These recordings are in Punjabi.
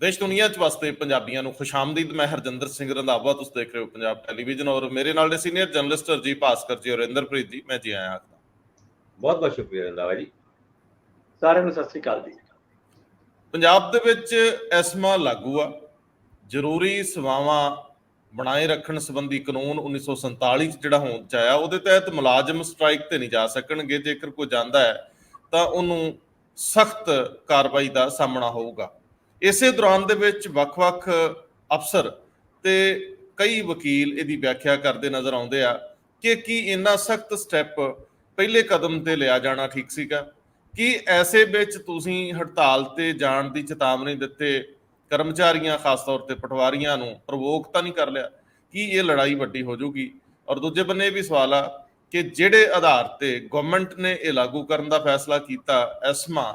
देश दुनिया च वसते पंजाबियों को खुशामदीद। मैं हरजिंदर सिंह रंधावा, तुम देख रहे हो पंजाब टेलीविजन और मेरे नाल सीनियर जर्नलिस्ट हरजीत भास्कर जी और इंद्रप्रीत जी। मैं जी आया आखदा। बहुत बहुत शुक्रिया रंधावा जी। सारे ਨੂੰ ਸਤਿ ਸ੍ਰੀ ਅਕਾਲ ਜੀ। पंजाब दे विच ਐਸਮਾ लागू आ। ਜ਼ਰੂਰੀ ਸੇਵਾਵਾਂ ਬਣਾਏ ਰੱਖਣ ਸੰਬੰਧੀ ਕਾਨੂੰਨ 1947 ਚ ਜਿਹੜਾ ਹੋਂਦ ਚ ਆਇਆ, ਉਹਦੇ ਤਹਿਤ ਮੁਲਾਜ਼ਮ ਸਟ੍ਰਾਈਕ ਤੇ ਨਹੀਂ ਜਾ ਸਕਣਗੇ। ਜੇਕਰ ਕੋਈ ਜਾਂਦਾ ਹੈ ਤਾਂ ਉਹਨੂੰ ਸਖਤ ਕਾਰਵਾਈ ਦਾ ਸਾਹਮਣਾ ਹੋਊਗਾ। ਇਸੇ ਦੌਰਾਨ ਦੇ ਵਿੱਚ ਵੱਖ-ਵੱਖ ਅਫਸਰ ਤੇ ਕਈ ਵਕੀਲ ਇਹਦੀ ਵਿਆਖਿਆ ਕਰਦੇ ਨਜ਼ਰ ਆਉਂਦੇ ਆ ਕਿ ਕੀ ਇੰਨਾ ਸਖਤ ਸਟੈਪ ਪਹਿਲੇ ਕਦਮ ਤੇ ਲਿਆ ਜਾਣਾ ਠੀਕ ਸੀਗਾ? ਕਿ ਐਸੇ ਵਿੱਚ ਤੁਸੀਂ ਹੜਤਾਲ ਤੇ ਜਾਣ ਦੀ ਚੇਤਾਵਨੀ ਦਿੱਤੇ ਕਰਮਚਾਰੀਆਂ, ਖਾਸ ਤੌਰ ਤੇ ਪਟਵਾਰੀਆਂ ਨੂੰ ਪ੍ਰਵੋਕ ਤਾਂ ਨਹੀਂ ਕਰ ਲਿਆ? ਕਿ ਇਹ ਲੜਾਈ ਵੱਡੀ ਹੋ ਜਾਊਗੀ? ਔਰ ਦੂਜੇ ਬੰਨੇ ਇਹ ਵੀ ਸਵਾਲ ਆ ਕਿ ਜਿਹੜੇ ਆਧਾਰ ਤੇ ਗਵਰਨਮੈਂਟ ਨੇ ਇਹ ਲਾਗੂ ਕਰਨ ਦਾ ਫੈਸਲਾ ਕੀਤਾ ਐਸਮਾ,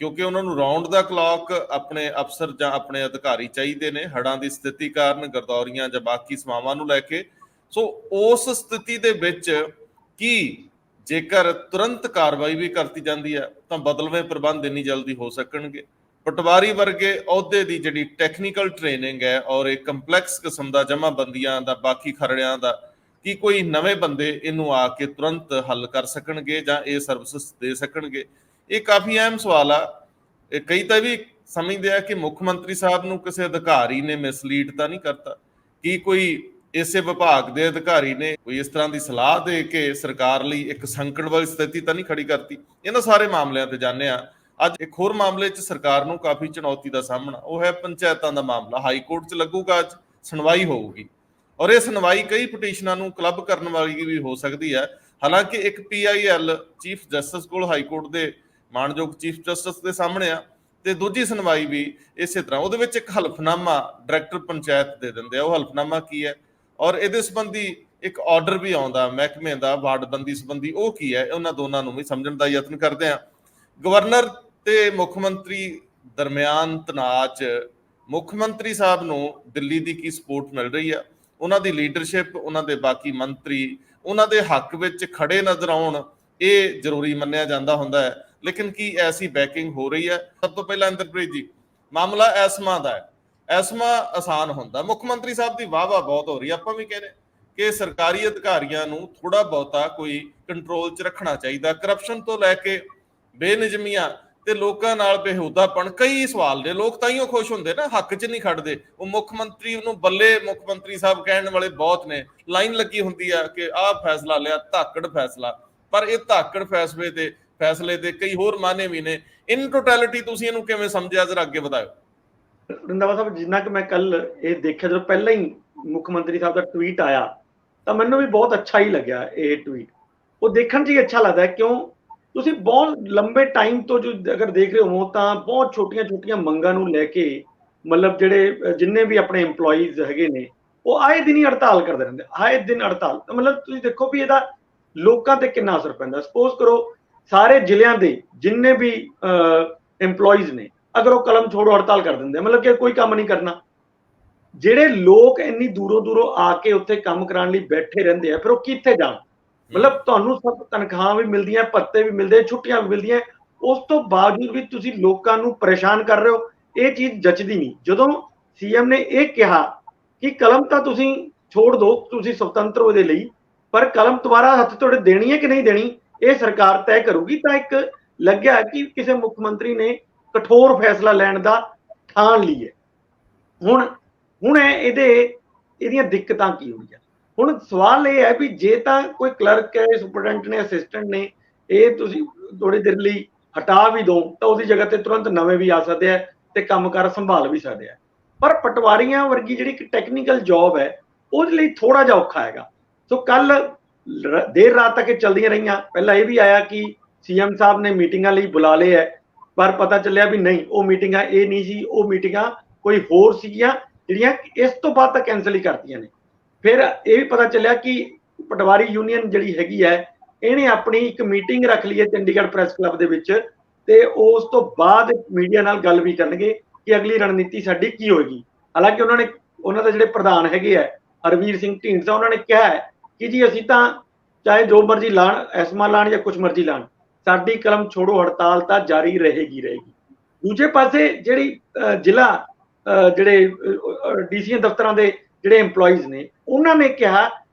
ਕਿਉਂਕਿ ਉਹਨਾਂ ਨੂੰ ਰਾਉਂਡ ਦਾ ਕਲੌਕ ਆਪਣੇ ਅਫਸਰ ਜਾਂ ਆਪਣੇ ਅਧਿਕਾਰੀ ਚਾਹੀਦੇ ਨੇ ਹੜ੍ਹਾਂ ਦੀ ਸਥਿਤੀ ਕਾਰਨ, ਗਰਦੌਰੀਆਂ ਜਾਂ ਬਾਕੀ ਸੇਵਾਵਾਂ ਨੂੰ ਲੈ ਕੇ। ਸੋ ਉਸ ਸਥਿਤੀ ਦੇ ਵਿੱਚ ਕੀ ਜੇਕਰ ਤੁਰੰਤ ਕਾਰਵਾਈ ਵੀ ਕਰਤੀ ਜਾਂਦੀ ਹੈ ਤਾਂ ਬਦਲਵੇਂ ਪ੍ਰਬੰਧ ਇੰਨੀ ਜਲਦੀ ਹੋ ਸਕਣਗੇ? ਪਟਵਾਰੀ ਵਰਗੇ ਅਹੁਦੇ ਦੀ ਜਿਹੜੀ ਟੈਕਨੀਕਲ ਟ੍ਰੇਨਿੰਗ ਹੈ ਔਰ ਇਹ ਕੰਪਲੈਕਸ ਕਿਸਮ ਦਾ ਜਮ੍ਹਾਂਬੰਦੀਆਂ ਦਾ, ਬਾਕੀ ਖਰੜਿਆਂ ਦਾ, ਕੀ ਕੋਈ ਨਵੇਂ ਬੰਦੇ ਇਹਨੂੰ ਆ ਕੇ ਤੁਰੰਤ ਹੱਲ ਕਰ ਸਕਣਗੇ ਜਾਂ ਇਹ ਸਰਵਿਸ ਦੇ ਸਕਣਗੇ? ਇਹ ਕਾਫੀ ਅਹਿਮ ਸਵਾਲ ਆ। ਕਈ ਤਾਂ ਵੀ ਸਮਝਦੇ ਆ ਕਿ ਮੁੱਖ ਮੰਤਰੀ ਸਾਹਿਬ ਨੂੰ ਕਿਸੇ ਅਧਿਕਾਰੀ ਨੇ ਮਿਸਲੀਡ ਤਾਂ ਨਹੀਂ ਕਰਤਾ? ਕੀ ਕੋਈ ਇਸੇ ਵਿਭਾਗ ਦੇ ਅਧਿਕਾਰੀ ਨੇ ਕੋਈ ਇਸ ਤਰ੍ਹਾਂ ਦੀ ਸਲਾਹ ਦੇ ਕੇ ਸਰਕਾਰ ਲਈ ਇੱਕ ਸੰਕਟ ਵਾਲੀ ਸਥਿਤੀ ਤਾਂ ਨਹੀਂ ਖੜੀ ਕਰਤੀ? ਇਹਨਾਂ ਸਾਰੇ ਮਾਮਲਿਆਂ ਤੇ ਜਾਣਦੇ ਆ। ਅੱਜ ਇੱਕ ਹੋਰ ਮਾਮਲੇ 'ਚ ਸਰਕਾਰ ਨੂੰ ਕਾਫੀ ਚੁਣੌਤੀ ਦਾ ਸਾਹਮਣਾ, ਉਹ ਹੈ ਪੰਚਾਇਤਾਂ ਦਾ ਮਾਮਲਾ। ਹਾਈ ਕੋਰਟ 'ਚ ਲੱਗੂਗਾ, ਅੱਜ ਸੁਣਵਾਈ ਹੋਊਗੀ ਔਰ ਇਹ ਸੁਣਵਾਈ ਕਈ ਪਟੀਸ਼ਨਾਂ ਨੂੰ ਕਲੱਬ ਕਰਨ ਵਾਲੀ ਵੀ ਹੋ ਸਕਦੀ ਹੈ। ਹਾਲਾਂਕਿ ਇੱਕ PIL ਚੀਫ ਜਸਟਿਸ ਕੋਲ, ਹਾਈ ਕੋਰਟ ਦੇ ਮਾਣਯੋਗ ਚੀਫ ਜਸਟਿਸ ਦੇ ਸਾਹਮਣੇ ਆ, ਤੇ ਦੂਜੀ ਸੁਣਵਾਈ ਵੀ ਇਸੇ ਤਰ੍ਹਾਂ। ਉਹਦੇ ਵਿੱਚ ਇੱਕ ਹਲਫਨਾਮਾ ਡਾਇਰੈਕਟਰ ਪੰਚਾਇਤ ਦੇ ਦਿੰਦੇ ਆ। ਉਹ ਹਲਫਨਾਮਾ ਕੀ ਹੈ ਔਰ ਇਹਦੇ ਸੰਬੰਧੀ ਇੱਕ ਆਰਡਰ ਵੀ ਆਉਂਦਾ ਮਹਿਕਮੇ ਦਾ ਵਾਰਡਬੰਦੀ ਸੰਬੰਧੀ, ਉਹ ਕੀ ਹੈ? ਉਹਨਾਂ ਦੋਨਾਂ ਨੂੰ ਵੀ ਸਮਝਣ ਦਾ ਯਤਨ ਕਰਦੇ ਆ। ਗਵਰਨਰ ਤੇ ਮੁੱਖ ਮੰਤਰੀ ਦਰਮਿਆਨ ਤਣਾਅ 'ਚ ਮੁੱਖ ਮੰਤਰੀ ਸਾਹਿਬ ਨੂੰ ਦਿੱਲੀ ਦੀ ਕੀ ਸਪੋਰਟ ਮਿਲ ਰਹੀ ਆ? ਉਹਨਾਂ ਦੀ ਲੀਡਰਸ਼ਿਪ, ਉਹਨਾਂ ਦੇ ਬਾਕੀ ਮੰਤਰੀ ਉਹਨਾਂ ਦੇ ਹੱਕ ਵਿੱਚ ਖੜੇ ਨਜ਼ਰ ਆਉਣ, ਇਹ ਜ਼ਰੂਰੀ ਮੰਨਿਆ ਜਾਂਦਾ ਹੁੰਦਾ ਹੈ। ਲੇਕਿਨ ਕੀ ਐਸੀ ਬੈਕਿੰਗ ਹੋ ਰਹੀ ਹੈ? ਸਭ ਤੋਂ ਪਹਿਲਾਂ ਇੰਦਰਪ੍ਰੀਤ ਜੀ, ਮਾਮਲਾ ਐਸਮਾ ਦਾ ਹੈ। ਐਸਮਾ ਆਸਾਨ ਹੁੰਦਾ, ਮੁੱਖ ਮੰਤਰੀ ਸਾਹਿਬ ਦੀ ਵਾਹ ਬਹੁਤ ਹੋ ਰਹੀ। ਆਪਾਂ ਵੀ ਕਹਿੰਦੇ ਕਿ ਸਰਕਾਰੀ ਅਧਿਕਾਰੀਆਂ ਨੂੰ ਥੋੜਾ ਬਹੁਤਾ ਕੋਈ ਕੰਟਰੋਲ 'ਚ ਰੱਖਣਾ ਚਾਹੀਦਾ। ਕਰਪਸ਼ਨ ਤੋਂ ਲੈ ਕੇ ਬੇਨਿਯਮੀਆਂ ਤੇ ਲੋਕਾਂ ਨਾਲ ਬੇਹੂਦਾਪਣ, ਕਈ ਸਵਾਲ ਨੇ। ਲੋਕ ਤਾਈਓ ਖੁਸ਼ ਹੁੰਦੇ ਨਾ, ਹੱਕ 'ਚ ਨਹੀਂ ਖੜਦੇ। ਉਹ ਮੁੱਖ ਮੰਤਰੀ ਨੂੰ ਬੱਲੇ ਮੁੱਖ ਮੰਤਰੀ ਸਾਹਿਬ ਕਹਿਣ ਵਾਲੇ ਬਹੁਤ ਨੇ। ਲਾਈਨ ਲੱਗੀ ਹੁੰਦੀ ਆ ਕਿ ਆਹ ਫੈਸਲਾ ਲਿਆ, ਧਾਕੜ ਫੈਸਲਾ, ਪਰ ਇਹ ਧਾਕੜ ਫੈਸਲੇ ਦੇ ਕਈ ਹੋਰ ਮਾਨੇ ਵੀ ਨੇ। ਇਨ ਟੋਟੈਲਿਟੀ ਤੁਸੀਂ ਇਹਨੂੰ ਕਿਵੇਂ ਸਮਝਿਆ? ਜ਼ਰਾ ਅੱਗੇ ਵਧਾਇਓ। ਰੰਧਾਵਾ ਸਾਹਿਬ, ਜਿੰਨਾ ਕਿ ਮੈਂ ਕੱਲ ਇਹ ਦੇਖਿਆ, ਜਦੋਂ ਪਹਿਲਾਂ ਹੀ ਮੁੱਖ ਮੰਤਰੀ ਸਾਹਿਬ ਦਾ ਟਵੀਟ ਆਇਆ ਤਾਂ ਮੈਨੂੰ ਵੀ ਬਹੁਤ ਅੱਛਾ ਹੀ ਲੱਗਿਆ। ਇਹ ਟਵੀਟ ਉਹ ਦੇਖਣ 'ਚ ਹੀ ਅੱਛਾ ਲੱਗਦਾ, ਕਿਉਂ ਤੁਸੀਂ ਬਹੁਤ ਲੰਬੇ ਟਾਈਮ ਤੋਂ ਜੋ ਅਗਰ ਦੇਖ ਰਹੇ ਹੋ ਤਾਂ ਬਹੁਤ ਛੋਟੀਆਂ ਮੰਗਾਂ ਨੂੰ ਲੈ ਕੇ ਮਤਲਬ ਜਿਹੜੇ ਜਿੰਨੇ ਵੀ ਆਪਣੇ EMPLOYEES ਹੈਗੇ ਨੇ ਉਹ ਆਏ ਦਿਨ ਹੀ ਹੜਤਾਲ ਕਰਦੇ ਰਹਿੰਦੇ, ਆਏ ਦਿਨ ਹੜਤਾਲ। ਮਤਲਬ ਤੁਸੀਂ ਦੇਖੋ ਵੀ ਇਹਦਾ ਲੋਕਾਂ ਤੇ ਕਿੰਨਾ ਅਸਰ ਪੈਂਦਾ। ਸਪੋਜ਼ ਕਰੋ ਸਾਰੇ ਜ਼ਿਲ੍ਹਿਆਂ ਦੇ ਜਿੰਨੇ ਵੀ EMPLOYEES ਨੇ, ਅਗਰ ਉਹ ਕਲਮ ਛੋੜੋ ਹੜਤਾਲ ਕਰ ਦਿੰਦੇ, ਮਤਲਬ ਕਿ ਕੋਈ ਕੰਮ ਨਹੀਂ ਕਰਨਾ। ਜਿਹੜੇ ਲੋਕ ਇੰਨੀ ਦੂਰੋਂ ਆ ਕੇ ਉੱਥੇ ਕੰਮ ਕਰਾਉਣ ਲਈ ਬੈਠੇ ਰਹਿੰਦੇ ਆ, ਫਿਰ ਉਹ ਕਿੱਥੇ ਜਾਣ? ਮਤਲਬ ਤੁਹਾਨੂੰ ਸਭ ਤਨਖਾਹਾਂ ਵੀ ਮਿਲਦੀਆਂ, ਭੱਤੇ ਵੀ ਮਿਲਦੇ, ਛੁੱਟੀਆਂ ਵੀ ਮਿਲਦੀਆਂ, ਉਸ ਤੋਂ ਬਾਵਜੂਦ ਵੀ ਤੁਸੀਂ ਲੋਕਾਂ ਨੂੰ ਪਰੇਸ਼ਾਨ ਕਰ ਰਹੇ ਹੋ। ਇਹ ਚੀਜ਼ ਜੱਚਦੀ ਨਹੀਂ। ਜਦੋਂ CM ਨੇ ਇਹ ਕਿਹਾ ਕਿ ਕਲਮ ਤਾਂ ਤੁਸੀਂ ਛੋੜ ਦਿਓ, ਤੁਸੀਂ ਸੁਤੰਤਰ ਉਹਦੇ ਲਈ, ਪਰ ਕਲਮ ਦੁਬਾਰਾ ਹੱਥ ਤੁਹਾਡੇ ਦੇਣੀ ਹੈ ਕਿ ਨਹੀਂ ਦੇਣੀ ਇਹ ਸਰਕਾਰ ਤੈਅ ਕਰੂਗੀ, ਤਾਂ ਇੱਕ ਲੱਗਿਆ ਕਿ ਕਿਸੇ ਮੁੱਖ ਮੰਤਰੀ ਨੇ ਕਠੋਰ ਫੈਸਲਾ ਲੈਣ ਦਾ ਠਾਣ ਲਈ ਹੈ। ਹੁਣ ਇਹਦੀਆਂ ਦਿੱਕਤਾਂ ਕੀ ਹੋਈਆਂ? ਹੁਣ ਸਵਾਲ ਇਹ ਹੈ ਵੀ ਜੇ ਤਾਂ ਕੋਈ ਕਲਰਕ ਹੈ, ਸੁਪਰਡੈਂਟ ਨੇ, ਅਸਿਸਟੈਂਟ ਨੇ, ਇਹ ਤੁਸੀਂ ਥੋੜੀ ਦੇਰ ਲਈ ਹਟਾ ਵੀ ਦੋ ਤਾਂ ਉਹਦੀ ਜਗ੍ਹਾ ਤੇ ਤੁਰੰਤ ਨਵੇਂ ਵੀ ਆ ਸਕਦੇ ਆ ਤੇ ਕੰਮਕਾਰ ਸੰਭਾਲ ਵੀ ਸਕਦੇ ਆ। ਪਰ ਪਟਵਾਰੀਆਂ ਵਰਗੀ ਜਿਹੜੀ ਇੱਕ ਟੈਕਨੀਕਲ ਜੌਬ ਹੈ ਉਹਦੇ ਲਈ ਥੋੜਾ ਜਿਹਾ ਔਖਾ ਹੈਗਾ। ਸੋ ਕੱਲ ਦੇਰ ਰਾਤ ਤੱਕ ਚਲਦੀਆਂ ਰਹੀਆਂ। ਪਹਿਲਾਂ ਇਹ ਵੀ ਆਇਆ ਕਿ CM ਸਾਹਿਬ ਨੇ ਮੀਟਿੰਗਾਂ ਲਈ ਬੁਲਾ ਲਏ ਹੈ, ਪਰ ਪਤਾ ਚੱਲਿਆ ਵੀ ਨਹੀਂ, ਉਹ ਮੀਟਿੰਗਾਂ ਇਹ ਨਹੀਂ ਸੀ, ਉਹ ਮੀਟਿੰਗਾਂ ਕੋਈ ਹੋਰ ਸੀਗੀਆਂ ਜਿਹੜੀਆਂ ਇਸ ਤੋਂ ਬਾਅਦ ਤਾਂ ਕੈਂਸਲ ਹੀ ਕਰਤੀਆਂ ਨੇ। ਫਿਰ ਇਹ ਵੀ ਪਤਾ ਚੱਲਿਆ ਕਿ ਪਟਵਾਰੀ ਯੂਨੀਅਨ ਜਿਹੜੀ ਹੈਗੀ ਹੈ ਇਹਨੇ ਆਪਣੀ ਇੱਕ ਮੀਟਿੰਗ ਰੱਖ ਲਈ ਹੈ ਚੰਡੀਗੜ੍ਹ ਪ੍ਰੈਸ ਕਲੱਬ ਦੇ ਵਿੱਚ, ਤੇ ਉਸ ਤੋਂ ਬਾਅਦ ਮੀਡੀਆ ਨਾਲ ਗੱਲ ਵੀ ਕਰਨਗੇ ਕਿ ਅਗਲੀ ਰਣਨੀਤੀ ਸਾਡੀ ਕੀ ਹੋਏਗੀ। ਹਾਲਾਂਕਿ ਉਹਨਾਂ ਦੇ ਜਿਹੜੇ ਪ੍ਰਧਾਨ ਹੈਗੇ ਆ ਹਰਵੀਰ ਸਿੰਘ ਢੀਂਡਸਾ, ਉਹਨਾਂ ਨੇ ਕਿਹਾ ਹੈ ਕਿ ਜੀ ਅਸੀਂ ਤਾਂ ਚਾਹੇ ਜੋ ਮਰਜ਼ੀ ਲਾਣ, ਐਸਮਾ ਲਾਣ ਜਾਂ ਕੁਛ ਮਰਜ਼ੀ ਲਾਣ, ਸਾਡੀ ਕਲਮ ਛੋੜੋ ਹੜਤਾਲ ਤਾਂ ਜਾਰੀ ਰਹੇਗੀ। ਦੂਜੇ ਪਾਸੇ ਜਿਹੜੀ ਜ਼ਿਲ੍ਹਾ ਜਿਹੜੇ ਡੀਸੀਆਂ ਦਫ਼ਤਰਾਂ ਦੇ ਜਿਹੜੇ EMPLOYEES ਨੇ, ਉਹਨਾਂ ਨੇ ਕਿਹਾ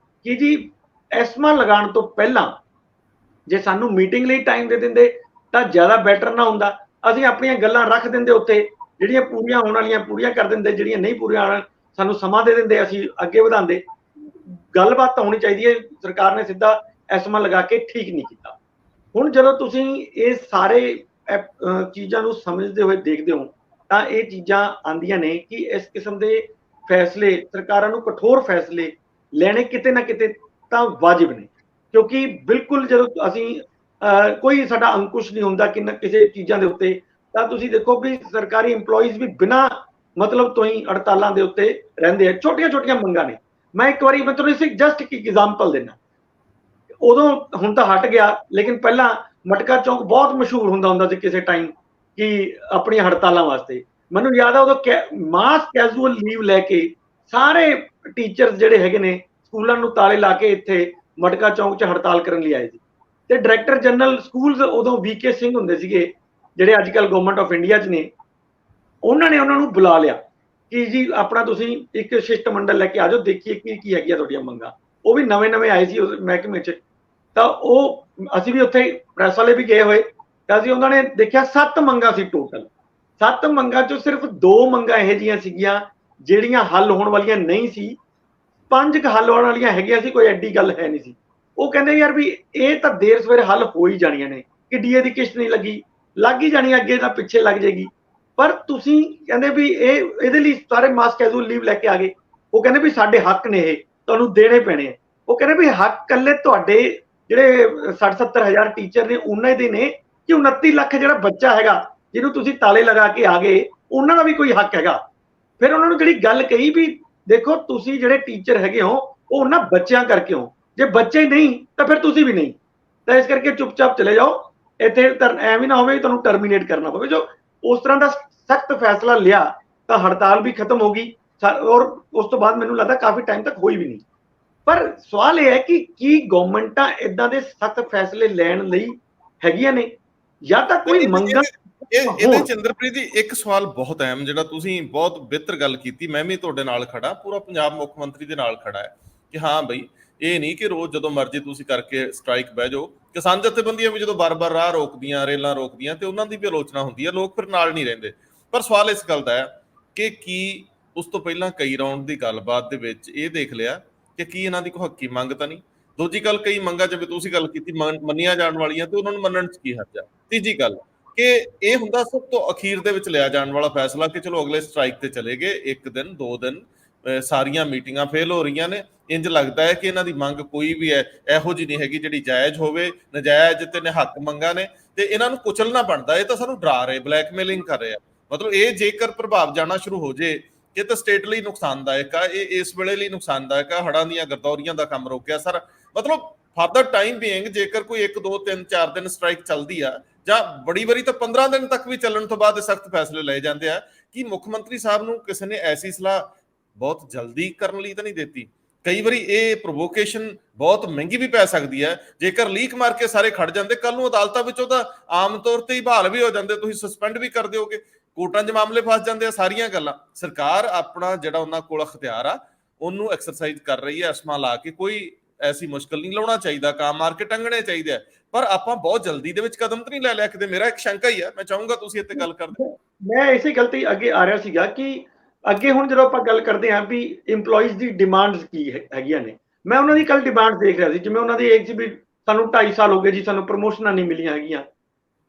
ਕਿ ਜੀ ਐਸਮਾ ਲਗਾਉਣ ਤੋਂ ਪਹਿਲਾਂ ਜੇ ਸਾਨੂੰ ਮੀਟਿੰਗ ਲਈ ਟਾਈਮ ਦੇ ਦਿੰਦੇ ਤਾਂ ਜ਼ਿਆਦਾ ਬੈਟਰ ਨਾ ਹੁੰਦਾ। ਅਸੀਂ ਆਪਣੀਆਂ ਗੱਲਾਂ ਰੱਖ ਦਿੰਦੇ ਉੱਤੇ, ਜਿਹੜੀਆਂ ਪੂਰੀਆਂ ਹੋਣ ਵਾਲੀਆਂ ਪੂਰੀਆਂ ਕਰ ਦਿੰਦੇ, ਜਿਹੜੀਆਂ ਨਹੀਂ ਪੂਰੀਆਂ ਹੋਣ ਸਾਨੂੰ ਸਮਾਂ ਦੇ ਦਿੰਦੇ, ਅਸੀਂ ਅੱਗੇ ਵਧਾਉਂਦੇ। ਗੱਲਬਾਤ ਤਾਂ ਹੋਣੀ ਚਾਹੀਦੀ ਹੈ। ਸਰਕਾਰ ਨੇ ਸਿੱਧਾ ਐਸਮਾ ਲਗਾ ਕੇ ਠੀਕ ਨਹੀਂ ਕੀਤਾ। ਹੁਣ ਜਦੋਂ ਤੁਸੀਂ ਇਹ ਸਾਰੇ ਚੀਜ਼ਾਂ ਨੂੰ ਸਮਝਦੇ ਹੋਏ ਦੇਖਦੇ ਹੋ ਤਾਂ ਇਹ ਚੀਜ਼ਾਂ ਆਉਂਦੀਆਂ ਨੇ ਕਿ ਇਸ ਕਿਸਮ ਦੇ ਫੈਸਲੇ, ਸਰਕਾਰਾਂ ਨੂੰ ਕਠੋਰ ਫੈਸਲੇ ਲੈਣੇ ਕਿਤੇ ਨਾ ਕਿਤੇ ਤਾਂ ਵਾਜਿਬ ਨੇ, ਕਿਉਂਕਿ ਬਿਲਕੁਲ ਜਦੋਂ ਅਸੀਂ ਕੋਈ ਸਾਡਾ ਅੰਕੁਸ਼ ਨਹੀਂ ਹੁੰਦਾ ਕਿ ਕਿਸੇ ਚੀਜ਼ਾਂ ਦੇ ਉੱਤੇ, ਤਾਂ ਤੁਸੀਂ ਦੇਖੋ ਵੀ ਸਰਕਾਰੀ EMPLOYEES ਵੀ ਬਿਨਾਂ ਮਤਲਬ ਤੋਂ ਹੀ ਹੜਤਾਲਾਂ ਦੇ ਉੱਤੇ ਰਹਿੰਦੇ ਆ। ਛੋਟੀਆਂ ਛੋਟੀਆਂ ਮੰਗਾਂ ਨੇ। ਮੈਂ ਇੱਕ ਵਾਰੀ ਮਤਲਬ ਇਸ ਜਸਟ ਇੱਕ ਐਗਜ਼ਾਮਪਲ ਦੇਣਾ, ਉਦੋਂ ਹੁਣ ਤਾਂ ਹਟ ਗਿਆ, ਲੇਕਿਨ ਪਹਿਲਾਂ ਮਟਕਾ ਚੌਂਕ ਬਹੁਤ ਮਸ਼ਹੂਰ ਹੁੰਦਾ ਸੀ ਕਿਸੇ ਟਾਈਮ ਕਿ ਆਪਣੀਆਂ ਹੜਤਾਲਾਂ ਵਾਸਤੇ। ਮੈਨੂੰ ਯਾਦ ਆ ਉਦੋਂ ਮਾਸ ਕੈਜੂਅਲ ਲੀਵ ਲੈ ਕੇ ਸਾਰੇ ਟੀਚਰਸ ਜਿਹੜੇ ਹੈਗੇ ਨੇ ਸਕੂਲਾਂ ਨੂੰ ਤਾਲੇ ਲਾ ਕੇ ਇੱਥੇ ਮਟਕਾ ਚੌਂਕ 'ਚ ਹੜਤਾਲ ਕਰਨ ਲਈ ਆਏ ਸੀ। ਤੇ ਡਾਇਰੈਕਟਰ ਜਨਰਲ ਸਕੂਲਸ ਉਦੋਂ VK ਸਿੰਘ ਹੁੰਦੇ ਸੀਗੇ, ਜਿਹੜੇ ਅੱਜ ਕੱਲ੍ਹ ਗਵਰਨਮੈਂਟ ਆਫ ਇੰਡੀਆ 'ਚ ਨੇ। ਉਹਨਾਂ ਨੇ ਉਹਨਾਂ ਨੂੰ ਬੁਲਾ ਲਿਆ ਕਿ ਜੀ ਆਪਣਾ ਤੁਸੀਂ ਇੱਕ ਸ਼ਿਸ਼ਟ ਮੰਡਲ ਲੈ ਕੇ ਆ ਜਾਓ, ਦੇਖੀਏ ਕੀ ਹੈਗੀਆਂ ਤੁਹਾਡੀਆਂ ਮੰਗਾਂ। ਉਹ ਵੀ ਨਵੇਂ ਆਏ ਸੀ ਉਸ ਮਹਿਕਮੇ 'ਚ, ਤਾਂ ਉਹ ਅਸੀਂ ਵੀ ਉੱਥੇ ਪ੍ਰੈਸ ਵਾਲੇ ਵੀ ਗਏ ਹੋਏ, ਤਾਂ ਅਸੀਂ ਉਹਨਾਂ ਨੇ ਦੇਖਿਆ 7 ਮੰਗਾਂ ਸੀ ਟੋਟਲ। 7 ਮੰਗਾਂ 'ਚੋਂ ਸਿਰਫ 2 ਮੰਗਾਂ ਇਹੋ ਜਿਹੀਆਂ ਸੀਗੀਆਂ ਜਿਹੜੀਆਂ ਹੱਲ ਹੋਣ ਵਾਲੀਆਂ ਨਹੀਂ ਸੀ। 5 ਹੱਲ ਹੋਣ ਵਾਲੀਆਂ ਹੈਗੀਆਂ ਸੀ, ਕੋਈ ਐਡੀ ਗੱਲ ਹੈ ਨਹੀਂ ਸੀ। ਉਹ ਕਹਿੰਦੇ ਯਾਰ ਵੀ ਇਹ ਤਾਂ ਦੇਰ ਸਵੇਰੇ ਹੱਲ ਹੋ ਹੀ ਜਾਣੀਆਂ ਨੇ, ਕਿ DA ਦੀ ਕਿਸ਼ਤ ਨਹੀਂ ਲੱਗ ਹੀ ਜਾਣੀ, ਅੱਗੇ ਤਾਂ ਪਿੱਛੇ ਲੱਗ ਜਾਏਗੀ। ਪਰ ਤੁਸੀਂ ਕਹਿੰਦੇ ਵੀ ਇਹਦੇ ਲਈ ਸਾਰੇ ਮਾਸ ਕੈਜੂਅਲ ਲੀਵ ਲੈ ਕੇ ਆ ਗਏ। ਉਹ ਕਹਿੰਦੇ ਵੀ ਸਾਡੇ ਹੱਕ ਨੇ, ਇਹ ਤੁਹਾਨੂੰ ਦੇਣੇ ਪੈਣੇ ਆ। ਉਹ ਕਹਿੰਦੇ ਵੀ ਹੱਕ ਕੱਲੇ ਤੁਹਾਡੇ ਜਿਹੜੇ 60-70 ਹਜ਼ਾਰ ਟੀਚਰ ਨੇ ਉਹਨਾਂ ਦੇ ਨੇ, ਕਿ 29 ਲੱਖ ਜਿਹੜਾ ਬੱਚਾ ਹੈਗਾ ਜਿਹਨੂੰ ਤੁਸੀਂ ਤਾਲੇ ਲਗਾ ਕੇ ਆ ਗਏ, ਉਹਨਾਂ ਦਾ ਵੀ ਕੋਈ ਹੱਕ ਹੈਗਾ। ਫਿਰ ਉਹਨਾਂ ਨੂੰ ਜਿਹੜੀ ਗੱਲ ਕਹੀ ਵੀ ਦੇਖੋ ਤੁਸੀਂ ਜਿਹੜੇ ਟੀਚਰ ਹੈਗੇ ਹੋ ਉਹ ਉਹਨਾਂ ਬੱਚਿਆਂ ਕਰਕੇ ਹੋ, ਜੇ ਬੱਚੇ ਨਹੀਂ ਤਾਂ ਫਿਰ ਤੁਸੀਂ ਵੀ ਨਹੀਂ, ਤਾਂ ਇਸ ਕਰਕੇ ਚੁੱਪਚਾਪ ਚਲੇ ਜਾਓ। ਇੱਥੇ ਐਵੇਂ ਨਾ ਹੋਵੇ ਤੁਹਾਨੂੰ ਟਰਮੀਨੇਟ ਕਰਨਾ ਪਵੇ। ਜੋ ਉਸ ਤਰ੍ਹਾਂ ਦਾ ਸਖਤ ਫੈਸਲਾ ਲਿਆ ਤਾਂ ਹੜਤਾਲ ਵੀ ਖਤਮ ਹੋ ਗਈ, ਔਰ ਉਸ ਤੋਂ ਬਾਅਦ ਮੈਨੂੰ ਲੱਗਦਾ ਕਾਫੀ ਟਾਈਮ ਤੱਕ ਹੋਈ ਵੀ ਨਹੀਂ। ਪਰ ਸਵਾਲ ਇਹ ਹੈ ਕਿ ਕੀ ਗਵਰਨਮੈਂਟਾਂ ਇਦਾਂ ਦੇ ਸਖਤ ਫੈਸਲੇ ਲੈਣ ਲਈ ਹੈਗੀਆਂ ਨੇ, ਜਾਂ ਤਾਂ ਕੋਈ ਮੰਗਾਂ ਇਹਦੇ ਚ ਇੰਦਰਪ੍ਰੀਤ ਜੀ ਇੱਕ ਸਵਾਲ ਬਹੁਤ ਅਹਿਮ, ਜਿਹੜਾ ਤੁਸੀਂ ਬਹੁਤ ਬਿਹਤਰ ਗੱਲ ਕੀਤੀ, ਮੈਂ ਵੀ ਤੁਹਾਡੇ ਨਾਲ ਖੜਾ, ਪੂਰਾ ਪੰਜਾਬ ਮੁੱਖ ਮੰਤਰੀ ਦੇ ਨਾਲ ਖੜਾ ਹੈ ਕਿ ਹਾਂ ਬਈ ਇਹ ਨਹੀਂ ਕਿ ਰੋਜ਼ ਜਦੋਂ ਮਰਜ਼ੀ ਤੁਸੀਂ ਕਰਕੇ ਸਟ੍ਰਾਈਕ ਬਹਿ ਜਾਓ। ਕਿਸਾਨ ਜਥੇਬੰਦੀਆਂ ਵੀ ਜਦੋਂ ਬਾਰ-ਬਾਰ ਰਾਹ ਰੋਕਦੀਆਂ, ਰੇਲਾਂ ਰੋਕਦੀਆਂ, ਤੇ ਉਹਨਾਂ ਦੀ ਵੀ ਆਲੋਚਨਾ ਹੁੰਦੀ ਹੈ, ਲੋਕ ਫਿਰ ਨਾਲ ਨਹੀਂ ਰਹਿੰਦੇ। ਪਰ ਸਵਾਲ ਇਸ ਗੱਲ ਦਾ ਹੈ ਕਿ ਕੀ ਉਸ ਤੋਂ ਪਹਿਲਾਂ ਕਈ ਰਾਉਂਡ ਦੀ ਗੱਲਬਾਤ ਦੇ ਵਿੱਚ ਇਹ ਦੇਖ ਲਿਆ ਕਿ ਕੀ ਇਹਨਾਂ ਦੀ ਕੋਈ ਹੱਕੀ ਮੰਗ ਤਾਂ ਨਹੀਂ? ਦੂਜੀ ਗੱਲ, ਕਈ ਮੰਗਾਂ ਜਿਵੇਂ ਤੁਸੀਂ ਗੱਲ ਕੀਤੀ ਮੰਨੀਆਂ ਜਾਣ ਵਾਲੀਆਂ ਤੇ ਉਹਨਾਂ ਨੂੰ ਮੰਨਣ 'ਚ ਕੀ ਹਰਜ ਆ। ਤੀਜੀ ਗੱਲ ਕਿ ਇਹ ਹੁੰਦਾ ਸਭ ਤੋਂ ਅਖੀਰ ਦੇ ਵਿੱਚ ਲਿਆ ਜਾਣ ਵਾਲਾ ਫੈਸਲਾ ਕਿ ਚਲੋ ਅਗਲੇ ਸਟ੍ਰਾਈਕ ਤੇ ਚਲੇ ਗਏ, 1 ਦਿਨ 2 ਦਿਨ ਸਾਰੀਆਂ ਮੀਟਿੰਗਾਂ ਫੇਲ ਹੋ ਰਹੀਆਂ ਨੇ, ਇੰਜ ਲੱਗਦਾ ਹੈ ਕਿ ਇਹਨਾਂ ਦੀ ਮੰਗ ਕੋਈ ਵੀ ਹੈ ਇਹੋ ਜਿਹੀ ਨਹੀਂ ਹੈਗੀ ਜਿਹੜੀ ਜਾਇਜ਼ ਹੋਵੇ, ਨਜਾਇਜ਼ ਤੇ ਹੱਕ ਮੰਗਾਂ ਨੇ, ਤੇ ਇਹਨਾਂ ਨੂੰ ਕੁਚਲਣਾ ਬਣਦਾ। ਇਹ ਤਾਂ ਸਾਨੂੰ ਡਰਾ ਰਹੇ, ਬਲੈਕਮੇਲਿੰਗ ਕਰ ਰਹੇ ਆ। ਮਤਲਬ ਇਹ ਜੇਕਰ ਪ੍ਰਭਾਵ ਜਾਣਾ ਸ਼ੁਰੂ ਹੋ ਜੇ, ਇਹ ਤਾਂ ਸਟੇਟ ਲਈ ਨੁਕਸਾਨਦਾਇਕ ਆ, ਇਹ ਇਸ ਵੇਲੇ ਲਈ ਨੁਕਸਾਨਦਾਇਕ ਆ। ਹੜ੍ਹਾਂ ਦੀਆਂ ਗਰਦੌਰੀਆਂ ਦਾ ਕੰਮ ਰੋਕਿਆ ਸਰ, ਮਤਲਬ ਫਰਦਰ ਟਾਈਮ ਬੀਇੰਗ ਜੇਕਰ ਕੋਈ 1 2 3 4 ਦਿਨ ਸਟ੍ਰਾਈਕ ਚੱਲਦੀ ਆ, ਜਾਂ ਬੜੀ ਵਾਰੀ ਤਾਂ 15 ਦਿਨ ਤੱਕ ਵੀ ਚੱਲਣ ਤੋਂ ਬਾਅਦ ਸਖਤ ਫੈਸਲੇ ਲਏ ਜਾਂਦੇ ਆ, ਕਿ ਮੁੱਖ ਮੰਤਰੀ ਸਾਹਿਬ ਨੂੰ ਕਿਸੇ ਨੇ ਐਸੀ ਸਲਾਹ ਬਹੁਤ ਜਲਦੀ ਕਰਨ ਲਈ ਤਾਂ ਨਹੀਂ ਦਿੱਤੀ? ਕਈ ਵਾਰੀ ਇਹ ਪ੍ਰੋਵੋਕੇਸ਼ਨ ਬਹੁਤ ਮਹਿੰਗੀ ਵੀ ਪੈ ਸਕਦੀ ਹੈ। ਜੇਕਰ ਲੀਕ ਮਾਰ ਕੇ ਸਾਰੇ ਖੜ ਜਾਂਦੇ, ਕੱਲ ਨੂੰ ਅਦਾਲਤਾਂ ਵਿੱਚੋਂ ਤਾਂ ਆਮ ਤੌਰ ਤੇ ਹੀ ਬਹਾਲ ਵੀ ਹੋ ਜਾਂਦੇ, ਤੁਸੀਂ ਸਸਪੈਂਡ ਵੀ ਕਰ ਦਿਓਗੇ, ਕੋਰਟਾਂ 'ਚ ਮਾਮਲੇ ਫਸ ਜਾਂਦੇ ਆ। ਸਾਰੀਆਂ ਗੱਲਾਂ ਸਰਕਾਰ ਆਪਣਾ ਜਿਹੜਾ ਉਹਨਾਂ ਕੋਲ ਅਖਤਿਆਰ ਆ ਉਹਨੂੰ ਐਕਸਰਸਾਈਜ਼ ਕਰ ਰਹੀ ਹੈ, ਅਸਮਾ ਲਾ ਕੇ। ਕੋਈ ਐਸੀ ਮੁਸ਼ਕਲ ਨਹੀਂ ਲਾਉਣਾ ਚਾਹੀਦਾ, ਕੰਮ ਮਾਰ ਕੇ ਟੰਗਣੇ ਚਾਹੀਦੇ ਆ, ਪਰ ਆਪਾਂ ਬਹੁਤ ਜਲਦੀ ਦੇ ਵਿੱਚ ਕਦਮ ਤਾਂ ਨਹੀਂ ਲੈ ਲਿਆ ਕਿਤੇ? ਮੇਰਾ ਇੱਕ ਸ਼ੰਕਾ ਹੀ ਹੈ, ਮੈਂ ਚਾਹੂੰਗਾ ਤੁਸੀਂ ਇੱਥੇ ਗੱਲ ਕਰਦੇ। ਮੈਂ ਇਸੇ ਗਲਤੀ ਅੱਗੇ ਆ ਰਿਹਾ ਸੀਗਾ ਕਿ ਅੱਗੇ ਹੁਣ ਜਦੋਂ ਆਪਾਂ ਗੱਲ ਕਰਦੇ ਹਾਂ ਵੀ EMPLOYEES ਦੀ ਡਿਮਾਂਡਸ ਕੀ ਹੈਗੀਆਂ ਨੇ, ਮੈਂ ਉਹਨਾਂ ਦੀ ਕੱਲ ਡਿਮਾਂਡ ਦੇਖ ਰਿਹਾ ਸੀ। ਜਿਵੇਂ ਉਹਨਾਂ ਦੀ ਇੱਕ ਸੀ ਵੀ ਸਾਨੂੰ 2.5 ਸਾਲ ਹੋ ਗਏ ਜੀ, ਸਾਨੂੰ ਪ੍ਰਮੋਸ਼ਨਾਂ ਨਹੀਂ ਮਿਲੀਆਂ ਹੈਗੀਆਂ।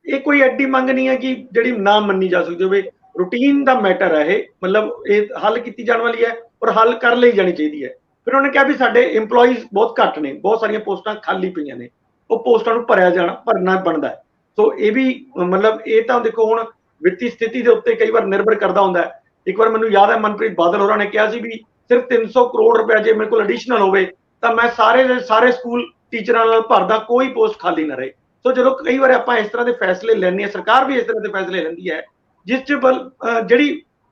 ਇਹ ਕੋਈ ਐਡੀ ਮੰਗ ਨਹੀਂ ਹੈ ਕਿ ਜਿਹੜੀ ਨਾ ਮੰਨੀ ਜਾ ਸਕਦੀ ਹੋਵੇ। ਰੂਟੀਨ ਦਾ ਮੈਟਰ ਹੈ ਇਹ, ਮਤਲਬ ਇਹ ਹੱਲ ਕੀਤੀ ਜਾਣ ਵਾਲੀ ਹੈ ਔਰ ਹੱਲ ਕਰ ਲਈ ਜਾਣੀ ਚਾਹੀਦੀ ਹੈ। ਫਿਰ ਉਹਨੇ ਕਿਹਾ ਵੀ ਸਾਡੇ EMPLOYEES ਬਹੁਤ ਘੱਟ ਨੇ, ਬਹੁਤ ਸਾਰੀਆਂ ਪੋਸਟਾਂ ਖਾਲੀ ਪਈਆਂ ਨੇ, ਉਹ ਪੋਸਟਾਂ ਨੂੰ ਭਰਨਾ ਬਣਦਾ ਹੈ। ਸੋ ਇਹ ਵੀ ਮਤਲਬ ਇਹ ਤਾਂ ਦੇਖੋ ਹੁਣ ਵਿੱਤੀ ਸਥਿਤੀ ਦੇ ਉੱਤੇ ਕਈ ਵਾਰ ਨਿਰਭਰ ਕਰਦਾ ਹੁੰਦਾ ਹੈ। ਇੱਕ ਵਾਰ ਮੈਨੂੰ ਯਾਦ ਹੈ ਮਨਪ੍ਰੀਤ ਬਾਦਲ ਹੋਰਾਂ ਨੇ ਕਿਹਾ ਸੀ ਵੀ ਸਿਰਫ 300 ਕਰੋੜ ਰੁਪਏ ਜੇ ਮੇਰੇ ਕੋਲ ਐਡੀਸ਼ਨਲ ਹੋਵੇ ਤਾਂ ਮੈਂ ਸਾਰੇ ਸਕੂਲ ਟੀਚਰਾਂ ਨਾਲ ਭਰਦਾ, ਕੋਈ ਪੋਸਟ ਖਾਲੀ ਨਾ ਰਹੇ। ਸੋ ਜਦੋਂ ਕਈ ਵਾਰ ਆਪਾਂ ਇਸ ਤਰ੍ਹਾਂ ਦੇ ਫੈਸਲੇ ਲੈਂਦੇ ਹਾਂ, ਸਰਕਾਰ ਵੀ ਇਸ ਤਰ੍ਹਾਂ ਦੇ ਫੈਸਲੇ ਲੈਂਦੀ ਹੈ ਜਿਸ 'ਚ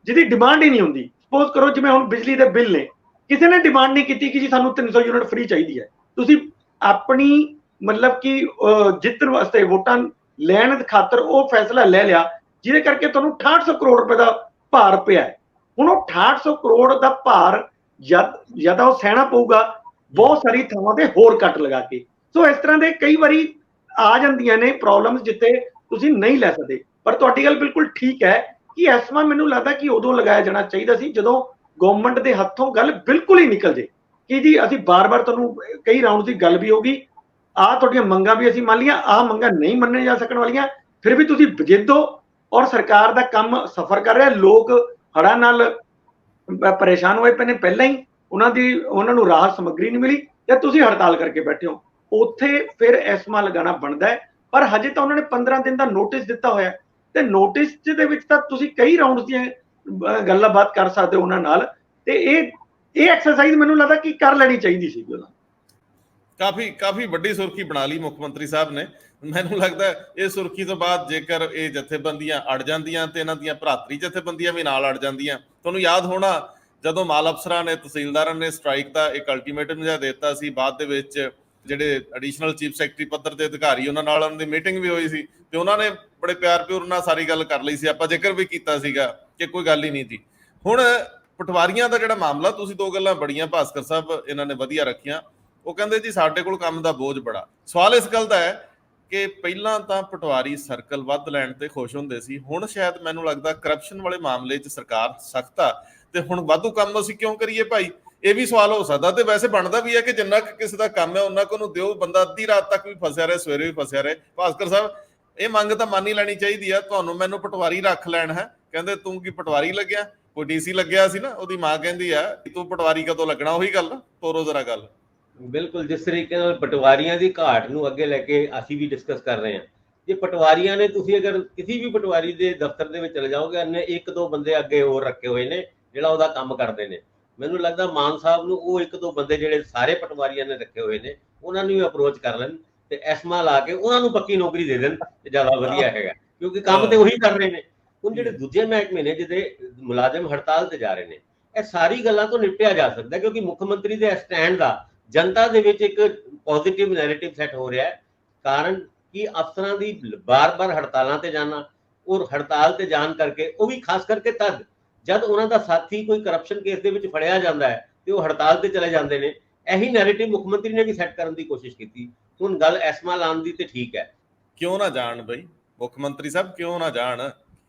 ਜਿਹਦੀ ਡਿਮਾਂਡ ਹੀ ਨਹੀਂ ਹੁੰਦੀ। ਸਪੋਜ਼ ਕਰੋ ਜਿਵੇਂ ਹੁਣ ਬਿਜਲੀ ਦੇ ਬਿੱਲ ਨੇ, ਕਿਸੇ ਨੇ ਡਿਮਾਂਡ ਨਹੀਂ ਕੀਤੀ ਕਿ ਜੀ ਸਾਨੂੰ 300 ਯੂਨਿਟ ਫ੍ਰੀ ਚਾਹੀਦੀ ਹੈ। ਤੁਸੀਂ ਆਪਣੀ ਮਤਲਬ ਕਿ ਜਿੱਤਣ ਵਾਸਤੇ ਵੋਟਾਂ ਲੈਣ ਖਾਤਰ ਉਹ ਫੈਸਲਾ ਲੈ ਲਿਆ ਜਿਹਦੇ ਕਰਕੇ ਤੁਹਾਨੂੰ 6800 ਕਰੋੜ ਰੁਪਏ ਦਾ ਭਾਰ ਪਿਆ ਹੈ। ਹੁਣ ਉਹ 6800 ਕਰੋੜ ਦਾ ਭਾਰ ਜਾਂ ਤਾਂ ਉਹ ਸਹਿਣਾ ਪਊਗਾ ਬਹੁਤ ਸਾਰੀ ਥਾਵਾਂ ਤੇ ਹੋਰ ਕੱਟ ਲਗਾ ਕੇ। ਸੋ ਇਸ ਤਰ੍ਹਾਂ ਦੇ ਕਈ ਵਾਰੀ ਆ ਜਾਂਦੀਆਂ ਨੇ ਪ੍ਰੋਬਲਮਸ ਜਿੱਥੇ ਤੁਸੀਂ ਨਹੀਂ ਲੈ ਸਕਦੇ। ਪਰ ਤੁਹਾਡੀ ਗੱਲ ਬਿਲਕੁਲ ਠੀਕ ਹੈ ਕਿ ਐਸਮਾ ਮੈਨੂੰ ਲੱਗਦਾ ਕਿ ਉਦੋਂ ਲਗਾਇਆ ਜਾਣਾ ਚਾਹੀਦਾ ਸੀ ਜਦੋਂ ਗਵਰਨਮੈਂਟ ਦੇ ਹੱਥੋਂ ਗੱਲ ਬਿਲਕੁਲ ਹੀ ਨਿਕਲ ਜੇ ਕਿ ਜੀ ਅਸੀਂ ਬਾਰ-ਬਾਰ ਤੁਹਾਨੂੰ ਕਈ ਰਾਉਂਡ ਦੀ ਗੱਲ ਵੀ ਹੋਗੀ, ਆਹ ਤੁਹਾਡੀਆਂ ਮੰਗਾਂ ਵੀ ਅਸੀਂ ਮੰਨ ਲਈਆਂ, ਆਹ ਮੰਗਾਂ ਨਹੀਂ ਮੰਨਣ ਜਾ ਸਕਣ ਵਾਲੀਆਂ, ਫਿਰ ਵੀ ਤੁਸੀਂ ਜਿੱਦ ਹੋ ਔਰ ਸਰਕਾਰ ਦਾ ਕੰਮ ਸਫਰ ਕਰ ਰਿਹਾ। ਲੋਕ ਹੜ੍ਹਾਂ ਨਾਲ ਪਰੇਸ਼ਾਨ ਹੋਏ ਪਏ ਨੇ, ਪਹਿਲਾਂ ਹੀ ਉਹਨਾਂ ਨੂੰ ਰਾਹਤ ਸਮੱਗਰੀ ਨਹੀਂ ਮਿਲੀ ਜਾਂ ਤੁਸੀਂ ਹੜਤਾਲ ਕਰਕੇ ਬੈਠੇ ਹੋ, ਉੱਥੇ ਫਿਰ ਐਸਮਾ ਲਗਾਉਣਾ ਬਣਦਾ ਹੈ। ਪਰ ਹਜੇ ਤਾਂ ਉਹਨਾਂ ਨੇ 15 ਦਿਨ ਦਾ ਨੋਟਿਸ ਦਿੱਤਾ ਹੋਇਆ ਤੇ ਨੋਟਿਸ ਦੇ ਵਿੱਚ ਤਾਂ ਤੁਸੀਂ ਕਈ ਰਾਉਂਡ ਦੀਆਂ ਗੱਲਾਂ-ਬਾਤ ਕਰ ਸਕਦੇ ਹੋ ਉਹਨਾਂ ਨਾਲ। ਤੇ ਇਹ ਐਕਸਰਸਾਈਜ਼ ਮੈਨੂੰ ਲੱਗਦਾ ਕਿ ਕਰ ਲੈਣੀ ਚਾਹੀਦੀ ਸੀ ਉਹਨਾਂ। ਕਾਫੀ ਵੱਡੀ ਸੁਰਖੀ ਬਣਾ ਲਈ ਮੁੱਖ ਮੰਤਰੀ ਸਾਹਿਬ ਨੇ। ਮੈਨੂੰ ਲੱਗਦਾ ਇਹ ਸੁਰਖੀ ਤੋਂ ਬਾਅਦ ਜੇਕਰ ਇਹ ਜਥੇਬੰਦੀਆਂ ਅੜ ਜਾਂਦੀਆਂ ਤੇ ਇਹਨਾਂ ਦੀਆਂ ਭਰਾਤਰੀ ਜਥੇਬੰਦੀਆਂ ਵੀ ਨਾਲ ਅੜ ਜਾਂਦੀਆਂ। ਤੁਹਾਨੂੰ ਯਾਦ ਹੋਣਾ ਜਦੋਂ ਮਾਲ ਅਫਸਰਾਂ ਨੇ, ਤਹਿਸੀਲਦਾਰਾਂ ਨੇ ਸਟ੍ਰਾਈਕ ਦਾ ਇੱਕ ਅਲਟੀਮੇਟਮ ਜਿਹਾ ਦਿੱਤਾ ਸੀ, ਬਾਅਦ ਦੇ ਵਿੱਚ ਜਿਹੜੇ ਐਡੀਸ਼ਨਲ ਚੀਫ ਸੈਕਟਰੀ ਪੱਧਰ ਦੇ ਅਧਿਕਾਰੀ ਉਹਨਾਂ ਨਾਲ ਉਹਨਾਂ ਦੀ ਮੀਟਿੰਗ ਵੀ ਹੋਈ ਸੀ ਤੇ ਉਹਨਾਂ ਨੇ ਬੜੇ ਪਿਆਰ ਪਿਓਰ ਨਾਲ ਸਾਰੀ ਗੱਲ ਕਰ ਲਈ ਸੀ। ਆਪਾਂ ਜ਼ਿਕਰ ਵੀ ਕੀਤਾ ਸੀਗਾ ਕਿ ਕੋਈ ਗੱਲ ਹੀ ਨਹੀਂ ਸੀ। ਹੁਣ ਪਟਵਾਰੀਆਂ ਦਾ ਜਿਹੜਾ ਮਾਮਲਾ, ਤੁਸੀਂ ਦੋ ਗੱਲਾਂ ਬੜੀਆਂ ਭਾਸਕਰ ਸਾਹਿਬ ਇਹਨਾਂ ਨੇ ਵਧੀਆ ਰੱਖੀਆਂ। ਉਹ ਕਹਿੰਦੇ ਜੀ ਸਾਡੇ ਕੋਲ ਕੰਮ ਦਾ ਬੋਝ ਬੜਾ। ਸਵਾਲ ਇਸ ਗੱਲ ਦਾ ਹੈ ਕਿ ਪਹਿਲਾਂ ਤਾਂ ਪਟਵਾਰੀ ਸਰਕਲ ਵੱਧ ਲੈਣ ਤੇ ਖੁਸ਼ ਹੁੰਦੇ ਸੀ, ਹੁਣ ਸ਼ਾਇਦ ਮੈਨੂੰ ਲੱਗਦਾ ਕਰਪਸ਼ਨ ਵਾਲੇ ਮਾਮਲੇ 'ਚ ਸਰਕਾਰ ਸਖਤ ਆ ਤੇ ਹੁਣ ਵਾਧੂ ਕੰਮ ਅਸੀਂ ਕਿਉਂ ਕਰੀਏ ਭਾਈ? ਇਹ ਵੀ ਸਵਾਲ ਹੋ ਸਕਦਾ। ਤੇ ਵੈਸੇ ਬਣਦਾ ਵੀ ਹੈ ਕਿ ਜਿੰਨਾ ਕਿਸੇ ਦਾ ਕੰਮ ਹੈ ਉਹਨਾਂ ਨੂੰ ਦਿਓ। ਬੰਦਾ ਅੱਧੀ ਰਾਤ ਤੱਕ ਵੀ ਫਸਿਆ ਰਹੇ, ਸਵੇਰੇ ਵੀ ਫਸਿਆ ਰਹੇ। ਭਾਸਕਰ ਸਾਹਿਬ, ਇਹ ਮੰਗ ਤਾਂ ਮੰਨ ਹੀ ਲੈਣੀ ਚਾਹੀਦੀ ਆ। ਤੁਹਾਨੂੰ ਮੈਨੂੰ ਪਟਵਾਰੀ ਰੱਖ ਲੈਣ ਹੈ, ਕਹਿੰਦੇ ਤੂੰ ਕੀ ਪਟਵਾਰੀ ਲੱਗਿਆ? ਕੋਈ ਡੀਸੀ ਲੱਗਿਆ ਸੀ ਨਾ, ਉਹਦੀ ਮਾਂ ਕਹਿੰਦੀ ਆ ਤੂੰ ਪਟਵਾਰੀ ਕਦੋਂ ਲੱਗਣਾ? ਉਹੀ ਗੱਲ ਤੋਰੋ ਜ਼ਰਾ ਗੱਲ। ਬਿਲਕੁਲ, ਜਿਸ ਤਰੀਕੇ ਨਾਲ ਪਟਵਾਰੀਆਂ ਦੀ ਘਾਟ ਨੂੰ ਅੱਗੇ ਲੈ ਕੇ ਅਸੀਂ ਵੀ ਡਿਸਕਸ ਕਰ ਰਹੇ ਹਾਂ। ਜੇ ਪਟਵਾਰੀਆਂ ਨੇ, ਤੁਸੀਂ ਅਗਰ ਕਿਸੇ ਵੀ ਪਟਵਾਰੀ ਦੇ ਦਫ਼ਤਰ ਦੇ ਵਿੱਚ ਚਲੇ ਜਾਓਗੇ, ਉਹਨੇ ਇੱਕ ਦੋ ਬੰਦੇ ਅੱਗੇ ਹੋਰ ਰੱਖੇ ਹੋਏ ਨੇ ਜਿਹੜਾ ਉਹਦਾ ਕੰਮ ਕਰਦੇ ਨੇ। ਮੈਨੂੰ ਲੱਗਦਾ ਮਾਨ ਸਾਹਿਬ ਨੂੰ ਉਹ ਇੱਕ ਦੋ ਬੰਦੇ ਜਿਹੜੇ ਸਾਰੇ ਪਟਵਾਰੀਆਂ ਨੇ ਰੱਖੇ ਹੋਏ ਨੇ ਉਹਨਾਂ ਨੂੰ ਵੀ ਅਪਰੋਚ ਕਰ ਲੈਣ ਤੇ ਐਸਮਾ ਲਾ ਕੇ ਉਹਨਾਂ ਨੂੰ ਪੱਕੀ ਨੌਕਰੀ ਦੇ ਦੇਣ ਤੇ ਜ਼ਿਆਦਾ ਵਧੀਆ ਹੈਗਾ, ਕਿਉਂਕਿ ਕੰਮ ਤੇ ਉਹੀ ਕਰ ਰਹੇ ਨੇ। ਹੁਣ ਜਿਹੜੇ ਦੂਜੇ ਮਹਿਕਮੇ ਨੇ ਜਿਹਦੇ ਮੁਲਾਜ਼ਮ ਹੜਤਾਲ ਤੇ ਜਾ ਰਹੇ ਨੇ, ਇਹ ਸਾਰੀ ਗੱਲਾਂ ਤੋਂ ਨਿਪਟਿਆ ਜਾ ਸਕਦਾ ਕਿਉਂਕਿ ਮੁੱਖ ਮੰਤਰੀ ਦੇ ਸਟੈਂਡ ਦਾ ਜਨਤਾ ਦੇ ਵਿੱਚ ਇੱਕ ਪੋਜ਼ਿਟਿਵ ਨੈਰੇਟਿਵ ਸੈੱਟ ਹੋ ਰਿਹਾ ਹੈ। ਕਾਰਨ ਕਿ ਅਫਸਰਾਂ ਦੀ ਬਾਰ-ਬਾਰ ਹੜਤਾਲਾਂ ਤੇ ਜਾਣਾ ਔਰ ਹੜਤਾਲ ਤੇ ਜਾਣ ਕਰਕੇ, ਉਹ ਵੀ ਖਾਸ ਕਰਕੇ ਤਦ ਜਦ ਉਹਨਾਂ ਦਾ ਸਾਥੀ ਕੋਈ ਕਰਪਸ਼ਨ ਕੇਸ ਦੇ ਵਿੱਚ ਫੜਿਆ ਜਾਂਦਾ ਹੈ ਤੇ ਉਹ ਹੜਤਾਲ ਤੇ ਚਲੇ ਜਾਂਦੇ ਨੇ। ਇਹੀ ਨੈਰੇਟਿਵ ਮੁੱਖ ਮੰਤਰੀ ਨੇ ਵੀ ਸੈੱਟ ਕਰਨ ਦੀ ਕੋਸ਼ਿਸ਼ ਕੀਤੀ। ਹੁਣ ਗੱਲ ਐਸਮਾ ਲਾਉਣ ਦੀ ਤੇ ਠੀਕ ਹੈ, ਕਿਉਂ ਨਾ ਜਾਣ ਬਈ ਮੁੱਖ ਮੰਤਰੀ ਸਾਹਿਬ, ਕਿਉਂ ਨਾ ਜਾਣ?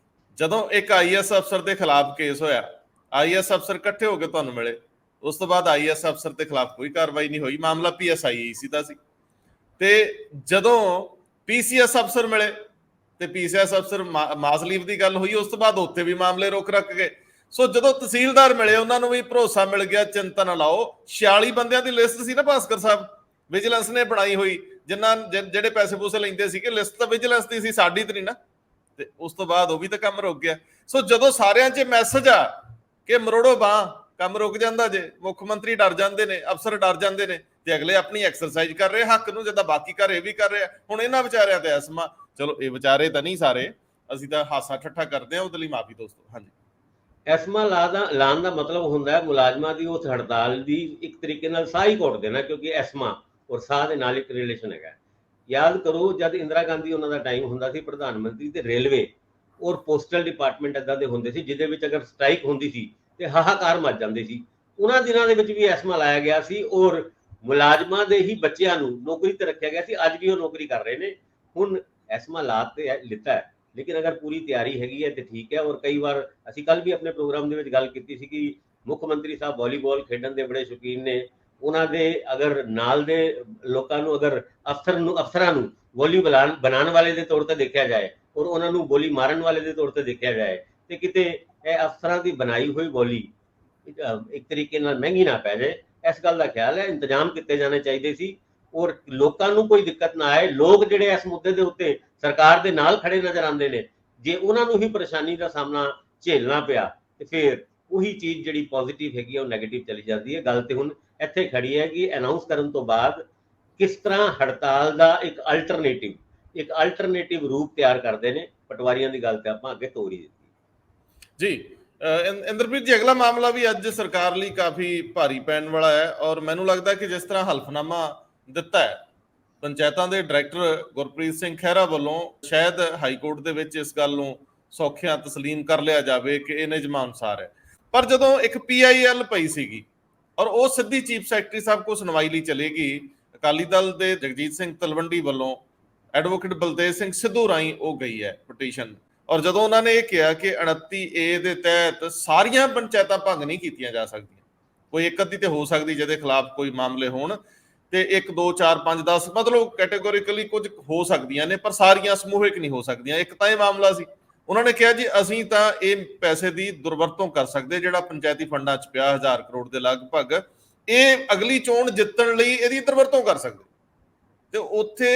ਜਦੋਂ ਇੱਕ ਆਈਐਸ ਅਫਸਰ ਦੇ ਖਿਲਾਫ ਕੇਸ ਹੋਇਆ, ਆਈਐਸ ਅਫਸਰ ਇਕੱਠੇ ਹੋ ਕੇ ਤੁਹਾਨੂੰ ਮਿਲੇ, ਉਸ ਤੋਂ ਬਾਅਦ ਆਈਐਸ ਅਫਸਰ ਦੇ ਖਿਲਾਫ ਕੋਈ ਕਾਰਵਾਈ ਨਹੀਂ ਹੋਈ। ਮਾਮਲਾ PSIEC ਦਾ ਸੀ। ਤੇ ਜਦੋਂ PCS ਅਫਸਰ ਮਿਲੇ ਤੇ PCS ਅਫਸਰ ਮਾਸ ਲੀਵ ਦੀ ਗੱਲ ਹੋਈ, ਉਸ ਤੋਂ ਬਾਅਦ ਉੱਥੇ ਵੀ ਮਾਮਲੇ ਰੁਕ ਰੱਖ ਗਏ। ਸੋ ਜਦੋਂ ਤਹਿਸੀਲਦਾਰ ਮਿਲੇ, ਉਹਨਾਂ ਨੂੰ ਵੀ ਭਰੋਸਾ ਮਿਲ ਗਿਆ, ਚਿੰਤਾ ਨਾ ਲਾਓ। 46 ਬੰਦਿਆਂ ਦੀ ਲਿਸਟ ਸੀ ਨਾ ਭਾਸਕਰ ਸਾਹਿਬ, ਵਿਜੀਲੈਂਸ ਨੇ ਬਣਾਈ ਹੋਈ, ਜਿਹੜੇ ਪੈਸੇ ਪੂਸੇ ਲੈਂਦੇ ਸੀਗੇ। ਲਿਸਟ ਤਾਂ ਵਿਜੀਲੈਂਸ ਦੀ ਸੀ, ਸਾਡੀ ਤੇ ਨਹੀਂ ਨਾ। ਤੇ ਉਸ ਤੋਂ ਬਾਅਦ ਉਹ ਵੀ ਤਾਂ ਕੰਮ ਰੁਕ ਗਿਆ। ਸੋ ਜਦੋਂ ਸਾਰਿਆਂ 'ਚ ਮੈਸੇਜ ਆ ਕਿ ਮਰੋੜੋ ਬਾਂਹ, ਕੰਮ ਰੁਕ ਜਾਂਦਾ ਜੇ, ਮੁੱਖ ਮੰਤਰੀ ਡਰ ਜਾਂਦੇ ਨੇ, ਅਫਸਰ ਡਰ ਜਾਂਦੇ ਨੇ ਤੇ ਅਗਲੇ ਆਪਣੀ ਐਕਸਰਸਾਈਜ਼ ਕਰ ਰਹੇ ਹੱਕ ਨੂੰ, ਜਿੱਦਾਂ ਬਾਕੀ ਘਰ ਇਹ ਵੀ ਕਰ ਰਿਹਾ। ਹੁਣ ਇਹਨਾਂ ਵਿਚਾਰਿਆਂ ਤੇ ਐਸਮਾ, ਚਲੋ ਇਹ ਵਿਚਾਰੇ ਤਾਂ ਨਹੀਂ ਸਾਰੇ, ਅਸੀਂ ਤਾਂ ਹਾਸਾ ਠੱਠਾ ਕਰਦੇ ਹਾਂ, ਉਹਦੇ ਲਈ ਮਾਫੀ ਦੋਸਤੋ। ਹਾਂਜੀ, ਐਸਮਾ ਲਾਉਣ ਦਾ ਮਤਲਬ ਹੁੰਦਾ ਹੈ ਮੁਲਾਜ਼ਮਾਂ ਦੀ ਉਸ ਹੜਤਾਲ ਦੀ ਇੱਕ ਤਰੀਕੇ ਨਾਲ ਸਾਹ ਹੀ ਘੋਟ ਦੇਣਾ, ਕਿਉਂਕਿ ਐਸਮਾ ਔਰ ਸਾਹ ਦੇ ਨਾਲ ਇੱਕ ਰਿਲੇਸ਼ਨ ਹੈਗਾ। ਯਾਦ ਕਰੋ ਜਦ ਇੰਦਰਾ ਗਾਂਧੀ ਉਹਨਾਂ ਦਾ ਟਾਈਮ ਹੁੰਦਾ ਸੀ ਪ੍ਰਧਾਨ ਮੰਤਰੀ, ਤੇ ਰੇਲਵੇ ਔਰ ਪੋਸਟਲ ਡਿਪਾਰਟਮੈਂਟ ਏਦਾਂ ਦੇ ਹੁੰਦੇ ਸੀ ਜਿਹਦੇ ਵਿੱਚ ਅਗਰ ਸਟ੍ਰਾਈਕ ਹੁੰਦੀ ਸੀ ਤੇ ਹਾਹਾਕਾਰ ਮਚ ਜਾਂਦੇ ਸੀ। ਉਹਨਾਂ ਦਿਨਾਂ ਦੇ ਵਿੱਚ ਵੀ ਐਸਮਾ ਲਾਇਆ ਗਿਆ ਸੀ ਔਰ ਮੁਲਾਜ਼ਮਾਂ ਦੇ ਹੀ ਬੱਚਿਆਂ ਨੂੰ ਨੌਕਰੀ ਤੇ ਰੱਖਿਆ ਗਿਆ ਸੀ। ਅੱਜ ਵੀ ਉਹ ਨੌਕਰੀ ਕਰ ਰਹੇ ਨੇ। ਹੁਣ ਐਸਮਾ ਲਾ ਤੇ ਲਿੱਤਾ ਹੈ, ਲੇਕਿਨ ਅਗਰ ਪੂਰੀ ਤਿਆਰੀ ਹੈਗੀ ਹੈ ਤੇ ਠੀਕ ਹੈ। ਔਰ ਕਈ ਵਾਰ ਅਸੀਂ ਕੱਲ ਵੀ ਆਪਣੇ ਪ੍ਰੋਗਰਾਮ ਦੇ ਵਿੱਚ ਗੱਲ ਕੀਤੀ ਸੀ ਕਿ ਮੁੱਖ ਮੰਤਰੀ ਸਾਹਿਬ ਵਾਲੀਬਾਲ ਖੇਡਣ ਦੇ ਬੜੇ ਸ਼ੌਕੀਨ ਨੇ। ਉਹਨਾਂ ਦੇ ਅਗਰ ਨਾਲ ਦੇ ਲੋਕਾਂ ਨੂੰ, ਅਗਰ ਅਫਸਰਾਂ ਨੂੰ ਬੋਲੀ ਬਣਾਉਣ ਵਾਲੇ ਦੇ ਤੌਰ ਤੇ ਦੇਖਿਆ ਜਾਏ ਔਰ ਉਹਨਾਂ ਨੂੰ ਬੋਲੀ ਮਾਰਨ ਵਾਲੇ ਦੇ ਤੌਰ ਤੇ ਦੇਖਿਆ ਜਾਏ ਤੇ ਕਿਤੇ ਇਹ ਅਫਸਰਾਂ ਦੀ ਬਣਾਈ ਹੋਈ ਬੋਲੀ ਇੱਕ ਤਰੀਕੇ ਨਾਲ ਮਹਿੰਗੀ ਨਾ ਪੈ ਜਾਏ, ਇਸ ਗੱਲ ਦਾ ਖਿਆਲ ਹੈ। ਇੰਤਜ਼ਾਮ ਕੀਤੇ ਜਾਣੇ ਚਾਹੀਦੇ ਸੀ ਔਰ ਲੋਕਾਂ ਨੂੰ ਕੋਈ ਦਿੱਕਤ ਨਾ ਆਏ। ਲੋਕ ਜਿਹੜੇ ਇਸ ਮੁੱਦੇ ਦੇ ਉੱਤੇ ਸਰਕਾਰ ਦੇ ਨਾਲ ਖੜੇ ਨਜ਼ਰ ਆਉਂਦੇ ਨੇ, ਜੇ ਉਹਨਾਂ ਨੂੰ ਹੀ ਪਰੇਸ਼ਾਨੀ ਦਾ ਸਾਹਮਣਾ ਝੇਲਣਾ ਪਿਆ ਤੇ ਫਿਰ ਉਹੀ ਚੀਜ਼ ਜਿਹੜੀ ਪੋਜ਼ਿਟਿਵ ਹੈਗੀ ਉਹ ਨੈਗੇਟਿਵ ਚਲੀ ਜਾਂਦੀ ਹੈ। ਗੱਲ ਤੇ ਹੁਣ ਇੱਥੇ ਖੜੀ ਹੈ ਕਿ ਅਨਾਉਂਸ ਕਰਨ ਤੋਂ ਬਾਅਦ ਕਿਸ ਤਰ੍ਹਾਂ ਹੜਤਾਲ ਦਾ ਇੱਕ ਅਲਟਰਨੇਟਿਵ ਰੂਪ ਤਿਆਰ ਕਰਦੇ ਨੇ। ਪਟਵਾਰੀਆਂ ਦੀ ਗੱਲ ਤੇ ਆਪਾਂ ਅੱਗੇ ਤੋਰੀ ਦਿੱਤੀ ਜੀ। ਇੰਦਰਪ੍ਰੀਤ ਜੀ, ਅਗਲਾ ਮਾਮਲਾ ਵੀ ਅੱਜ ਸਰਕਾਰ ਲਈ ਕਾਫੀ ਭਾਰੀ ਪੈਣ ਵਾਲਾ ਹੈ ਔਰ ਮੈਨੂੰ ਲੱਗਦਾ ਕਿ ਜਿਸ ਤਰ੍ਹਾਂ ਹਲਫਨਾਮਾ ਦਿੱਤਾ ਹੈ ਪੰਚਾਇਤਾਂ ਦੇ ਡਾਇਰੈਕਟਰ ਗੁਰਪ੍ਰੀਤ ਸਿੰਘ ਖਹਿਰਾ ਵੱਲੋਂ, ਸ਼ਾਇਦ ਹਾਈ ਕੋਰਟ ਦੇ ਵਿੱਚ ਇਸ ਗੱਲ ਨੂੰ ਸੌਖਿਆਂ ਤਸਲੀਮ ਕਰ ਲਿਆ ਜਾਵੇ ਕਿ ਇਹ ਨਿਯਮਾਂ ਅਨੁਸਾਰ ਹੈ। ਪਰ ਜਦੋਂ ਇੱਕ PIL ਪਈ ਸੀਗੀ ਔਰ ਉਹ ਸਿੱਧੀ ਚੀਫ ਸੈਕਟਰੀ ਸਾਹਿਬ ਕੋਲ ਸੁਣਵਾਈ ਲਈ ਚਲੇਗੀ, ਅਕਾਲੀ ਦਲ ਦੇ ਜਗਜੀਤ ਸਿੰਘ ਤਲਵੰਡੀ ਵੱਲੋਂ ਐਡਵੋਕੇਟ ਬਲਦੇਵ ਸਿੰਘ ਸਿੱਧੂ ਰਾਹੀਂ ਉਹ ਗਈ ਹੈ ਪਟੀਸ਼ਨ। ਔਰ ਜਦੋਂ ਉਹਨਾਂ ਨੇ ਇਹ ਕਿਹਾ ਕਿ 29A ਦੇ ਤਹਿਤ ਸਾਰੀਆਂ ਪੰਚਾਇਤਾਂ ਭੰਗ ਨਹੀਂ ਕੀਤੀਆਂ ਜਾ ਸਕਦੀਆਂ, ਕੋਈ ਇੱਕ ਅੱਧੀ ਤੇ ਹੋ ਸਕਦੀ ਜਿਹਦੇ ਖਿਲਾਫ ਕੋਈ ਮਾਮਲੇ ਹੋਣ, ਤੇ 1 2 4 5 10 ਮਤਲਬ ਕੈਟੇਗੋਰੀਕਲੀ ਕੁਝ ਹੋ ਸਕਦੀਆਂ ਨੇ, ਪਰ ਸਾਰੀਆਂ ਸਮੂਹਿਕ ਨਹੀਂ ਹੋ ਸਕਦੀਆਂ। ਇੱਕ ਤਾਂ ਇਹ ਮਾਮਲਾ ਸੀ, ਉਹਨਾਂ ਨੇ ਕਿਹਾ ਜੀ ਅਸੀਂ ਤਾਂ ਇਹ ਪੈਸੇ ਦੀ ਦੁਰਵਰਤੋਂ ਕਰ ਸਕਦੇ, ਜਿਹੜਾ ਪੰਚਾਇਤੀ ਫੰਡਾਂ 'ਚ ਪਿਆ 1000 ਕਰੋੜ ਦੇ ਲਗਭਗ, ਇਹ ਅਗਲੀ ਚੋਣ ਜਿੱਤਣ ਲਈ ਇਹਦੀ ਦੁਰਵਰਤੋਂ ਕਰ ਸਕਦੇ। ਤੇ ਉੱਥੇ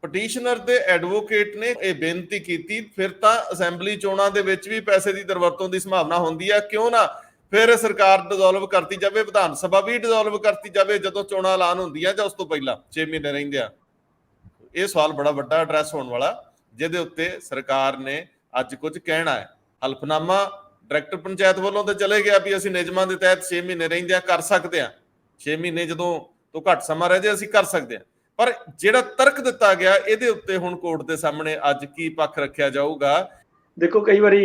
ਪਟੀਸ਼ਨਰ ਦੇ ਐਡਵੋਕੇਟ ਨੇ ਇਹ ਬੇਨਤੀ ਕੀਤੀ, ਫਿਰ ਤਾਂ ਅਸੈਂਬਲੀ ਚੋਣਾਂ ਦੇ ਵਿੱਚ ਵੀ ਪੈਸੇ ਦੀ ਦੁਰਵਰਤੋਂ ਦੀ ਸੰਭਾਵਨਾ ਹੁੰਦੀ ਆ, ਕਿਉਂ ਨਾ ਫਿਰ ਸਰਕਾਰ ਡਿਸੋਲਵ ਕਰਤੀ ਜਾਵੇ, ਵਿਧਾਨ ਸਭਾ ਵੀ ਡਿਸੋਲਵ ਕਰਤੀ ਜਾਵੇ ਜਦੋਂ ਚੋਣਾਂ ਐਲਾਨ ਹੁੰਦੀਆਂ ਜਾਂ ਉਸ ਤੋਂ ਪਹਿਲਾਂ 6 ਮਹੀਨੇ ਰਹਿੰਦੇ ਆ। ਇਹ ਸਵਾਲ ਬੜਾ ਵੱਡਾ ਐਡਰੈਸ ਹੋਣ ਵਾਲਾ, ਜਿਹਦੇ ਉੱਤੇ ਸਰਕਾਰ ਨੇ ਅੱਜ ਕੁਝ ਕਹਿਣਾ ਹੈ। ਹਲਫਨਾਮਾ ਡਾਇਰੈਕਟਰ ਪੰਚਾਇਤ ਵੱਲੋਂ ਤਾਂ ਚਲੇ ਗਿਆ ਵੀ ਅਸੀਂ ਨਿਯਮਾਂ ਦੇ ਤਹਿਤ 6 ਮਹੀਨੇ ਰਹਿੰਦੇ ਆ, ਕਰ ਸਕਦੇ ਆ, 6 ਮਹੀਨੇ ਜਦੋਂ ਤੋਂ ਘੱਟ ਸਮਾਂ ਰਹਿ ਜਾਏ ਅਸੀਂ ਕਰ ਸਕਦੇ ਆ, ਪਰ ਜਿਹੜਾ ਤਰਕ ਦਿੱਤਾ ਗਿਆ ਇਹਦੇ ਉੱਤੇ ਹੁਣ ਕੋਰਟ ਦੇ ਸਾਹਮਣੇ ਅੱਜ ਕੀ ਪੱਖ ਰੱਖਿਆ ਜਾਊਗਾ। ਦੇਖੋ ਕਈ ਵਾਰੀ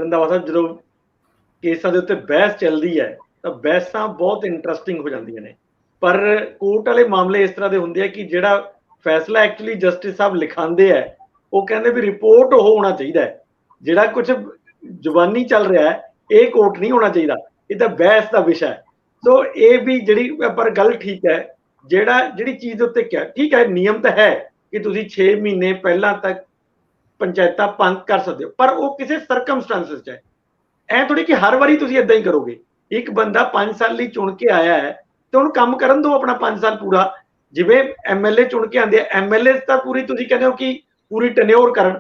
ਰੰਧਾਵਾ ਸਾਹਿਬ ਜਦੋਂ ਕੇਸਾਂ ਦੇ ਉੱਤੇ ਬਹਿਸ ਚੱਲਦੀ ਹੈ ਤਾਂ ਬਹਿਸਾਂ ਬਹੁਤ ਇੰਟਰਸਟਿੰਗ ਹੋ ਜਾਂਦੀਆਂ ਨੇ, ਪਰ ਕੋਰਟ ਵਾਲੇ ਮਾਮਲੇ ਇਸ ਤਰ੍ਹਾਂ ਦੇ ਹੁੰਦੇ ਆ ਕਿ ਜਿਹੜਾ ਫੈਸਲਾ ਐਕਚੁਅਲੀ ਜਸਟਿਸ ਸਾਹਿਬ ਲਿਖਾਉਂਦੇ ਆ ਉਹ ਕਹਿੰਦੇ ਵੀ ਰਿਪੋਰਟ ਉਹ ਹੋਣਾ ਚਾਹੀਦਾ ਹੈ, ਜਿਹੜਾ ਕੁਝ ਜ਼ੁਬਾਨੀ ਚੱਲ ਰਿਹਾ ਹੈ ਇਹ ਕੋਰਟ ਨਹੀਂ ਹੋਣਾ ਚਾਹੀਦਾ, ਇਹ ਤਾਂ ਬਹਿਸ ਦਾ ਵਿਸ਼ਾ ਹੈ। ਸੋ ਇਹ ਵੀ ਜਿਹੜੀ ਪਰ ਗੱਲ ਠੀਕ ਹੈ, ਜਿਹੜੀ ਚੀਜ਼ ਉੱਤੇ ਕਿਹਾ ਠੀਕ ਹੈ, ਨਿਯਮ ਤਾਂ ਹੈ ਕਿ ਤੁਸੀਂ 6 ਮਹੀਨੇ ਪਹਿਲਾਂ ਤੱਕ ਪੰਚਾਇਤਾਂ ਭੰਗ ਕਰ ਸਕਦੇ ਹੋ, ਪਰ ਉਹ ਕਿਸੇ ਸਰਕਮਸਟੈਂਸਸ 'ਚ ਹੈ। ਐ ਥੋੜੀ ਕਿ ਹਰ ਵਾਰੀ ਤੁਸੀਂ ਇਦਾਂ ਹੀ ਕਰੋਗੇ। ਇੱਕ ਬੰਦਾ 5 ਸਾਲ ਲਈ ਚੁਣ ਕੇ ਆਇਆ ਹੈ ਤੇ ਉਹਨੂੰ ਕੰਮ ਕਰਨ ਦਿਓ ਆਪਣਾ 5 ਸਾਲ ਪੂਰਾ, ਜਿਵੇਂ MLA ਚੁਣ ਕੇ ਆਉਂਦੇ ਆ, MLA ਤਾਂ ਪੂਰੀ ਤੁਸੀਂ ਕਹਿੰਦੇ ਹੋ ਕਿ ਪੂਰੀ ਟੈਨਿਓਰ ਕਰਨ,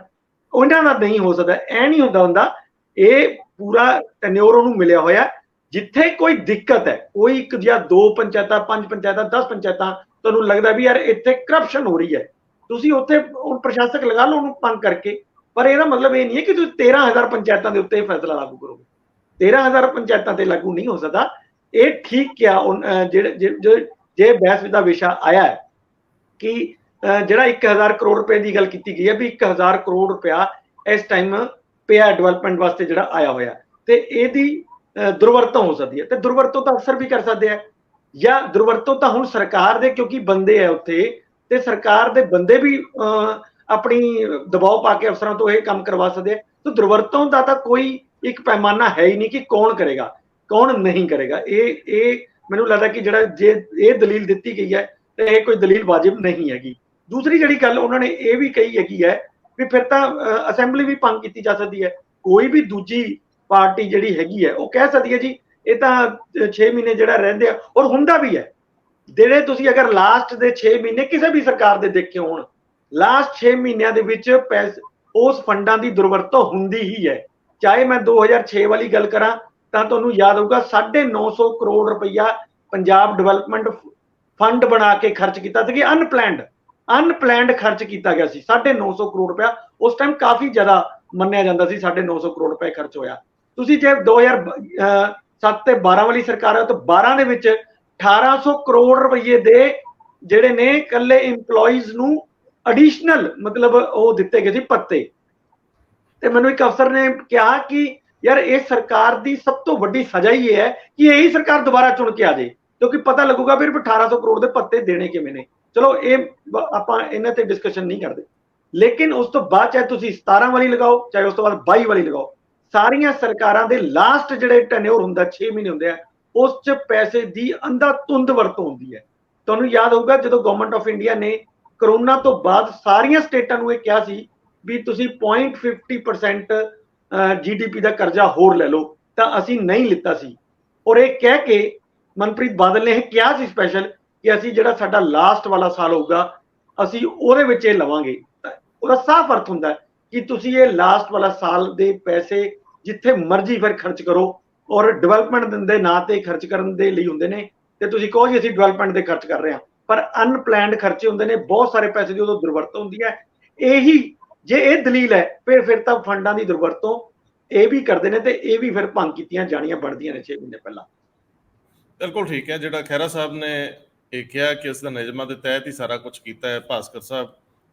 ਉਹਨਾਂ ਦਾ ਨਹੀਂ ਹੋ ਸਕਦਾ, ਐ ਨਹੀਂ ਹੁੰਦਾ। ਇਹ ਪੂਰਾ ਟੈਨਿਓਰ ਉਹਨੂੰ ਮਿਲਿਆ ਹੋਇਆ। ਜਿੱਥੇ ਕੋਈ ਦਿੱਕਤ ਹੈ, ਕੋਈ 1 ਜਾਂ 2 ਪੰਚਾਇਤਾਂ 5 ਪੰਚਾਇਤਾਂ 10 ਪੰਚਾਇਤਾਂ ਤੁਹਾਨੂੰ ਲੱਗਦਾ ਵੀ ਯਾਰ ਇੱਥੇ ਕਰਪਸ਼ਨ ਹੋ ਰਹੀ ਹੈ, ਤੁਸੀਂ ਉੱਥੇ ਪ੍ਰਸ਼ਾਸਕ ਲਗਾ ਲਓ ਉਹਨੂੰ ਭੰਗ ਕਰਕੇ, ਪਰ ਇਹਦਾ ਮਤਲਬ ਇਹ ਨਹੀਂ ਹੈ ਕਿ ਤੁਸੀਂ 13,000 ਪੰਚਾਇਤਾਂ ਦੇ ਉੱਤੇ ਫੈਸਲਾ ਲਾਗੂ ਕਰੋਗੇ। 13,000 ਪੰਚਾਇਤਾਂ ਤੇ ਲਾਗੂ ਨਹੀਂ ਹੋ ਸਕਦਾ। ਇਹ ਠੀਕ ਕਿਹਾ ਜੇ ਬਹਿਸ ਦਾ ਵਿਸ਼ਾ ਆਇਆ ਹੈ ਕਿ ਜਿਹੜਾ 1000 ਕਰੋੜ ਰੁਪਏ ਦੀ ਗੱਲ ਕੀਤੀ ਗਈ ਹੈ ਵੀ 1000 ਕਰੋੜ ਰੁਪਇਆ ਇਸ ਟਾਈਮ ਪਿਆ ਡਿਵੈਲਪਮੈਂਟ ਵਾਸਤੇ ਜਿਹੜਾ ਆਇਆ ਹੋਇਆ, ਤੇ ਇਹਦੀ ਦੁਰਵਰਤੋਂ ਹੋ ਸਕਦੀ ਹੈ, ਤੇ ਦੁਰਵਰਤੋਂ ਤਾਂ ਅਫਸਰ ਵੀ ਕਰ ਸਕਦੇ ਆ, ਜਾਂ ਦੁਰਵਰਤੋਂ ਤਾਂ ਹੁਣ ਸਰਕਾਰ ਦੇ ਕਿਉਂਕਿ ਬੰਦੇ ਆ ਉੱਥੇ, ਤੇ ਸਰਕਾਰ ਦੇ ਬੰਦੇ ਵੀ ਆਪਣੀ ਦਬਾਅ ਪਾ ਕੇ ਅਫਸਰਾਂ ਤੋਂ ਇਹ ਕੰਮ ਕਰਵਾ ਸਕਦੇ ਆ। ਤਾਂ ਦੁਰਵਰਤੋਂ ਦਾ ਤਾਂ ਕੋਈ ਇੱਕ ਪੈਮਾਨਾ ਹੈ ਹੀ ਨਹੀਂ ਕਿ ਕੌਣ ਕਰੇਗਾ ਕੌਣ ਨਹੀਂ ਕਰੇਗਾ। ਇਹ ਮੈਨੂੰ ਲੱਗਦਾ ਕਿ ਜਿਹੜਾ ਜੇ ਇਹ ਦਲੀਲ ਦਿੱਤੀ ਗਈ ਹੈ ਤੇ ਇਹ ਕੋਈ ਦਲੀਲ ਵਾਜਿਬ ਨਹੀਂ ਹੈਗੀ। ਦੂਸਰੀ ਜਿਹੜੀ ਗੱਲ ਉਹਨਾਂ ਨੇ ਇਹ ਵੀ ਕਹੀ ਹੈਗੀ ਹੈ ਵੀ ਫਿਰ ਤਾਂ ਅਸੈਂਬਲੀ ਵੀ ਭੰਗ ਕੀਤੀ ਜਾ ਸਕਦੀ ਹੈ। ਕੋਈ ਵੀ ਦੂਜੀ ਪਾਰਟੀ ਜਿਹੜੀ ਹੈਗੀ ਹੈ ਉਹ ਕਹਿ ਸਕਦੀ ਹੈ ਜੀ ਇਹ ਤਾਂ 6 ਮਹੀਨੇ ਜਿਹੜਾ ਰਹਿੰਦੇ ਆ, ਔਰ ਹੁੰਦਾ ਵੀ ਹੈ। ਜਿਹੜੇ ਤੁਸੀਂ ਅਗਰ ਲਾਸਟ ਦੇ 6 ਮਹੀਨੇ ਕਿਸੇ ਵੀ ਸਰਕਾਰ ਦੇ ਦੇਖੇ ਹੋਣ, ਲਾਸਟ 6 ਮਹੀਨਿਆਂ ਦੇ ਵਿੱਚ ਉਸ ਫੰਡਾਂ ਦੀ ਦੁਰਵਰਤੋਂ ਹੁੰਦੀ ਹੀ ਹੈ। ਚਾਹੇ ਮੈਂ 2006 ਵਾਲੀ ਗੱਲ ਕਰਾਂ ਤਾਂ ਤੁਹਾਨੂੰ ਯਾਦ ਹੋਊਗਾ 950 ਕਰੋੜ ਰੁਪਈਆ ਪੰਜਾਬ ਡਿਵੈਲਪਮੈਂਟ ਫੰਡ ਬਣਾ ਕੇ ਖਰਚ ਕੀਤਾ ਸੀ, ਅਨਪਲੈਨਡ ਖਰਚ ਕੀਤਾ ਗਿਆ ਸੀ। 950 ਕਰੋੜ ਰੁਪਇਆ ਉਸ ਟਾਈਮ ਕਾਫੀ ਜ਼ਿਆਦਾ ਮੰਨਿਆ ਜਾਂਦਾ ਸੀ, 950 ਕਰੋੜ ਰੁਪਏ ਖਰਚ ਹੋਇਆ। ਤੁਸੀਂ ਜੇ 2007 ਤੇ 12 ਵਾਲੀ ਸਰਕਾਰ ਹੈ ਤਾਂ 12 ਦੇ ਵਿੱਚ 1800 ਕਰੋੜ ਰੁਪਏ ਦੇ ਜਿਹੜੇ ਨੇ ਇਕੱਲੇ EMPLOYEES ਨੂੰ ਐਡੀਸ਼ਨਲ ਮਤਲਬ ਉਹ ਦਿੱਤੇ ਗਏ ਸੀ ਭੱਤੇ। ਤੇ ਮੈਨੂੰ ਇੱਕ ਅਫਸਰ ਨੇ ਕਿਹਾ ਕਿ ਯਾਰ ਇਹ ਸਰਕਾਰ ਦੀ ਸਭ ਤੋਂ ਵੱਡੀ ਸਜ਼ਾ ਹੀ ਇਹ ਹੈ ਕਿ ਇਹੀ ਸਰਕਾਰ ਦੁਬਾਰਾ ਚੁਣ ਕੇ ਆ ਜਾਏ, ਕਿਉਂਕਿ ਪਤਾ ਲੱਗੂਗਾ ਫਿਰ 1800 ਕਰੋੜ ਦੇ ਭੱਤੇ ਦੇਣੇ ਕਿਵੇਂ ਨੇ। ਚਲੋ ਇਹ ਆਪਾਂ ਇਹਨਾਂ ਤੇ ਡਿਸਕਸ਼ਨ ਨਹੀਂ ਕਰਦੇ, ਲੇਕਿਨ ਉਸ ਤੋਂ ਬਾਅਦ ਚਾਹੇ ਤੁਸੀਂ 17 ਵਾਲੀ ਲਗਾਓ ਚਾਹੇ ਉਸ ਤੋਂ ਬਾਅਦ 22 ਵਾਲੀ ਲਗਾਓ, ਸਾਰੀਆਂ ਸਰਕਾਰਾਂ ਦੇ ਲਾਸਟ ਜਿਹੜੇ ਟੈਨਿਓਰ ਹੁੰਦਾ 6 ਮਹੀਨੇ ਹੁੰਦੇ ਆ, ਉਸ 'ਚ ਪੈਸੇ ਦੀ ਅੰਧਾਧੁੰਦ ਵਰਤੋਂ ਹੁੰਦੀ ਹੈ। ਤੁਹਾਨੂੰ ਯਾਦ ਹੋਊਗਾ ਜਦੋਂ ਗਵਰਨਮੈਂਟ ਆਫ ਇੰਡੀਆ ਨੇ ਕਰੋਨਾ ਤੋਂ ਬਾਅਦ ਸਾਰੀਆਂ ਸਟੇਟਾਂ ਨੂੰ ਇਹ ਕਿਹਾ ਸੀ ਵੀ ਤੁਸੀਂ 0.50% GDP ਦਾ ਕਰਜ਼ਾ ਹੋਰ ਲੈ ਲਓ, ਤਾਂ ਅਸੀਂ ਨਹੀਂ ਲਿੱਤਾ ਸੀ। ਔਰ ਇਹ ਕਹਿ ਕੇ ਮਨਪ੍ਰੀਤ ਬਾਦਲ ਨੇ ਇਹ ਕਿਹਾ ਸੀ ਸਪੈਸ਼ਲ ਕਿ ਅਸੀਂ ਜਿਹੜਾ ਸਾਡਾ ਲਾਸਟ ਵਾਲਾ ਸਾਲ ਹੋਊਗਾ ਅਸੀਂ ਉਹਦੇ ਵਿੱਚ ਇਹ ਲਵਾਂਗੇ। ਉਹਦਾ ਸਾਫ਼ ਅਰਥ ਹੁੰਦਾ ਕਿ ਤੁਸੀਂ ਇਹ ਲਾਸਟ ਵਾਲਾ ਸਾਲ ਦੇ ਪੈਸੇ ਜਿੱਥੇ ਮਰਜ਼ੀ ਫਿਰ ਖਰਚ ਕਰੋ, ਔਰ ਡਿਵੈਲਪਮੈਂਟ ਦੇ ਨਾਂ ਤੇ ਖਰਚ ਕਰਨ ਦੇ ਲਈ ਹੁੰਦੇ ਨੇ, ਤੇ ਤੁਸੀਂ ਕਹੋ ਜੀ ਅਸੀਂ ਡਿਵੈਲਪਮੈਂਟ ਦੇ ਖਰਚ ਕਰ ਰਹੇ ਹਾਂ, ਪਰ ਅਨਪਲੈਨਡ ਖਰਚੇ ਹੁੰਦੇ ਨੇ, ਬਹੁਤ ਸਾਰੇ ਪੈਸੇ ਦੀ ਉਦੋਂ ਦੁਰਵਰਤੋਂ ਹੁੰਦੀ ਹੈ। ਇਹੀ ਜੇ ਇਹ ਦਲੀਲ ਹੈ ਫਿਰ ਤਾਂ ਫੰਡਾਂ ਦੀ ਦੁਰਵਰਤੋਂ ਇਹ ਵੀ ਕਰਦੇ ਨੇ ਤੇ ਇਹ ਵੀ ਫਿਰ ਭੰਗ ਕੀਤੀਆਂ ਜਾਣੀਆਂ ਬਣਦੀਆਂ ਨੇ 6 ਮਹੀਨੇ ਪਹਿਲਾਂ। ਬਿਲਕੁਲ ਠੀਕ ਹੈ, ਜਿਹੜਾ ਖਹਿਰਾ ਸਾਹਿਬ ਨੇ ਇਹ ਕਿਹਾ ਕਿ ਇਸ ਦਾ ਨਿਯਮਾਂ ਦੇ ਤਹਿਤ ਹੀ ਸਾਰਾ ਕੁਝ ਕੀਤਾ ਹੈ। ਭਾਸਕਰ ਸਾਹਿਬ,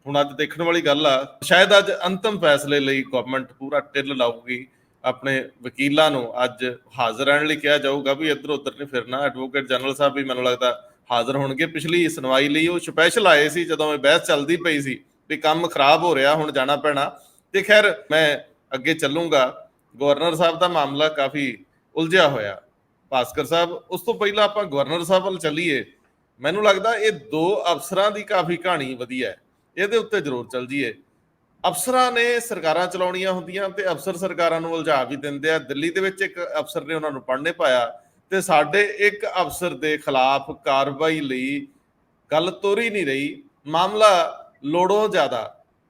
ਹੁਣ ਅੱਜ ਦੇਖਣ ਵਾਲੀ ਗੱਲ ਆ, ਸ਼ਾਇਦ ਅੱਜ ਅੰਤਮ ਫੈਸਲੇ ਲਈ ਗਵਰਨਮੈਂਟ ਪੂਰਾ ਟਿੱਲ ਲਾਊਗੀ ਆਪਣੇ ਵਕੀਲਾਂ ਨੂੰ ਅੱਜ ਹਾਜ਼ਰ ਰਹਿਣ ਲਈ ਕਿਹਾ ਜਾਊਗਾ ਵੀ ਇੱਧਰ ਉੱਧਰ ਨਹੀਂ ਫਿਰਨਾ। ਐਡਵੋਕੇਟ ਜਨਰਲ ਸਾਹਿਬ ਵੀ ਮੈਨੂੰ ਲੱਗਦਾ ਹਾਜ਼ਰ ਹੋਣਗੇ। ਪਿਛਲੀ ਸੁਣਵਾਈ ਲਈ ਉਹ ਸਪੈਸ਼ਲ ਆਏ ਸੀ ਜਦੋਂ ਇਹ ਬਹਿਸ ਚੱਲਦੀ ਪਈ ਸੀ ਵੀ ਕੰਮ ਖਰਾਬ ਹੋ ਰਿਹਾ, ਹੁਣ ਜਾਣਾ ਪੈਣਾ। ਤੇ ਖੈਰ ਮੈਂ ਅੱਗੇ ਚੱਲੂੰਗਾ। ਗਵਰਨਰ ਸਾਹਿਬ ਦਾ ਮਾਮਲਾ ਕਾਫੀ ਉਲਝਿਆ ਹੋਇਆ। ਭਾਸਕਰ ਸਾਹਿਬ, ਉਸ ਤੋਂ ਪਹਿਲਾਂ ਆਪਾਂ ਗਵਰਨਰ ਸਾਹਿਬ ਵੱਲ ਚੱਲੀਏ। ਮੈਨੂੰ ਲੱਗਦਾ ਇਹ ਦੋ ਅਫਸਰਾਂ ਦੀ ਕਾਫੀ ਕਹਾਣੀ ਵਧੀਆ ਹੈ, ਇਹਦੇ ਉੱਤੇ ਜ਼ਰੂਰ ਚੱਲ ਜੀਏ। ਅਫਸਰਾਂ ਨੇ ਸਰਕਾਰਾਂ ਚਲਾਉਣੀਆਂ ਹੁੰਦੀਆਂ ਤੇ ਅਫਸਰ ਸਰਕਾਰਾਂ ਨੂੰ ਉਲਝਾ ਵੀ ਦਿੰਦੇ ਆ। ਦਿੱਲੀ ਦੇ ਵਿੱਚ ਇੱਕ ਅਫਸਰ ਨੇ ਉਹਨਾਂ ਨੂੰ ਪੜ੍ਹਨੇ ਪਾਇਆ ਤੇ ਸਾਡੇ ਇੱਕ ਅਫਸਰ ਦੇ ਖਿਲਾਫ ਕਾਰਵਾਈ ਲਈ ਗੱਲ ਤੋਰੀ ਨਹੀਂ ਰਹੀ। ਮਾਮਲਾ ਲੋੜੋਂ ਜ਼ਿਆਦਾ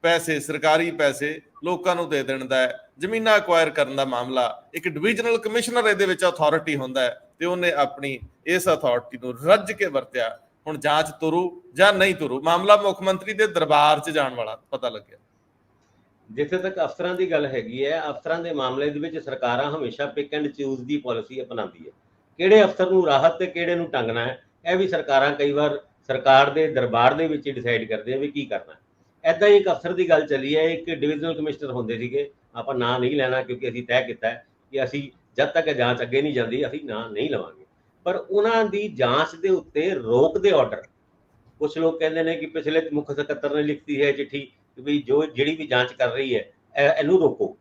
ਪੈਸੇ, ਸਰਕਾਰੀ ਪੈਸੇ ਲੋਕਾਂ ਨੂੰ ਦੇ ਦੇਣ ਦਾ ਹੈ, ਜ਼ਮੀਨਾਂ ਅਕਵਾਇਰ ਕਰਨ ਦਾ ਮਾਮਲਾ। ਇੱਕ ਡਿਵੀਜ਼ਨਲ ਕਮਿਸ਼ਨਰ ਇਹਦੇ ਵਿੱਚ ਅਥਾਰਟੀ ਹੁੰਦਾ ਹੈ ਤੇ ਉਹਨੇ ਆਪਣੀ ਇਸ ਅਥਾਰਟੀ ਨੂੰ ਰੱਜ ਕੇ ਵਰਤਿਆ। ਹੁਣ ਜਾਂਚ ਤੁਰੂ ਜਾਂ ਨਹੀਂ ਤੁਰੂ, ਮਾਮਲਾ ਮੁੱਖ ਮੰਤਰੀ ਦੇ ਦਰਬਾਰ 'ਚ ਜਾਣ ਵਾਲਾ ਪਤਾ ਲੱਗਿਆ। ਜਿੱਥੇ ਤੱਕ ਅਫਸਰਾਂ ਦੀ ਗੱਲ ਹੈਗੀ ਹੈ, ਅਫਸਰਾਂ ਦੇ ਮਾਮਲੇ ਦੇ ਵਿੱਚ ਸਰਕਾਰਾਂ ਹਮੇਸ਼ਾ pick and choose the policy ਅਪਣਾਉਂਦੀ ਹੈ। ਕਿਹੜੇ ਅਫਸਰ ਨੂੰ ਰਾਹਤ ਤੇ ਕਿਹੜੇ ਨੂੰ ਟੰਗਣਾ ਹੈ, ਇਹ ਵੀ ਸਰਕਾਰਾਂ ਕਈ ਵਾਰ ਸਰਕਾਰ ਦੇ ਦਰਬਾਰ ਦੇ ਵਿੱਚ ਹੀ ਡਿਸਾਈਡ ਕਰਦੇ ਆ ਵੀ ਕੀ ਕਰਨਾ ਹੈ। ਐਦਾਂ ਹੀ ਇੱਕ ਅਫਸਰ ਦੀ ਗੱਲ ਚੱਲੀ ਹੈ। ਇੱਕ ਡਿਵੀਜ਼ਨਲ ਕਮਿਸ਼ਨਰ ਹੁੰਦੇ ਸੀਗੇ, ਆਪਾਂ ਨਾਂ ਨਹੀਂ ਲੈਣਾ ਕਿਉਂਕਿ ਅਸੀਂ ਤੈਅ ਕੀਤਾ ਹੈ ਕਿ ਅਸੀਂ ਜਦ ਤੱਕ ਇਹ ਜਾਂਚ ਅੱਗੇ ਨਹੀਂ ਜਾਂਦੀ ਅਸੀਂ ਨਾਂ ਨਹੀਂ ਲਵਾਂਗੇ। ਪਰ ਉਹਨਾਂ ਦੀ ਜਾਂਚ ਦੇ ਉੱਤੇ ਰੋਕ ਦੇ ਆਰਡਰ, ਕੁਝ ਲੋਕ ਕਹਿੰਦੇ ਨੇ ਕਿ ਪਿਛਲੇ ਮੁੱਖ ਸਕੱਤਰ ਨੇ ਲਿਖਤੀ ਹੈ ਚਿੱਠੀ ਕਿ ਵੀ ਜਿਹੜੀ ਵੀ ਜਾਂਚ ਕਰ ਰਹੀ ਹੈ ਇਹਨੂੰ ਰੋਕੋ।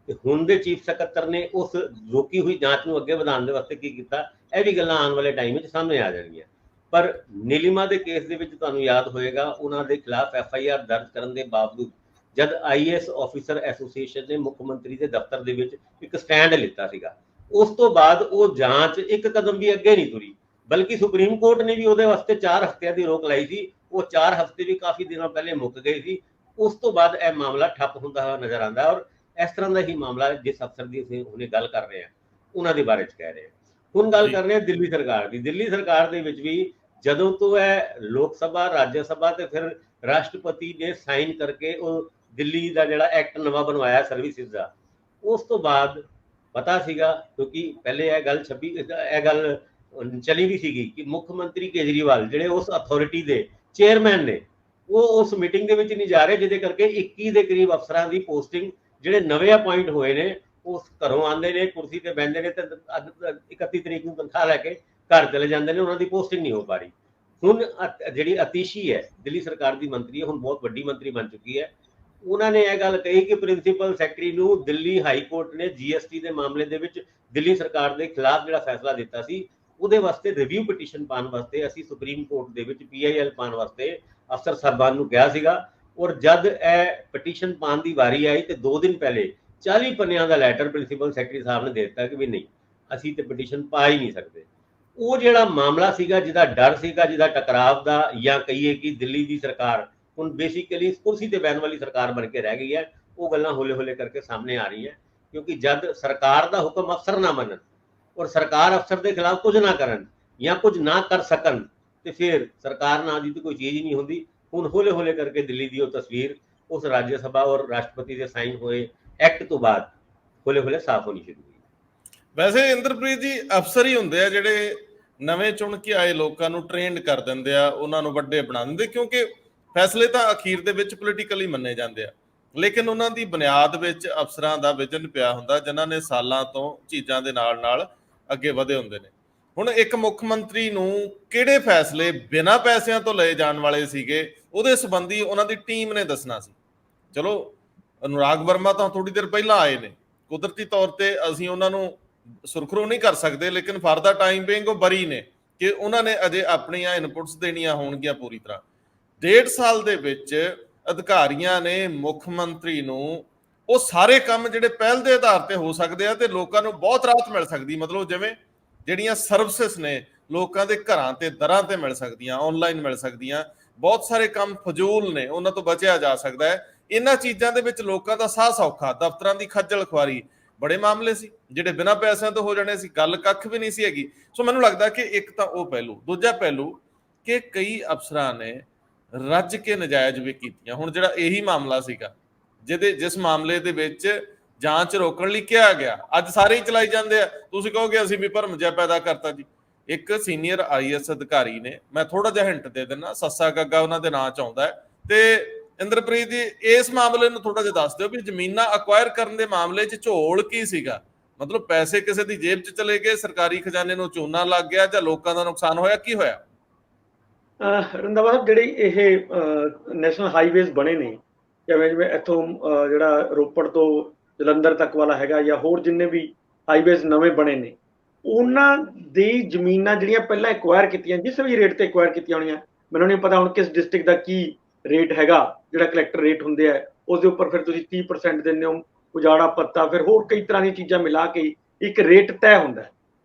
ਤੇ ਹੁਣ ਦੇ ਚੀਫ ਸਕੱਤਰ ਨੇ ਉਸ ਰੋਕੀ ਹੋਈ ਜਾਂਚ ਨੂੰ ਅੱਗੇ ਵਧਾਉਣ ਦੇ ਵਾਸਤੇ ਕੀ ਕੀਤਾ, ਇਹ ਵੀ ਗੱਲਾਂ ਆਉਣ ਵਾਲੇ ਟਾਈਮ ਵਿੱਚ ਸਾਹਮਣੇ ਆ ਜਾਣਗੀਆਂ। ਪਰ ਨੀਲਿਮਾ ਦੇ ਕੇਸ ਦੇ ਵਿੱਚ ਤੁਹਾਨੂੰ ਯਾਦ ਹੋਏਗਾ, ਉਹਨਾਂ ਦੇ ਖਿਲਾਫ FIR ਦਰਜ ਕਰਨ ਦੇ ਬਾਵਜੂਦ ਜਦ IAS ਆਫੀਸਰ ਐਸੋਸੀਏਸ਼ਨ ਨੇ ਮੁੱਖ ਮੰਤਰੀ ਦੇ ਦਫ਼ਤਰ ਦੇ ਵਿੱਚ ਇੱਕ ਸਟੈਂਡ ਲਿੱਤਾ ਸੀਗਾ, ਉਸ ਤੋਂ ਬਾਅਦ ਉਹ ਜਾਂਚ ਇੱਕ ਕਦਮ ਵੀ ਅੱਗੇ ਨਹੀਂ ਤੁਰੀ। ਬਲਕਿ ਸੁਪਰੀਮ ਕੋਰਟ ਨੇ ਵੀ ਉਹਦੇ ਵਾਸਤੇ 4 ਹਫ਼ਤਿਆਂ ਦੀ ਰੋਕ ਲਾਈ ਸੀ। ਉਹ 4 ਹਫ਼ਤੇ ਵੀ ਕਾਫੀ ਦਿਨਾਂ ਪਹਿਲੇ ਮੁੱਕ ਗਏ ਸੀ। ਉਸ ਤੋਂ ਬਾਅਦ ਇਹ ਮਾਮਲਾ ਠੱਪ ਹੁੰਦਾ ਹੋਇਆ ਨਜ਼ਰ ਆਉਂਦਾ। ਔਰ ਇਸ ਤਰ੍ਹਾਂ ਦਾ ਹੀ ਮਾਮਲਾ ਜਿਸ ਅਫਸਰ ਦੀ ਅਸੀਂ ਹੁਣੇ ਗੱਲ ਕਰ ਰਹੇ ਹਾਂ ਉਹਨਾਂ ਦੇ ਬਾਰੇ 'ਚ ਕਹਿ ਰਹੇ ਹਾਂ। ਹੁਣ ਗੱਲ ਕਰ ਰਹੇ ਹਾਂ ਦਿੱਲੀ ਸਰਕਾਰ ਦੀ। ਦਿੱਲੀ ਸਰਕਾਰ ਦੇ ਵਿੱਚ ਵੀ ਜਦੋਂ ਤੋਂ ਇਹ ਲੋਕ ਸਭਾ, ਰਾਜ ਸਭਾ ਤੇ ਫਿਰ ਰਾਸ਼ਟਰਪਤੀ ਨੇ ਸਾਈਨ ਕਰਕੇ ਉਹ ਦਿੱਲੀ ਦਾ ਜਿਹੜਾ ਐਕਟ ਨਵਾਂ ਬਣਵਾਇਆ ਸਰਵਿਸਿਜ਼ ਦਾ, ਉਸ ਤੋਂ ਬਾਅਦ ਪਤਾ ਸੀਗਾ ਕਿਉਂਕਿ ਪਹਿਲੇ ਇਹ ਗੱਲ ਚਲੀ ਵੀ ਸੀਗੀ ਕਿ ਮੁੱਖ ਮੰਤਰੀ ਕੇਜਰੀਵਾਲ ਜਿਹੜੇ ਉਸ ਅਥਾਰਟੀ ਦੇ ਚੇਅਰਮੈਨ ਨੇ, ਉਹ ਉਸ ਮੀਟਿੰਗ ਦੇ ਵਿੱਚ ਨਹੀਂ ਜਾ ਰਹੇ, ਜਿਹਦੇ ਕਰਕੇ 21 ਦੇ ਕਰੀਬ ਅਫਸਰਾਂ ਦੀ ਪੋਸਟਿੰਗ ਜਿਹੜੇ ਨਵੇਂ ਅਪਾਇੰਟ ਹੋਏ ਨੇ ਉਹ ਘਰੋਂ ਆਉਂਦੇ ਨੇ, ਕੁਰਸੀ ਤੇ ਬੈਠਦੇ ਨੇ ਤੇ 31 ਤਰੀਕ ਨੂੰ ਤਨਖਾਹ ਲੈ ਕੇ ਘਰ ਚਲੇ ਜਾਂਦੇ ਨੇ, ਉਹਨਾਂ ਦੀ ਪੋਸਟਿੰਗ ਨਹੀਂ ਹੋ ਪਾ ਰਹੀ। ਹੁਣ ਜਿਹੜੀ ਅਤੀਸ਼ੀ ਹੈ ਦਿੱਲੀ ਸਰਕਾਰ ਦੀ ਮੰਤਰੀ ਹੈ, ਹੁਣ ਬਹੁਤ ਵੱਡੀ ਮੰਤਰੀ ਬਣ ਚੁੱਕੀ ਹੈ, ਉਹਨਾਂ ਨੇ ਇਹ ਗੱਲ ਕਹੀ ਕਿ ਪ੍ਰਿੰਸੀਪਲ ਸੈਕਟਰੀ ਨੂੰ ਦਿੱਲੀ ਹਾਈ ਕੋਰਟ ਨੇ GST ਦੇ ਮਾਮਲੇ ਦੇ ਵਿੱਚ ਦਿੱਲੀ ਸਰਕਾਰ ਦੇ ਖਿਲਾਫ ਜਿਹੜਾ ਫੈਸਲਾ ਦਿੱਤਾ ਸੀ ਉਹਦੇ ਵਾਸਤੇ ਰਿਵਿਊ ਪਟੀਸ਼ਨ ਪਾਉਣ ਵਾਸਤੇ ਅਸੀਂ ਸੁਪਰੀਮ ਕੋਰਟ ਦੇ ਵਿੱਚ PIL ਪਾਉਣ ਵਾਸਤੇ ਅਫਸਰ ਸਾਹਿਬਾਨ ਨੂੰ ਕਿਹਾ ਸੀਗਾ। ਔਰ ਜਦ ਇਹ ਪਟੀਸ਼ਨ ਪਾਉਣ ਦੀ ਵਾਰੀ ਆਈ ਤੇ 2 ਦਿਨ ਪਹਿਲੇ 40 ਪੰਨਿਆਂ ਦਾ ਲੈਟਰ ਪ੍ਰਿੰਸੀਪਲ ਸੈਕਟਰੀ ਸਾਹਿਬ ਨੇ ਦੇ ਦਿੱਤਾ ਕਿ ਵੀ ਨਹੀਂ, ਅਸੀਂ ਤੇ ਪਟੀਸ਼ਨ ਪਾ ਹੀ ਨਹੀਂ ਸਕਦੇ। ਉਹ ਜਿਹੜਾ ਮਾਮਲਾ ਸੀਗਾ, ਜਿਹਦਾ ਡਰ ਸੀਗਾ, ਜਿਹਦਾ ਟਕਰਾਵ ਦਾ, ਜਾਂ ਕਹੀਏ ਕਿ ਦਿੱਲੀ ਦੀ ਸਰਕਾਰ ਹੁਣ ਬੇਸਿਕਲੀ ਕੁਰਸੀ ਤੇ ਬਹਿਣ ਵਾਲੀ ਸਰਕਾਰ ਬਣ ਕੇ ਰਹਿ ਗਈ ਹੈ, ਉਹ ਗੱਲਾਂ ਹੌਲੇ ਹੌਲੇ ਕਰਕੇ ਸਾਹਮਣੇ ਆ ਰਹੀਆਂ। ਕਿਉਂਕਿ ਜਦ ਸਰਕਾਰ ਦਾ ਹੁਕਮ ਅਫਸਰ ਨਾ ਮੰਨਣ ਔਰ ਸਰਕਾਰ ਅਫਸਰ ਦੇ ਖਿਲਾਫ ਕੁਝ ਨਾ ਕਰਨ ਜਾਂ ਕੁਝ ਨਾ ਕਰ ਸਕਣ ਤੇ ਫਿਰ ਸਰਕਾਰ ਨਾਲ ਦੀ ਕੋਈ ਚੀਜ਼ ਹੀ ਨਹੀਂ ਹੁੰਦੀ। ਹੁਣ ਹੌਲੇ ਹੌਲੇ ਕਰਕੇ ਦਿੱਲੀ ਦੀ ਉਹ ਤਸਵੀਰ ਉਸ ਰਾਜ ਸਭਾ ਔਰ ਰਾਸ਼ਟਰਪਤੀ ਦੇ ਸਾਈਨ ਹੋਏ ਐਕਟ ਤੋਂ ਬਾਅਦ ਹੌਲੇ ਹੌਲੇ ਸਾਫ਼ ਹੋਣੀ ਸ਼ੁਰੂ ਹੋਈ। ਵੈਸੇ ਇੰਦਰਪ੍ਰੀਤ ਜੀ, ਅਫਸਰ ਹੀ ਹੁੰਦੇ ਆ ਜਿਹੜੇ ਨਵੇਂ ਚੁਣ ਕੇ ਆਏ ਲੋਕਾਂ ਨੂੰ ਟ੍ਰੇਨਡ ਕਰ ਦਿੰਦੇ ਆ, ਉਹਨਾਂ ਨੂੰ ਵੱਡੇ ਬਣਾ ਦਿੰਦੇ, ਕਿਉਂਕਿ ਫੈਸਲੇ ਤਾਂ ਅਖੀਰ ਦੇ ਵਿੱਚ ਪੋਲੀਟੀਕਲੀ ਮੰਨੇ ਜਾਂਦੇ ਆ, ਲੇਕਿਨ ਉਹਨਾਂ ਦੀ ਬੁਨਿਆਦ ਵਿੱਚ ਅਫਸਰਾਂ ਦਾ ਵਿਜ਼ਨ ਪਿਆ ਹੁੰਦਾ ਜਿਨ੍ਹਾਂ ਨੇ ਸਾਲਾਂ ਤੋਂ ਚੀਜ਼ਾਂ ਦੇ ਨਾਲ ਅੱਗੇ ਵਧੇ ਹੁੰਦੇ ਨੇ। ਹੁਣ ਇੱਕ ਮੁੱਖ ਮੰਤਰੀ ਨੂੰ ਕਿਹੜੇ ਫੈਸਲੇ ਬਿਨਾਂ ਪੈਸਿਆਂ ਤੋਂ ਲਏ ਜਾਣ ਵਾਲੇ ਸੀਗੇ ਉਹਦੇ ਸੰਬੰਧੀ ਉਹਨਾਂ ਦੀ ਟੀਮ ਨੇ ਦੱਸਣਾ ਸੀ। ਚਲੋ ਅਨੁਰਾਗ ਵਰਮਾ ਤਾਂ ਥੋੜੀ ਦੇਰ ਪਹਿਲਾਂ ਆਏ ਨੇ, ਕੁਦਰਤੀ ਤੌਰ ਤੇ ਅਸੀਂ ਉਹਨਾਂ ਨੂੰ ਸੁਰਖਰੂ ਨਹੀਂ ਕਰ ਸਕਦੇ, ਲੇਕਿਨ ਫਾਰ ਦਾ ਟਾਈਮ ਬੀਇੰਗ ਉਹ ਬਰੀ ਨੇ ਕਿ ਉਹਨਾਂ ਨੇ ਅਜੇ ਆਪਣੀਆਂ ਇਨਪੁਟਸ ਦੇਣੀਆਂ ਹੋਣਗੀਆਂ ਪੂਰੀ ਤਰ੍ਹਾਂ। 1.5 ਸਾਲ ਦੇ ਵਿੱਚ ਅਧਿਕਾਰੀਆਂ ਨੇ ਮੁੱਖ ਮੰਤਰੀ ਨੂੰ ਉਹ ਸਾਰੇ ਕੰਮ ਜਿਹੜੇ ਪਹਿਲ ਦੇ ਆਧਾਰ ਤੇ ਹੋ ਸਕਦੇ ਆ ਤੇ ਲੋਕਾਂ ਨੂੰ ਬਹੁਤ ਰਾਹਤ ਮਿਲ ਸਕਦੀ, ਮਤਲਬ ਜਿਵੇਂ ਜਿਹੜੀਆਂ ਸਰਵਿਸਿਜ਼ ਨੇ ਲੋਕਾਂ ਦੇ ਘਰਾਂ ਤੇ ਦਰਾਂ ਤੇ ਮਿਲ ਸਕਦੀਆਂ, ਆਨਲਾਈਨ ਮਿਲ ਸਕਦੀਆਂ, ਬਹੁਤ ਸਾਰੇ ਕੰਮ ਫਜ਼ੂਲ ਨੇ ਉਹਨਾਂ ਤੋਂ ਬਚਿਆ ਜਾ ਸਕਦਾ ਹੈ। ਇਹਨਾਂ ਚੀਜ਼ਾਂ ਦੇ ਵਿੱਚ ਲੋਕਾਂ ਦਾ ਸਾਹ ਸੌਖਾ, ਦਫ਼ਤਰਾਂ ਦੀ ਖੱਜਲ ਖੁਆਰੀ, ਬੜੇ ਮਾਮਲੇ ਸੀ ਜਿਹੜੇ ਬਿਨਾਂ ਪੈਸਿਆਂ ਤੋਂ ਹੋ ਜਾਣੇ ਸੀ, ਗੱਲ ਕੱਖ ਵੀ ਨਹੀਂ ਸੀ ਹੈਗੀ। ਸੋ ਮੈਨੂੰ ਲੱਗਦਾ ਕਿ ਇੱਕ ਤਾਂ ਉਹ ਪਹਿਲੂ, ਦੂਜਾ ਪਹਿਲੂ ਕਿ ਕਈ ਅਫਸਰਾਂ ਨੇ ਰੱਜ ਕੇ ਨਜਾਇਜ਼ ਵੀ ਕੀਤੀਆਂ। ਹੁਣ ਜਿਹੜਾ ਇਹੀ ਮਾਮਲਾ ਸੀਗਾ ਜਿਸ ਮਾਮਲੇ ਦੇ ਵਿੱਚ ਜਾਂਚ ਰੋਕਣ ਲਈ ਕਿਹਾ ਗਿਆ, ਅੱਜ ਸਾਰੇ ਹੀ ਚਲਾਈ ਜਾਂਦੇ ਆ, ਤੁਸੀਂ ਕਹੋਗੇ ਅਸੀਂ ਵੀ ਭਰਮ ਜਿਹਾ ਪੈਦਾ ਕਰਤਾ ਜੀ। ਇੱਕ ਸੀਨੀਅਰ IAS ਅਧਿਕਾਰੀ ਨੇ, ਮੈਂ ਥੋੜਾ ਜਿਹਾ ਹਿੰਟ ਦੇ ਦਿੰਦਾ, ਸੱਸਾ ਗੱਗਾ ਉਹਨਾਂ ਦੇ ਨਾਂ 'ਚ ਆਉਂਦਾ ਹੈ, ਤੇ ਇੰਦਰਪ੍ਰੀਤ ਜੀ, ਇਸ ਮਾਮਲੇ ਨੂੰ ਥੋੜਾ ਜਿਹਾ ਦੱਸ ਦਿਓ ਵੀ ਜ਼ਮੀਨਾਂ ਅਕਵਾਇਰ ਕਰਨ ਦੇ ਮਾਮਲੇ 'ਚ ਝੋਲ ਕੀ ਸੀਗਾ? ਮਤਲਬ ਪੈਸੇ ਕਿਸੇ ਦੀ ਜੇਬ 'ਚ ਚਲੇ ਗਏ, ਸਰਕਾਰੀ ਖਜ਼ਾਨੇ ਨੂੰ ਚੂਨਾ ਲੱਗ ਗਿਆ, ਜਾਂ ਲੋਕਾਂ ਦਾ ਨੁਕਸਾਨ ਹੋਇਆ, ਕੀ ਹੋਇਆ? ਰੰਧਾਵਾ ਸਾਹਿਬ, ਜਿਹੜੀ ਇਹ ਨੈਸ਼ਨਲ ਹਾਈਵੇਜ਼ ਬਣੇ ਨੇ, ਜਿਵੇਂ ਜਿਵੇਂ ਇੱਥੋਂ ਜਿਹੜਾ ਰੋਪੜ ਤੋਂ ਜਲੰਧਰ ਤੱਕ ਵਾਲਾ ਹੈਗਾ, ਜਾਂ ਹੋਰ ਜਿੰਨੇ ਵੀ ਹਾਈਵੇਜ਼ ਨਵੇਂ ਬਣੇ ਨੇ, ਉਹਨਾਂ ਦੀ ਜ਼ਮੀਨਾਂ ਜਿਹੜੀਆਂ ਪਹਿਲਾਂ ਐਕਵਾਇਰ ਕੀਤੀਆਂ, ਜਿਸ ਵੀ ਰੇਟ ਤੇ ਐਕਵਾਇਰ ਕੀਤੀਆਂ ਹੋਣੀਆਂ, ਮੈਨੂੰ ਨਹੀਂ ਪਤਾ ਹੁਣ ਕਿਸ ਡਿਸਟ੍ਰਿਕਟ ਦਾ ਕੀ ਰੇਟ ਹੈਗਾ, ਜਿਹੜਾ ਕਲੈਕਟਰ ਰੇਟ ਹੁੰਦੇ ਆ ਉਸ ਦੇ ਉੱਪਰ ਫਿਰ ਤੁਸੀਂ 30% ਦਿੰਦੇ ਹੋ, ਉਜਾੜਾ ਪੱਤਾ, ਫਿਰ ਹੋਰ ਕਈ ਤਰ੍ਹਾਂ ਦੀਆਂ ਚੀਜ਼ਾਂ ਮਿਲਾ ਕੇ ਇੱਕ ਰੇਟ ਤੈਅ ਹੁੰਦਾ ਹੈ।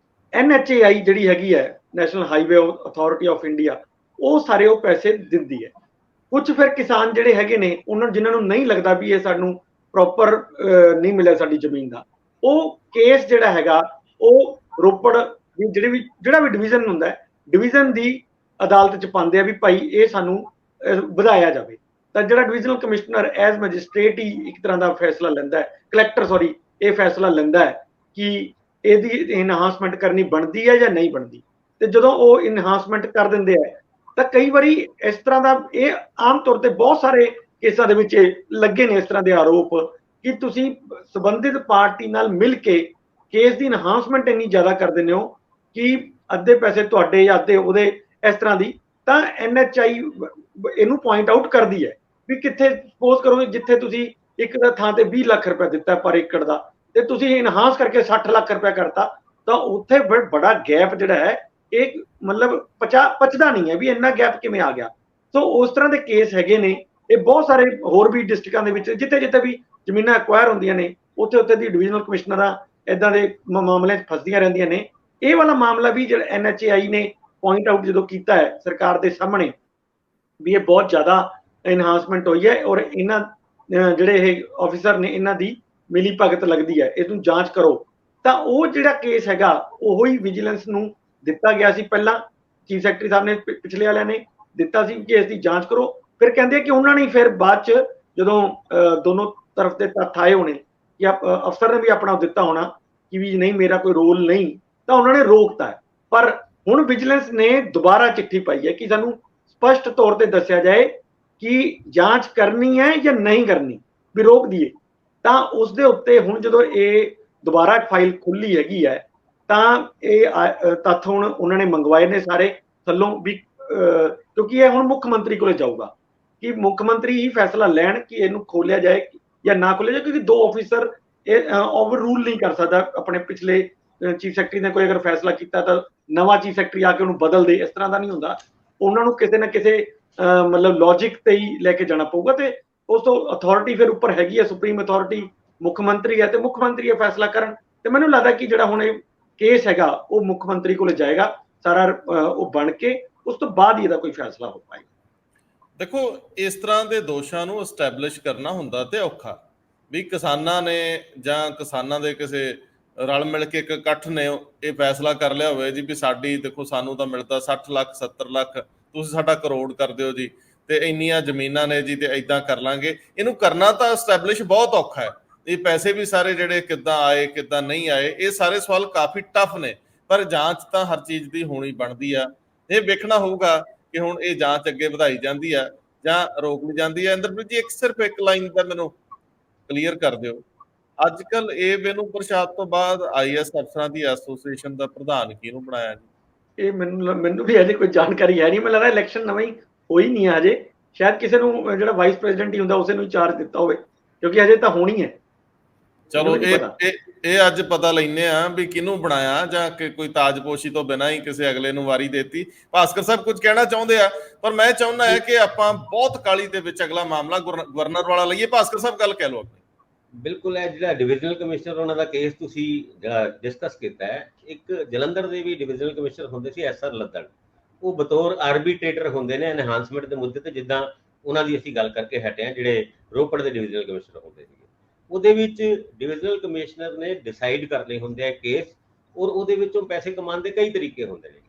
NHAI ਜਿਹੜੀ ਹੈਗੀ ਹੈ, national highway authority of India, ਉਹ ਸਾਰੇ ਉਹ ਪੈਸੇ ਦਿੰਦੀ ਹੈ। ਕੁਝ ਫਿਰ ਕਿਸਾਨ ਜਿਹੜੇ ਹੈਗੇ ਨੇ, ਉਹਨਾਂ ਜਿਨ੍ਹਾਂ ਨੂੰ ਨਹੀਂ ਲੱਗਦਾ ਵੀ ਇਹ ਸਾਨੂੰ ਪ੍ਰੋਪਰ ਨਹੀਂ ਮਿਲਿਆ ਸਾਡੀ ਜ਼ਮੀਨ ਦਾ, ਉਹ ਕੇਸ ਜਿਹੜਾ ਹੈਗਾ ਉਹ ਰੋਪੜ ਦੀ ਜਿਹੜਾ ਵੀ ਡਿਵੀਜ਼ਨ ਹੁੰਦਾ ਹੈ, ਡਿਵੀਜ਼ਨ ਦੀ ਅਦਾਲਤ 'ਚ ਪਾਉਂਦੇ ਆ ਵੀ ਭਾਈ ਇਹ ਸਾਨੂੰ ਵਧਾਇਆ ਜਾਵੇ। ਤਾਂ ਜਿਹੜਾ ਡਿਵੀਜ਼ਨਲ ਕਮਿਸ਼ਨਰ ਐਜ਼ ਮੈਜਿਸਟ੍ਰੇਟ ਹੀ ਇੱਕ ਤਰ੍ਹਾਂ ਦਾ ਫੈਸਲਾ ਲੈਂਦਾ ਹੈ, ਕਲੈਕਟਰ ਇਹ ਫੈਸਲਾ ਲੈਂਦਾ ਹੈ ਕਿ ਇਹਦੀ ਇਨਹਾਂਸਮੈਂਟ ਕਰਨੀ ਬਣਦੀ ਹੈ ਜਾਂ ਨਹੀਂ ਬਣਦੀ। ਤੇ ਜਦੋਂ ਉਹ ਇਨਹਾਂਸਮੈਂਟ ਕਰ ਦਿੰਦੇ ਆ ਤਾਂ ਕਈ ਵਾਰੀ ਇਸ ਤਰ੍ਹਾਂ ਦਾ, ਇਹ ਆਮ ਤੌਰ ਤੇ ਬਹੁਤ ਸਾਰੇ ਕੇਸਾਂ ਦੇ ਵਿੱਚ ਲੱਗੇ ਨੇ ਇਸ ਤਰ੍ਹਾਂ ਦੇ ਆਰੋਪ ਕਿ ਤੁਸੀਂ ਸੰਬੰਧਿਤ ਪਾਰਟੀ ਨਾਲ ਮਿਲ ਕੇ ਕੇਸ ਦੀ ਇਨਹਾਂਸਮੈਂਟ ਇੰਨੀ ਜ਼ਿਆਦਾ ਕਰ ਦਿੰਦੇ ਹੋ ਕਿ ਅੱਧੇ ਪੈਸੇ ਤੁਹਾਡੇ ਜਾਂ ਅੱਧੇ ਉਹਦੇ, ਇਸ ਤਰ੍ਹਾਂ ਦੀ। ਤਾਂ NHI ਇਹਨੂੰ ਪੁਆਇੰਟ ਆਊਟ ਕਰਦੀ ਹੈ ਵੀ ਕਿੱਥੇ, ਸਪੋਜ਼ ਕਰੋ ਜਿੱਥੇ ਤੁਸੀਂ ਇੱਕ ਥਾਂ ਤੇ 20 ਲੱਖ ਰੁਪਏ ਦਿੱਤਾ ਪਰ ਏਕੜ ਦਾ, ਤੇ ਤੁਸੀਂ ਇਨਹਾਂਸ ਕਰਕੇ 60 ਲੱਖ ਰੁਪਏ ਕਰਤਾ, ਤਾਂ ਉੱਥੇ ਬੜਾ ਗੈਪ ਜਿਹੜਾ ਹੈ ਇਹ ਮਤਲਬ ਪਚਦਾ ਨਹੀਂ ਹੈ ਵੀ ਇੰਨਾ ਗੈਪ ਕਿਵੇਂ ਆ ਗਿਆ। ਸੋ ਉਸ ਤਰ੍ਹਾਂ ਦੇ ਕੇਸ ਹੈਗੇ ਨੇ। ਇਹ ਬਹੁਤ ਸਾਰੇ ਹੋਰ ਵੀ ਡਿਸਟ੍ਰਿਕਟਾਂ ਦੇ ਵਿੱਚ ਜਿੱਥੇ ਜਿੱਥੇ ਵੀ ਜ਼ਮੀਨਾਂ ਐਕਵਾਇਰ ਹੁੰਦੀਆਂ ਨੇ, ਉੱਥੇ ਉੱਥੇ ਦੀ ਡਿਵੀਜ਼ਨਲ ਕਮਿਸ਼ਨਰਾਂ ਇਦਾਂ ਦੇ ਮਾਮਲਿਆਂ 'ਚ ਫਸਦੀਆਂ ਰਹਿੰਦੀਆਂ ਨੇ। ਇਹ ਵਾਲਾ ਮਾਮਲਾ ਵੀ ਜਿਹੜਾ NHAI ਨੇ ਪੁਆਇੰਟ ਆਊਟ ਜਦੋਂ ਕੀਤਾ ਹੈ ਸਰਕਾਰ ਦੇ ਸਾਹਮਣੇ ਵੀ ਇਹ ਬਹੁਤ ਜ਼ਿਆਦਾ ਇਨਹਾਂਸਮੈਂਟ ਹੋਈ ਹੈ ਔਰ ਇਹਨਾਂ ਜਿਹੜੇ ਇਹ ਆਫੀਸਰ ਨੇ ਇਹਨਾਂ ਦੀ ਮਿਲੀ ਭਗਤ ਲੱਗਦੀ ਹੈ, ਇਹਨੂੰ ਜਾਂਚ ਕਰੋ। ਤਾਂ ਉਹ ਜਿਹੜਾ ਕੇਸ ਹੈਗਾ ਉਹੋ ਹੀ ਵਿਜੀਲੈਂਸ ਨੂੰ ਦਿੱਤਾ ਗਿਆ ਸੀ। ਪਹਿਲਾਂ ਚੀਫ ਸੈਕਟਰੀ ਸਾਹਿਬ ਨੇ ਪਿਛਲੇ ਵਾਲਿਆਂ ਨੇ ਦਿੱਤਾ ਸੀ ਕਿ ਇਸ ਦੀ ਜਾਂਚ ਕਰੋ। ਫਿਰ ਕਹਿੰਦੇ ਕਿ ਉਹਨਾਂ ਨੇ ਫਿਰ ਬਾਅਦ ਚ ਜਦੋਂ ਦੋਨੋਂ ਤਰਫ ਦੇ ਤੱਥ ਆਏ ਹੋਣੇ ਜਾਂ ਅਫਸਰ ਨੇ ਵੀ ਆਪਣਾ ਦਿੱਤਾ ਹੋਣਾ ਕਿ ਵੀ ਨਹੀਂ ਮੇਰਾ ਕੋਈ ਰੋਲ ਨਹੀਂ, ਤਾਂ ਉਹਨਾਂ ਨੇ ਰੋਕਤਾ। ਪਰ ਹੁਣ ਵਿਜੀਲੈਂਸ ਨੇ ਦੁਬਾਰਾ ਚਿੱਠੀ ਪਾਈ ਹੈ ਕਿ ਸਾਨੂੰ ਸਪਸ਼ਟ ਤੌਰ ਤੇ ਦੱਸਿਆ ਜਾਏ ਕਿ ਜਾਂਚ ਕਰਨੀ ਹੈ ਜਾਂ ਨਹੀਂ ਕਰਨੀ, ਵੀ ਰੋਕ ਦਈਏ। ਤਾਂ ਉਸ ਦੇ ਉੱਤੇ ਹੁਣ ਜਦੋਂ ਇਹ ਦੁਬਾਰਾ ਫਾਈਲ ਖੁੱਲੀ ਹੈਗੀ ਹੈ ਤਾਂ ਇਹ ਤੱਥ ਹੁਣ ਉਹਨਾਂ ਨੇ ਮੰਗਵਾਏ ਨੇ ਸਾਰੇ ਥੱਲੋਂ ਵੀ, ਕਿਉਂਕਿ ਇਹ ਹੁਣ ਮੁੱਖ ਮੰਤਰੀ ਕੋਲੇ ਜਾਊਗਾ ਕਿ ਮੁੱਖ ਮੰਤਰੀ ਹੀ ਫੈਸਲਾ ਲੈਣ ਕਿ ਇਹਨੂੰ ਖੋਲਿਆ ਜਾਏ ਜਾਂ ਨਾ ਖੋਲਿਆ ਜਾਏ, ਕਿਉਂਕਿ ਦੋ ਆਫੀਸਰ ਇਹ ਓਵਰ ਰੂਲ ਨਹੀਂ ਕਰ ਸਕਦਾ। ਆਪਣੇ ਪਿਛਲੇ ਚੀਫ ਸੈਕਟਰੀ ਨੇ ਕੋਈ ਅਗਰ ਫੈਸਲਾ ਕੀਤਾ ਤਾਂ ਨਵਾਂ ਚੀਫ ਸੈਕਟਰੀ ਆ ਕੇ ਉਹਨੂੰ ਬਦਲ ਦੇ, ਇਸ ਤਰ੍ਹਾਂ ਦਾ ਨਹੀਂ ਹੁੰਦਾ। ਉਹਨਾਂ ਨੂੰ ਕਿਸੇ ਨਾ ਕਿਸੇ ਮਤਲਬ ਲੌਜਿਕ ਤੇ ਹੀ ਲੈ ਕੇ ਜਾਣਾ ਪਊਗਾ। ਤੇ ਉਸ ਤੋਂ ਅਥਾਰਟੀ ਫਿਰ ਉੱਪਰ ਹੈਗੀ ਹੈ, ਸੁਪਰੀਮ ਅਥਾਰਟੀ ਮੁੱਖ ਮੰਤਰੀ ਹੈ, ਤੇ ਮੁੱਖ ਮੰਤਰੀ ਇਹ ਫੈਸਲਾ ਕਰਨ। ਤੇ ਮੈਨੂੰ ਲੱਗਦਾ ਕਿ ਜਿਹੜਾ ਹੁਣ ਇਹ ਕੇਸ ਹੈਗਾ ਉਹ ਮੁੱਖ ਮੰਤਰੀ ਕੋਲੇ ਜਾਏਗਾ ਸਾਰਾ, ਉਹ ਬਣ ਕੇ ਉਸ ਤੋਂ ਬਾਅਦ ਹੀ ਇਹਦਾ ਕੋਈ ਫੈਸਲਾ ਹੋ ਪਾਏਗਾ। ਦੇਖੋ, ਇਸ ਤਰ੍ਹਾਂ ਦੇ ਦੋਸ਼ਾਂ ਨੂੰ ਐਸਟੈਬਲਿਸ਼ ਕਰਨਾ ਹੁੰਦਾ ਤੇ ਔਖਾ, ਵੀ ਕਿਸਾਨਾਂ ਨੇ ਜਾਂ ਕਿਸਾਨਾਂ ਦੇ ਕਿਸੇ ਰਲ ਮਿਲ ਕੇ ਇੱਕ ਇਕੱਠ ਨੇ ਇਹ ਫੈਸਲਾ ਕਰ ਲਿਆ ਹੋਵੇ ਜੀ ਵੀ ਸਾਡੀ ਦੇਖੋ ਸਾਨੂੰ ਤਾਂ ਮਿਲਦਾ 60 ਲੱਖ 70 ਲੱਖ, ਤੁਸੀਂ ਸਾਡਾ ਕਰੋੜ ਕਰ ਦਿਓ ਜੀ, ਤੇ ਇੰਨੀਆਂ ਜ਼ਮੀਨਾਂ ਨੇ ਜੀ, ਤੇ ਏਦਾਂ ਕਰ ਲਾਂਗੇ। ਇਹਨੂੰ ਕਰਨਾ ਤਾਂ ਐਸਟੈਬਲਿਸ਼ ਬਹੁਤ ਔਖਾ ਹੈ। ਇਹ ਪੈਸੇ ਵੀ ਸਾਰੇ ਜਿਹੜੇ ਕਿੱਦਾਂ ਆਏ ਕਿੱਦਾਂ ਨਹੀਂ ਆਏ, ਇਹ ਸਾਰੇ ਸਵਾਲ ਕਾਫੀ ਟਫ ਨੇ। ਪਰ ਜਾਂਚ ਤਾਂ ਹਰ ਚੀਜ਼ ਦੀ ਹੋਣੀ ਬਣਦੀ ਆ। ਇਹ ਵੇਖਣਾ ਹੋਊਗਾ ਕਿ ਹੁਣ ਇਹ ਜਾਂਚ ਅੱਗੇ ਵਧਾਈ ਜਾਂਦੀ ਆ ਜਾਂ ਰੋਕ ਲਈ ਜਾਂਦੀ ਆ। ਇੰਦਰਪ੍ਰੀਤ ਜੀ, ਸਿਰਫ ਇੱਕ ਲਾਈਨ ਦਾ ਮੈਨੂੰ ਕਲੀਅਰ ਕਰ ਦਿਓ, ਅੱਜ ਕੱਲ ਇਹ ਵੇਨੂ ਪ੍ਰਸ਼ਾਦ ਤੋਂ ਬਾਅਦ IAS ਅਫਸਰਾਂ ਦੀ ਐਸੋਸੀਏਸ਼ਨ ਦਾ ਪ੍ਰਧਾਨ ਕਿਹਨੂੰ ਬਣਾਇਆ ਜੀ? ਇਹ ਮੈਨੂੰ ਵੀ ਅਜੇ ਕੋਈ ਜਾਣਕਾਰੀ ਹੈ ਨਹੀਂ। ਮੈਨੂੰ ਲੱਗਦਾ ਇਲੈਕਸ਼ਨ ਨਵਾਂ ਹੀ ਹੋਈ ਨਹੀਂ ਹੈ ਅਜੇ, ਸ਼ਾਇਦ ਕਿਸੇ ਨੂੰ ਜਿਹੜਾ ਵਾਈਸ ਪ੍ਰੈਜ਼ੀਡੈਂਟ ਹੀ ਹੁੰਦਾ ਉਸੇ ਨੂੰ ਚਾਰਜ ਦਿੱਤਾ ਹੋਵੇ, ਕਿਉਂਕਿ ਅਜੇ ਤਾਂ ਹੋਣੀ ਹੈ। ਚਲੋ ਇਹ ਅੱਜ ਪਤਾ ਲੈਨੇ ਆ ਵੀ ਕਿਹਨੂੰ ਬਣਾਇਆ, ਜਾਂ ਕਿ ਕੋਈ ਤਾਜਪੋਸ਼ੀ ਤੋਂ ਬਿਨਾਂ ਹੀ ਕਿਸੇ ਅਗਲੇ ਨੂੰ ਵਾਰੀ ਦੇਤੀ। ਭਾਸਕਰ ਸਾਹਿਬ ਕੁਝ ਕਹਿਣਾ ਚਾਹੁੰਦੇ ਆ, ਪਰ ਮੈਂ ਚਾਹੁੰਦਾ ਹੈ ਕਿ ਆਪਾਂ ਬਹੁਤ ਕਾਹਲੀ ਦੇ ਵਿੱਚ ਅਗਲਾ ਮਾਮਲਾ ਗਵਰਨਰ ਵਾਲਾ ਲਈਏ। ਭਾਸਕਰ ਸਾਹਿਬ ਗੱਲ ਕਹਿ ਲਓ ਆਪਣੀ। ਬਿਲਕੁਲ ਹੈ, ਜਿਹੜਾ ਡਿਵੀਜ਼ਨਲ ਕਮਿਸ਼ਨਰ ਉਹਨਾਂ ਦਾ ਕੇਸ ਤੁਸੀਂ ਡਿਸਕਸ ਕੀਤਾ ਹੈ, ਇੱਕ ਜਲੰਧਰ ਦੇ ਵੀ ਡਿਵੀਜ਼ਨਲ ਕਮਿਸ਼ਨਰ ਹੁੰਦੇ ਸੀ SR ਲੱਦੜ, ਉਹ ਬਤੌਰ ਆਰਬੀਟ੍ਰੇਟਰ ਹੁੰਦੇ ਨੇ ਐਨਹਾਂਸਮੈਂਟ ਦੇ ਮੁੱਦੇ ਤੇ, ਜਿੱਦਾਂ ਉਹਨਾਂ ਦੀ ਅਸੀਂ ਗੱਲ ਕਰਕੇ ਹਟੇ ਹਾਂ ਜਿਹੜੇ ਰੋਪੜ ਦੇ ਡਿਵੀਜ਼ਨਲ ਕਮਿਸ਼ਨਰ ਹੁੰਦੇ ਸੀ। ਉਹਦੇ ਵਿੱਚ ਡਿਵੀਜ਼ਨਲ ਕਮਿਸ਼ਨਰ ਨੇ ਡਿਸਾਈਡ ਕਰਨੇ ਹੁੰਦੇ ਆ ਕੇਸ, ਔਰ ਉਹਦੇ ਵਿੱਚੋਂ ਪੈਸੇ ਕਮਾਉਣ ਦੇ ਕਈ ਤਰੀਕੇ ਹੁੰਦੇ ਨੇ।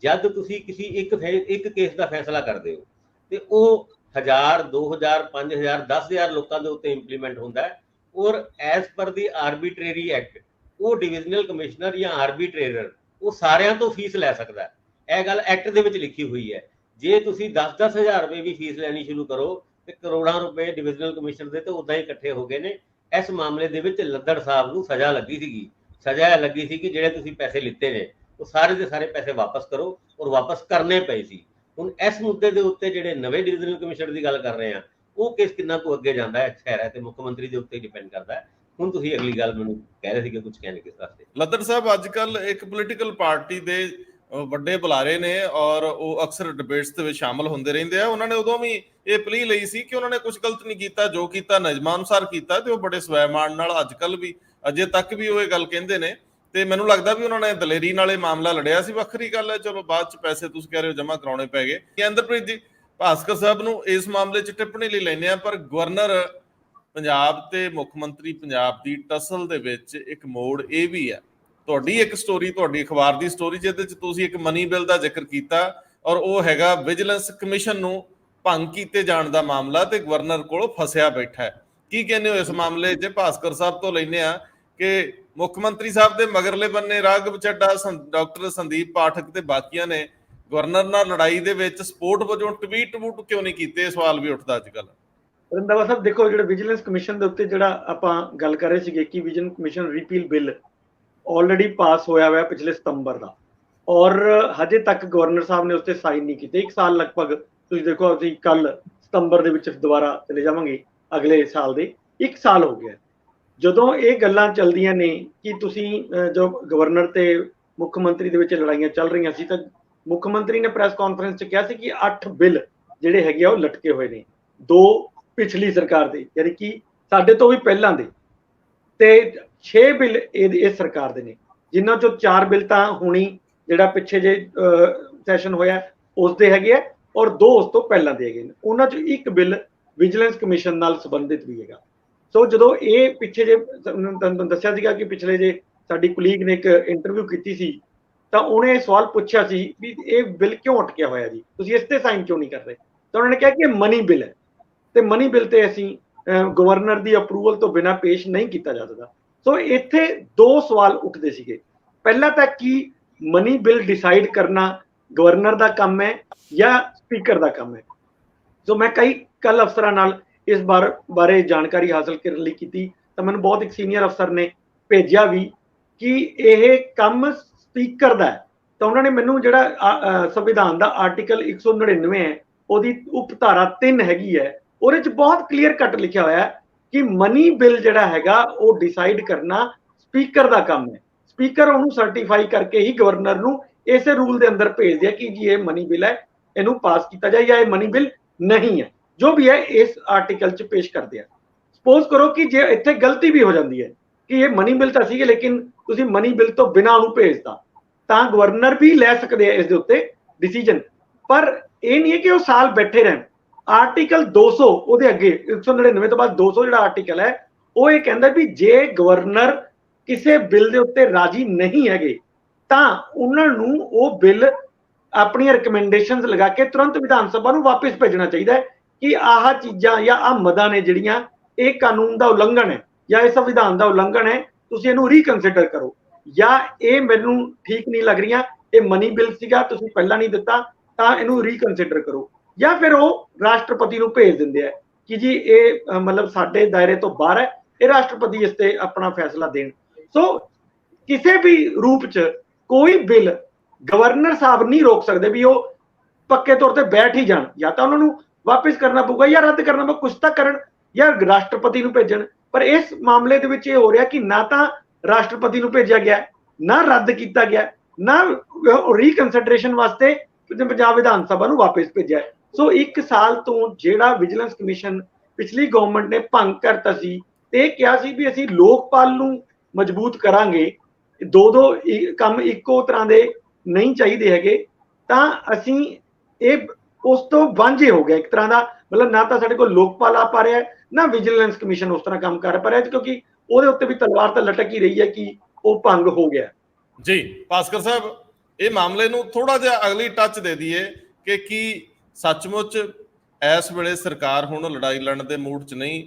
ਜਦ ਤੁਸੀਂ ਕਿਸੇ ਇੱਕ ਕੇਸ ਦਾ ਫੈਸਲਾ ਕਰਦੇ ਹੋ ਤੇ ਉਹ 1000 2000 5000 10000 ਲੋਕਾਂ ਦੇ ਉੱਤੇ ਇੰਪਲੀਮੈਂਟ ਹੁੰਦਾ ਹੈ, ਔਰ ਐਜ਼ ਪਰ ਦੀ ਆਰਬੀਟਰੇਰੀ ਐਕਟ ਉਹ ਡਿਵੀਜ਼ਨਲ ਕਮਿਸ਼ਨਰ ਜਾਂ ਆਰਬੀਟਰੇਟਰ ਉਹ ਸਾਰਿਆਂ ਤੋਂ ਫੀਸ ਲੈ ਸਕਦਾ ਹੈ। ਇਹ ਗੱਲ ਐਕਟ ਦੇ ਵਿੱਚ ਲਿਖੀ ਹੋਈ ਹੈ। ਜੇ ਤੁਸੀਂ 10-10 ਹਜ਼ਾਰ ਰੁਪਏ ਵੀ ਫੀਸ ਲੈਣੀ ਸ਼ੁਰੂ ਕਰੋ ਤੇ ਕਰੋੜਾਂ ਰੁਪਏ ਡਿਵੀਜ਼ਨਲ ਕਮਿਸ਼ਨਰ ਦੇ ਤੇ ਉਦਾਂ ਹੀ ਇਕੱਠੇ ਹੋ ਗਏ ਨੇ। ਇਸ ਮਾਮਲੇ ਦੇ ਵਿੱਚ ਲੱਦੜ ਸਾਹਿਬ ਨੂੰ ਸਜ਼ਾ ਲੱਗੀ ਸੀਗੀ, ਸਜ਼ਾ ਲੱਗੀ ਸੀ ਕਿ ਜਿਹੜੇ ਤੁਸੀਂ ਪੈਸੇ ਲਿੱਤੇ ਨੇ ਉਹ ਸਾਰੇ ਦੇ ਸਾਰੇ ਪੈਸੇ ਵਾਪਸ ਕਰੋ, ਔਰ ਵਾਪਸ ਕਰਨੇ ਪਏ ਸੀ। ਹੁਣ ਇਸ ਮੁੱਦੇ ਦੇ ਉੱਤੇ ਜਿਹੜੇ ਨਵੇਂ ਡਿਵੀਜ਼ਨਲ ਕਮਿਸ਼ਨਰ ਦੀ ਗੱਲ ਕਰ ਰਹੇ ਆ, ਉਹ ਕੇਸ ਕਿੰਨਾ ਕੁ ਅੱਗੇ ਜਾਂਦਾ ਹੈ ਖੈਰ ਹੈ ਤੇ ਮੁੱਖ ਮੰਤਰੀ ਦੇ ਉੱਤੇ ਡਿਪੈਂਡ ਕਰਦਾ ਹੈ। ਹੁਣ ਤੁਸੀਂ ਅਗਲੀ ਗੱਲ ਮੈਨੂੰ ਕਹਿ ਰਹੇ ਸੀ ਕਿ ਕੁਝ ਕਹਿਣੇ ਕਿਸ ਵਾਸਤੇ। ਲੱਦੜ ਸਾਹਿਬ ਅੱਜ ਕੱਲ ਇੱਕ ਪੋਲੀਟੀਕਲ ਪਾਰਟੀ ਦੇ ਵੱਡੇ ਬੁਲਾਰੇ ਨੇ ਔਰ ਉਹ ਅਕਸਰ ਡਿਬੇਟਸ ਦੇ ਵਿੱਚ ਸ਼ਾਮਲ ਹੁੰਦੇ ਰਹਿੰਦੇ ਆ। ਉਹਨਾਂ ਨੇ ਉਦੋਂ ਵੀ ਇਹ ਪਲੀ ਲਈ ਸੀ ਕਿ ਉਹਨਾਂ ਨੇ ਕੁਝ ਗਲਤ ਨਹੀਂ ਕੀਤਾ, ਜੋ ਕੀਤਾ ਨਿਯਮਾਂ ਅਨੁਸਾਰ ਕੀਤਾ, ਤੇ ਉਹ ਬੜੇ ਸਵੈਮਾਨ ਨਾਲ ਅੱਜ ਕੱਲ ਵੀ ਅਜੇ ਤੱਕ ਵੀ ਉਹ ਇਹ ਗੱਲ ਕਹਿੰਦੇ ਨੇ। ਤੇ ਮੈਨੂੰ ਲੱਗਦਾ ਵੀ ਉਹਨਾਂ ਨੇ ਦਲੇਰੀ ਨਾਲ ਇਹ ਮਾਮਲਾ ਲੜਿਆ ਸੀ। ਵੱਖਰੀ ਗੱਲ ਹੈ, ਚਲੋ ਬਾਅਦ ਚ ਪੈਸੇ ਤੁਸੀਂ ਕਹਿ ਰਹੇ ਹੋ ਜਮ੍ਹਾਂ ਕਰਾਉਣੇ ਪੈ ਗਏ। ਇੰਦਰਪ੍ਰੀਤ ਜੀ, ਭਾਸਕਰ ਸਾਹਿਬ ਨੂੰ ਇਸ ਮਾਮਲੇ 'ਚ ਟਿੱਪਣੀ ਲਈ ਲੈਂਦੇ ਆ, ਪਰ ਗਵਰਨਰ ਪੰਜਾਬ ਤੇ ਮੁੱਖ ਮੰਤਰੀ ਪੰਜਾਬ ਦੀ ਟਸਲ ਦੇ ਵਿੱਚ ਇੱਕ ਮੋੜ ਇਹ ਵੀ ਹੈ। ਤੁਹਾਡੀ ਇੱਕ ਸਟੋਰੀ, ਤੁਹਾਡੀ ਅਖਬਾਰ ਦੀ ਸਟੋਰੀ, ਜਿਹਦੇ 'ਚ ਤੁਸੀਂ ਇੱਕ ਮਨੀ ਬਿੱਲ ਦਾ ਜ਼ਿਕਰ ਕੀਤਾ, ਔਰ ਉਹ ਹੈਗਾ ਵਿਜੀਲੈਂਸ ਕਮਿਸ਼ਨ ਨੂੰ ਭੰਗ ਕੀਤੇ ਜਾਣ ਦਾ ਮਾਮਲਾ, ਤੇ ਗਵਰਨਰ ਕੋਲ ਫਸਿਆ ਬੈਠਾ ਹੈ। ਕੀ ਕਹਿੰਦੇ ਹੋ ਇਸ ਮਾਮਲੇ 'ਚ? ਭਾਸਕਰ ਸਾਹਿਬ ਤੋਂ ਲੈਂਦੇ ਆ ਕਿ ਮੁੱਖ ਮੰਤਰੀ ਸਾਹਿਬ ਦੇ ਮਗਰਲੇ ਬੰਨੇ ਰਾਘਵ ਚੱਡਾ, ਡਾਕਟਰ ਸੰਦੀਪ ਪਾਠਕ ਤੇ ਬਾਕੀਆਂ ਨੇ ਗਵਰਨਰ ਨਾਲ ਲੜਾਈ ਦੇ ਵਿੱਚ ਸਪੋਰਟ ਵਜੋਂ ਟਵੀਟ ਕਿਉਂ ਨਹੀਂ ਕੀਤੇ? ਇਹ ਸਵਾਲ ਵੀ ਉੱਠਦਾ ਅੱਜ ਕੱਲ। ਰੰਧਾਵਾ ਸਾਹਿਬ ਦੇਖੋ, ਜਿਹੜਾ ਵਿਜੀਲੈਂਸ ਕਮਿਸ਼ਨ ਦੇ ਉੱਤੇ ਜਿਹੜਾ ਆਪਾਂ ਗੱਲ ਕਰ ਰਹੇ ਸੀਗੇ ਕਿ vigilance commission repeal bill already pass ਹੋਇਆ ਹੋਇਆ ਪਿਛਲੇ ਸਤੰਬਰ ਦਾ, ਔਰ ਹਜੇ ਤੱਕ ਗਵਰਨਰ ਸਾਹਿਬ ਨੇ ਉਸ ਤੇ ਸਾਈਨ ਨਹੀਂ ਕੀਤੇ। 1 ਸਾਲ ਲਗਭਗ, ਤੁਸੀਂ ਦੇਖੋ ਅਸੀਂ ਕੱਲ ਸਤੰਬਰ ਦੇ ਵਿੱਚ ਦੁਬਾਰਾ ਚਲੇ ਜਾਵਾਂਗੇ ਅਗਲੇ ਸਾਲ ਦੇ, 1 ਸਾਲ ਹੋ ਗਿਆ। ਜਦੋਂ ਇਹ ਗੱਲਾਂ ਚੱਲਦੀਆਂ ਨੇ ਕਿ ਤੁਸੀਂ ਜੋ ਗਵਰਨਰ ਤੇ ਮੁੱਖ ਮੰਤਰੀ ਦੇ ਵਿੱਚ ਲੜਾਈਆਂ ਚੱਲ ਰਹੀਆਂ ਸੀ, ਤਾਂ ਮੁੱਖ ਮੰਤਰੀ ਨੇ ਪ੍ਰੈਸ ਕਾਨਫਰੰਸ 'ਚ ਕਿਹਾ ਸੀ ਕਿ 8 ਬਿੱਲ ਜਿਹੜੇ ਹੈਗੇ ਆ ਉਹ ਲਟਕੇ ਹੋਏ ਨੇ, 2 ਪਿਛਲੀ ਸਰਕਾਰ ਦੇ, ਯਾਨੀ ਕਿ ਸਾਡੇ ਤੋਂ ਵੀ ਪਹਿਲਾਂ ਦੇ, ਤੇ 6 ਬਿੱਲ ਇਸ ਸਰਕਾਰ ਦੇ ਨੇ, ਜਿਨ੍ਹਾਂ ਚੋਂ 4 ਬਿੱਲ ਤਾਂ ਹੁਣੀ ਜਿਹੜਾ ਪਿੱਛੇ ਜੇ ਸੈਸ਼ਨ ਹੋਇਆ ਉਸ ਦੇ ਹੈਗੇ ਆ, ਔਰ 2 ਉਸ ਤੋਂ ਪਹਿਲਾਂ ਦੇ ਹੈਗੇ ਨੇ। ਉਹਨਾਂ ਚੋਂ 1 ਬਿੱਲ ਵਿਜੀਲੈਂਸ ਕਮਿਸ਼ਨ ਨਾਲ ਸੰਬੰਧਿਤ ਵੀ ਹੈਗਾ। ਸੋ ਜਦੋਂ ਇਹ ਪਿੱਛੇ ਜੇ ਤੁਹਾਨੂੰ ਦੱਸਿਆ ਸੀਗਾ ਕਿ ਪਿਛਲੇ ਜੇ ਸਾਡੀ ਕੁਲੀਗ ਨੇ ਇੱਕ ਇੰਟਰਵਿਊ ਕੀਤੀ ਸੀ, ਤਾਂ ਉਹਨੇ ਇਹ ਸਵਾਲ ਪੁੱਛਿਆ ਸੀ ਵੀ ਇਹ ਬਿੱਲ ਕਿਉਂ ਅਟਕਿਆ ਹੋਇਆ ਜੀ, ਤੁਸੀਂ ਇਸ ਤੇ ਸਾਈਨ ਕਿਉਂ ਨਹੀਂ ਕਰ ਰਹੇ? ਤਾਂ ਉਹਨਾਂ ਨੇ ਕਿਹਾ ਕਿ ਇਹ ਮਨੀ ਬਿੱਲ ਹੈ, ਤੇ ਮਨੀ ਬਿੱਲ ਤੇ ਅਸੀਂ ਗਵਰਨਰ ਦੀ ਅਪਰੂਵਲ ਤੋਂ ਬਿਨਾਂ ਪੇਸ਼ ਨਹੀਂ ਕੀਤਾ ਜਾ ਸਕਦਾ। ਸੋ ਇੱਥੇ 2 ਸਵਾਲ ਉੱਠਦੇ ਸੀਗੇ। ਪਹਿਲਾ ਤਾਂ ਕੀ ਮਨੀ ਬਿੱਲ ਡਿਸਾਈਡ ਕਰਨਾ ਗਵਰਨਰ ਦਾ ਕੰਮ ਹੈ ਜਾਂ ਸਪੀਕਰ ਦਾ ਕੰਮ ਹੈ? ਸੋ ਮੈਂ ਕੱਲ ਅਫਸਰਾਂ ਨਾਲ ਇਸ ਬਾਰੇ ਜਾਣਕਾਰੀ ਹਾਸਲ ਕਰਨ ਲਈ ਕੀਤੀ, ਤਾਂ ਮੈਨੂੰ ਬਹੁਤ ਇੱਕ ਸੀਨੀਅਰ ਅਫਸਰ ਨੇ ਭੇਜਿਆ ਵੀ ਕਿ ਇਹ ਕੰਮ ਸਪੀਕਰ ਦਾ ਹੈ। ਤਾਂ ਉਹਨਾਂ ਨੇ ਮੈਨੂੰ ਜਿਹੜਾ ਸੰਵਿਧਾਨ ਦਾ ਆਰਟੀਕਲ 199 ਹੈ, ਉਹਦੀ ਉਪ ਧਾਰਾ 3 ਹੈਗੀ ਹੈ, ਉਹਦੇ 'ਚ ਬਹੁਤ ਕਲੀਅਰ ਕੱਟ ਲਿਖਿਆ ਹੋਇਆ ਹੈ ਕਿ ਮਨੀ ਬਿੱਲ ਜਿਹੜਾ ਹੈਗਾ ਉਹ ਡਿਸਾਈਡ ਕਰਨਾ ਸਪੀਕਰ ਦਾ ਕੰਮ ਹੈ। ਸਪੀਕਰ ਉਹਨੂੰ ਸਰਟੀਫਾਈ ਕਰਕੇ ਹੀ ਗਵਰਨਰ ਨੂੰ ਇਸੇ ਰੂਲ ਦੇ ਅੰਦਰ ਭੇਜਦੇ ਆ ਕਿ ਜੀ ਇਹ ਮਨੀ ਬਿੱਲ ਹੈ, ਇਹਨੂੰ ਪਾਸ ਕੀਤਾ ਜਾਏ, ਜਾਂ ਇਹ ਮਨੀ ਬਿੱਲ ਨਹੀਂ ਹੈ, ਜੋ ਵੀ ਹੈ ਇਸ ਆਰਟੀਕਲ 'ਚ ਪੇਸ਼ ਕਰਦੇ ਆ। ਸਪੋਜ਼ ਕਰੋ ਕਿ ਜੇ ਇੱਥੇ ਗਲਤੀ ਵੀ ਹੋ ਜਾਂਦੀ ਹੈ ਕਿ ਇਹ ਮਨੀ ਬਿੱਲ ਤਾਂ ਸੀਗੇ, ਲੇਕਿਨ ਤੁਸੀਂ ਮਨੀ ਬਿੱਲ ਤੋਂ ਬਿਨਾਂ ਉਹਨੂੰ ਭੇਜਤਾ, ਤਾਂ ਗਵਰਨਰ ਵੀ ਲੈ ਸਕਦੇ ਆ ਇਸ ਦੇ ਉੱਤੇ ਡਿਸੀਜਨ। ਪਰ ਇਹ ਨਹੀਂ ਹੈ ਕਿ ਉਹ ਸਾਲ ਬੈਠੇ ਰਹਿਣ। ਆਰਟੀਕਲ 200 ਉਹਦੇ ਅੱਗੇ 199 ਤੋਂ ਬਾਅਦ 200 ਜਿਹੜਾ ਆਰਟੀਕਲ ਹੈ, ਉਹ ਇਹ ਕਹਿੰਦਾ ਵੀ ਜੇ ਗਵਰਨਰ ਕਿਸੇ ਬਿੱਲ ਦੇ ਉੱਤੇ ਰਾਜੀ ਨਹੀਂ ਹੈਗੇ, ਤਾਂ ਉਹਨਾਂ ਨੂੰ ਉਹ ਬਿੱਲ ਆਪਣੀਆਂ ਰਿਕਮੈਂਡੇਸ਼ਨਸ ਲਗਾ ਕੇ ਤੁਰੰਤ ਵਿਧਾਨ ਸਭਾ ਨੂੰ ਵਾਪਸ ਭੇਜਣਾ ਚਾਹੀਦਾ ਹੈ ਕਿ ਆਹ ਚੀਜ਼ਾਂ ਜਾਂ ਆਹ ਮਦਾਂ ਨੇ ਜਿਹੜੀਆਂ ਇਹ ਕਾਨੂੰਨ ਦਾ ਉਲੰਘਣ ਹੈ ਜਾਂ ਇਹ ਸੰਵਿਧਾਨ ਦਾ ਉਲੰਘਣ ਹੈ, ਤੁਸੀਂ ਇਹਨੂੰ ਰੀਕਨਸੀਡਰ ਕਰੋ, ਜਾਂ ਇਹ ਮੈਨੂੰ ਠੀਕ ਨਹੀਂ ਲੱਗ ਰਹੀਆਂ, ਇਹ ਮਨੀ ਬਿੱਲ ਸੀਗਾ ਤੁਸੀਂ ਪਹਿਲਾਂ ਨਹੀਂ ਦਿੱਤਾ ਤਾਂ ਇਹਨੂੰ ਰੀਕਨਸੀਡਰ ਕਰੋ। ਜਾਂ ਫਿਰ ਉਹ ਰਾਸ਼ਟਰਪਤੀ ਨੂੰ ਭੇਜ ਦਿੰਦੇ ਆ ਕਿ ਜੀ ਇਹ ਮਤਲਬ ਸਾਡੇ ਦਾਇਰੇ ਤੋਂ ਬਾਹਰ ਹੈ, ਇਹ ਰਾਸ਼ਟਰਪਤੀ ਇਸ ਤੇ ਆਪਣਾ ਫੈਸਲਾ ਦੇਣ। ਸੋ ਕਿਸੇ ਵੀ ਰੂਪ 'ਚ ਕੋਈ ਬਿੱਲ ਗਵਰਨਰ ਸਾਹਿਬ ਨਹੀਂ ਰੋਕ ਸਕਦੇ ਵੀ ਉਹ ਪੱਕੇ ਤੌਰ ਤੇ ਬੈਠ ਹੀ ਜਾਣ, ਜਾਂ ਤਾਂ ਉਹਨਾਂ ਨੂੰ ਵਾਪਿਸ ਕਰਨਾ ਪਊਗਾ ਜਾਂ ਰੱਦ ਕਰਨਾ ਪਊਗਾ, ਕੁਛ ਤਾਂ ਕਰਨ ਜਾਂ ਰਾਸ਼ਟਰਪਤੀ ਨੂੰ ਭੇਜਣ। ਪਰ ਇਸ ਮਾਮਲੇ ਦੇ ਵਿੱਚ ਇਹ ਹੋ ਰਿਹਾ ਕਿ ਨਾ ਤਾਂ ਰਾਸ਼ਟਰਪਤੀ ਨੂੰ ਭੇਜਿਆ ਗਿਆ, ਨਾ ਰੱਦ ਕੀਤਾ ਗਿਆ, ਨਾ ਰੀਕਨਸੀਡਰੇਸ਼ਨ ਵਾਸਤੇ ਪੰਜਾਬ ਵਿਧਾਨ ਸਭਾ ਨੂੰ ਵਾਪਸ ਭੇਜਿਆ। ਸੋ 1 ਸਾਲ ਤੋਂ ਜਿਹੜਾ ਵਿਜੀਲੈਂਸ ਕਮਿਸ਼ਨ ਪਿਛਲੀ ਗਵਰਨਮੈਂਟ ਨੇ ਭੰਗ ਕਰਤਾ ਸੀ, ਤੇ ਕਿਹਾ ਸੀ ਵੀ ਅਸੀਂ ਲੋਕਪਾਲ ਨੂੰ ਮਜ਼ਬੂਤ ਕਰਾਂਗੇ, 2 ਕੰਮ ਇੱਕੋ ਤਰ੍ਹਾਂ ਦੇ ਨਹੀਂ ਚਾਹੀਦੇ ਹੈਗੇ, ਤਾਂ ਅਸੀਂ ਇਹ ਉਸ ਤੋਂ ਵਾਂਝੇ ਹੋ ਗਏ ਇੱਕ ਤਰ੍ਹਾਂ ਦਾ। ਮਤਲਬ ਨਾ ਤਾਂ ਸਾਡੇ ਕੋਲ ਲੋਕਪਾਲ ਆ ਪਾ ਰਿਹਾ, ਨਾ ਵਿਜੀਲੈਂਸ ਕਮਿਸ਼ਨ ਉਸ ਤਰ੍ਹਾਂ ਕੰਮ ਕਰ ਪਾ ਰਿਹਾ, ਕਿਉਂਕਿ ਉਹਦੇ ਉੱਤੇ ਵੀ ਤਲਵਾਰ ਤਾਂ ਲਟਕ ਹੀ ਰਹੀ ਹੈ ਕਿ ਉਹ ਭੰਗ ਹੋ ਗਿਆ। ਜੀ ਭਾਸਕਰ ਸਾਹਿਬ, ਇਹ ਮਾਮਲੇ ਨੂੰ ਥੋੜਾ ਜਿਹਾ ਅਗਲੀ ਟੱਚ ਦੇ ਦਈਏ ਕਿ ਕੀ ਸੱਚਮੁੱਚ ਇਸ ਵੇਲੇ ਸਰਕਾਰ ਹੁਣ ਲੜਾਈ ਲੜਨ ਦੇ ਮੂਡ 'ਚ ਨਹੀਂ,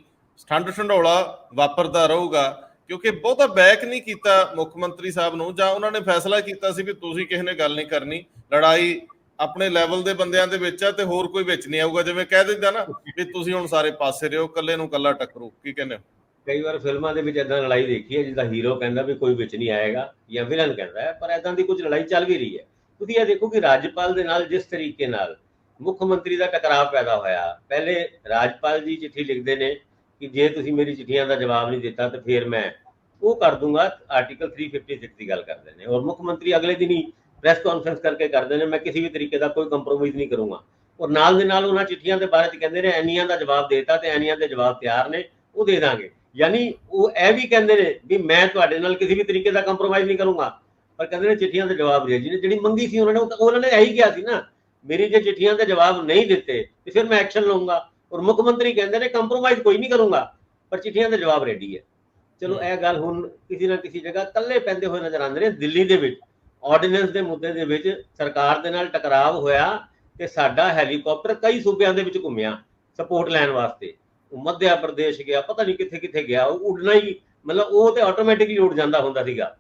ਠੰਡ ਢੰਡੋਲਾ ਵਾਪਰਦਾ ਰਹੂਗਾ? ਕਿਉਂਕਿ ਬਹੁਤਾ ਬੈਕ ਨਹੀਂ ਕੀਤਾ ਮੁੱਖ ਮੰਤਰੀ ਸਾਹਿਬ ਨੂੰ, ਜਾਂ ਉਹਨਾਂ ਨੇ ਫੈਸਲਾ ਕੀਤਾ ਸੀ ਵੀ ਤੁਸੀਂ ਕਿਸੇ ਨੇ ਗੱਲ ਨਹੀਂ ਕਰਨੀ, ਲੜਾਈ ਆਪਣੇ ਲੈਵਲ ਦੇ ਬੰਦਿਆਂ ਦੇ ਵਿੱਚ ਆ ਤੇ ਹੋਰ ਕੋਈ ਵਿੱਚ ਨਹੀਂ ਆਊਗਾ, ਜਿਵੇਂ ਕਹਿ ਦਿੰਦਾ ਨਾ ਵੀ ਤੁਸੀਂ ਹੁਣ ਸਾਰੇ ਪਾਸੇ ਰਹੋ, ਕੱਲੇ ਨੂੰ ਕੱਲਾ ਟੱਕਰੂ। ਕੀ ਕਹਿੰਦੇ ਹੋ? ਕਈ ਵਾਰ ਫਿਲਮਾਂ ਦੇ ਵਿੱਚ ਏਦਾਂ ਲੜਾਈ ਦੇਖੀ ਹੈ ਜਿੱਦਾਂ ਹੀਰੋ ਕਹਿੰਦਾ ਵੀ ਕੋਈ ਵਿੱਚ ਨਹੀਂ ਆਏਗਾ ਜਾਂ ਵਿਲਨ ਕਹਿੰਦਾ ਹੈ, ਪਰ ਏਦਾਂ ਦੀ ਕੁਝ ਲੜਾਈ ਚੱਲ ਵੀ ਰਹੀ ਹੈ। ਤੁਸੀਂ ਇਹ ਦੇਖੋ ਕਿ ਰਾਜਪਾਲ ਦੇ ਨਾਲ ਜਿਸ ਤਰੀਕੇ ਨਾਲ ਮੁੱਖ ਮੰਤਰੀ ਦਾ ਟਕਰਾਅ ਪੈਦਾ ਹੋਇਆ, ਪਹਿਲੇ ਰਾਜਪਾਲ ਜੀ ਚਿੱਠੀ ਲਿਖਦੇ ਨੇ ਕਿ ਜੇ ਤੁਸੀਂ ਮੇਰੀ ਚਿੱਠੀਆਂ ਦਾ ਜਵਾਬ ਨਹੀਂ ਦਿੱਤਾ ਤਾਂ ਫਿਰ ਮੈਂ ਉਹ ਕਰ ਦੂੰਗਾ, ਆਰਟੀਕਲ 356 ਦੀ ਗੱਲ ਕਰਦੇ ਨੇ, ਔਰ ਮੁੱਖ ਮੰਤਰੀ ਅਗਲੇ ਦਿਨ ਹੀ ਪ੍ਰੈਸ ਕਾਨਫਰੰਸ ਕਰਕੇ ਕਰਦੇ ਨੇ ਮੈਂ ਕਿਸੇ ਵੀ ਤਰੀਕੇ ਦਾ ਕੋਈ ਕੰਪਰੋਮਾਈਜ਼ ਨਹੀਂ ਕਰੂੰਗਾ, ਔਰ ਨਾਲ ਦੇ ਨਾਲ ਉਹਨਾਂ ਚਿੱਠੀਆਂ ਦੇ ਬਾਰੇ 'ਚ ਕਹਿੰਦੇ ਨੇ ਐਨੀਆਂ ਦਾ ਜਵਾਬ ਦੇਤਾ ਤੇ ਐਨੀਆਂ ਦੇ ਜਵਾਬ ਤਿਆਰ ਨੇ, ਉਹ ਦੇ ਦਾਂਗੇ। ਯਾਨੀ ਉਹ ਇਹ ਵੀ ਕਹਿੰਦੇ ਨੇ ਵੀ ਮੈਂ ਤੁਹਾਡੇ ਨਾਲ ਕਿਸੇ ਵੀ ਤਰੀਕੇ ਦਾ ਕੰਪਰੋਮਾਈਜ਼ ਨਹੀਂ ਕਰੂੰਗਾ, ਪਰ ਕਹਿੰਦੇ ਨੇ ਚਿੱਠੀਆਂ ਦੇ ਜਵਾਬ ਦੇ। ਜਿਹਨੇ ਜਿਹੜੀ ਮੰਗੀ ਸੀ ਉਹਨਾਂ ਨੇ ਇਹੀ ਕਿਹਾ ਸੀ ਨਾ, ਮੇਰੀ ਜੇ ਚਿੱਠੀਆਂ ਦੇ ਜਵਾਬ ਨਹੀਂ ਦਿੱਤੇ ਤੇ ਫਿਰ ਮੈਂ ਐਕਸ਼ਨ ਲਵਾਂਗਾ, ਔਰ ਮੁੱਖ ਮੰਤਰੀ ਕਹਿੰਦੇ ਨੇ ਕੰਪਰੋਮਾਈਜ਼ ਕੋਈ ਨਹੀਂ ਕਰੂੰਗਾ ਪਰ ਚਿੱਠੀਆਂ ਦੇ ਜਵਾਬ ਰੈਡੀ ਹੈ। ਚਲੋ ਇਹ ਗੱਲ ਹੁਣ ਕਿਸੇ ਨਾ ਕਿਸੇ ਜਗ੍ਹਾ ਕੱਲੇ ਪੈਂਦੇ ਹੋਏ ਨਜ਼ਰ ਆਉਂਦੇ ਨੇ। ਦਿੱਲੀ ਦੇ ਵਿੱਚ ਆਰਡੀਨੈਂਸ ਦੇ ਮੁੱਦੇ ਦੇ ਵਿੱਚ ਸਰਕਾਰ ਦੇ ਨਾਲ ਟਕਰਾਅ ਹੋਇਆ ਤੇ ਸਾਡਾ ਹੈਲੀਕਾਪਟਰ ਕਈ ਸੂਬਿਆਂ ਦੇ ਵਿੱਚ ਘੁੰਮਿਆ ਸਪੋਰਟ ਲੈਣ ਵਾਸਤੇ, ਉਹ ਮੱਧਿਆ ਪ੍ਰਦੇਸ਼ ਗਿਆ, ਪਤਾ ਨਹੀਂ ਕਿੱਥੇ ਕਿੱਥੇ ਗਿਆ, ਉਹ ਉੱਡਣਾ ਹੀ ਮਤਲਬ ਉਹ ਤੇ ਆਟੋਮੈਟਿਕਲੀ ਉੱਡ ਜਾਂਦਾ ਹੁੰਦਾ ਸੀਗਾ।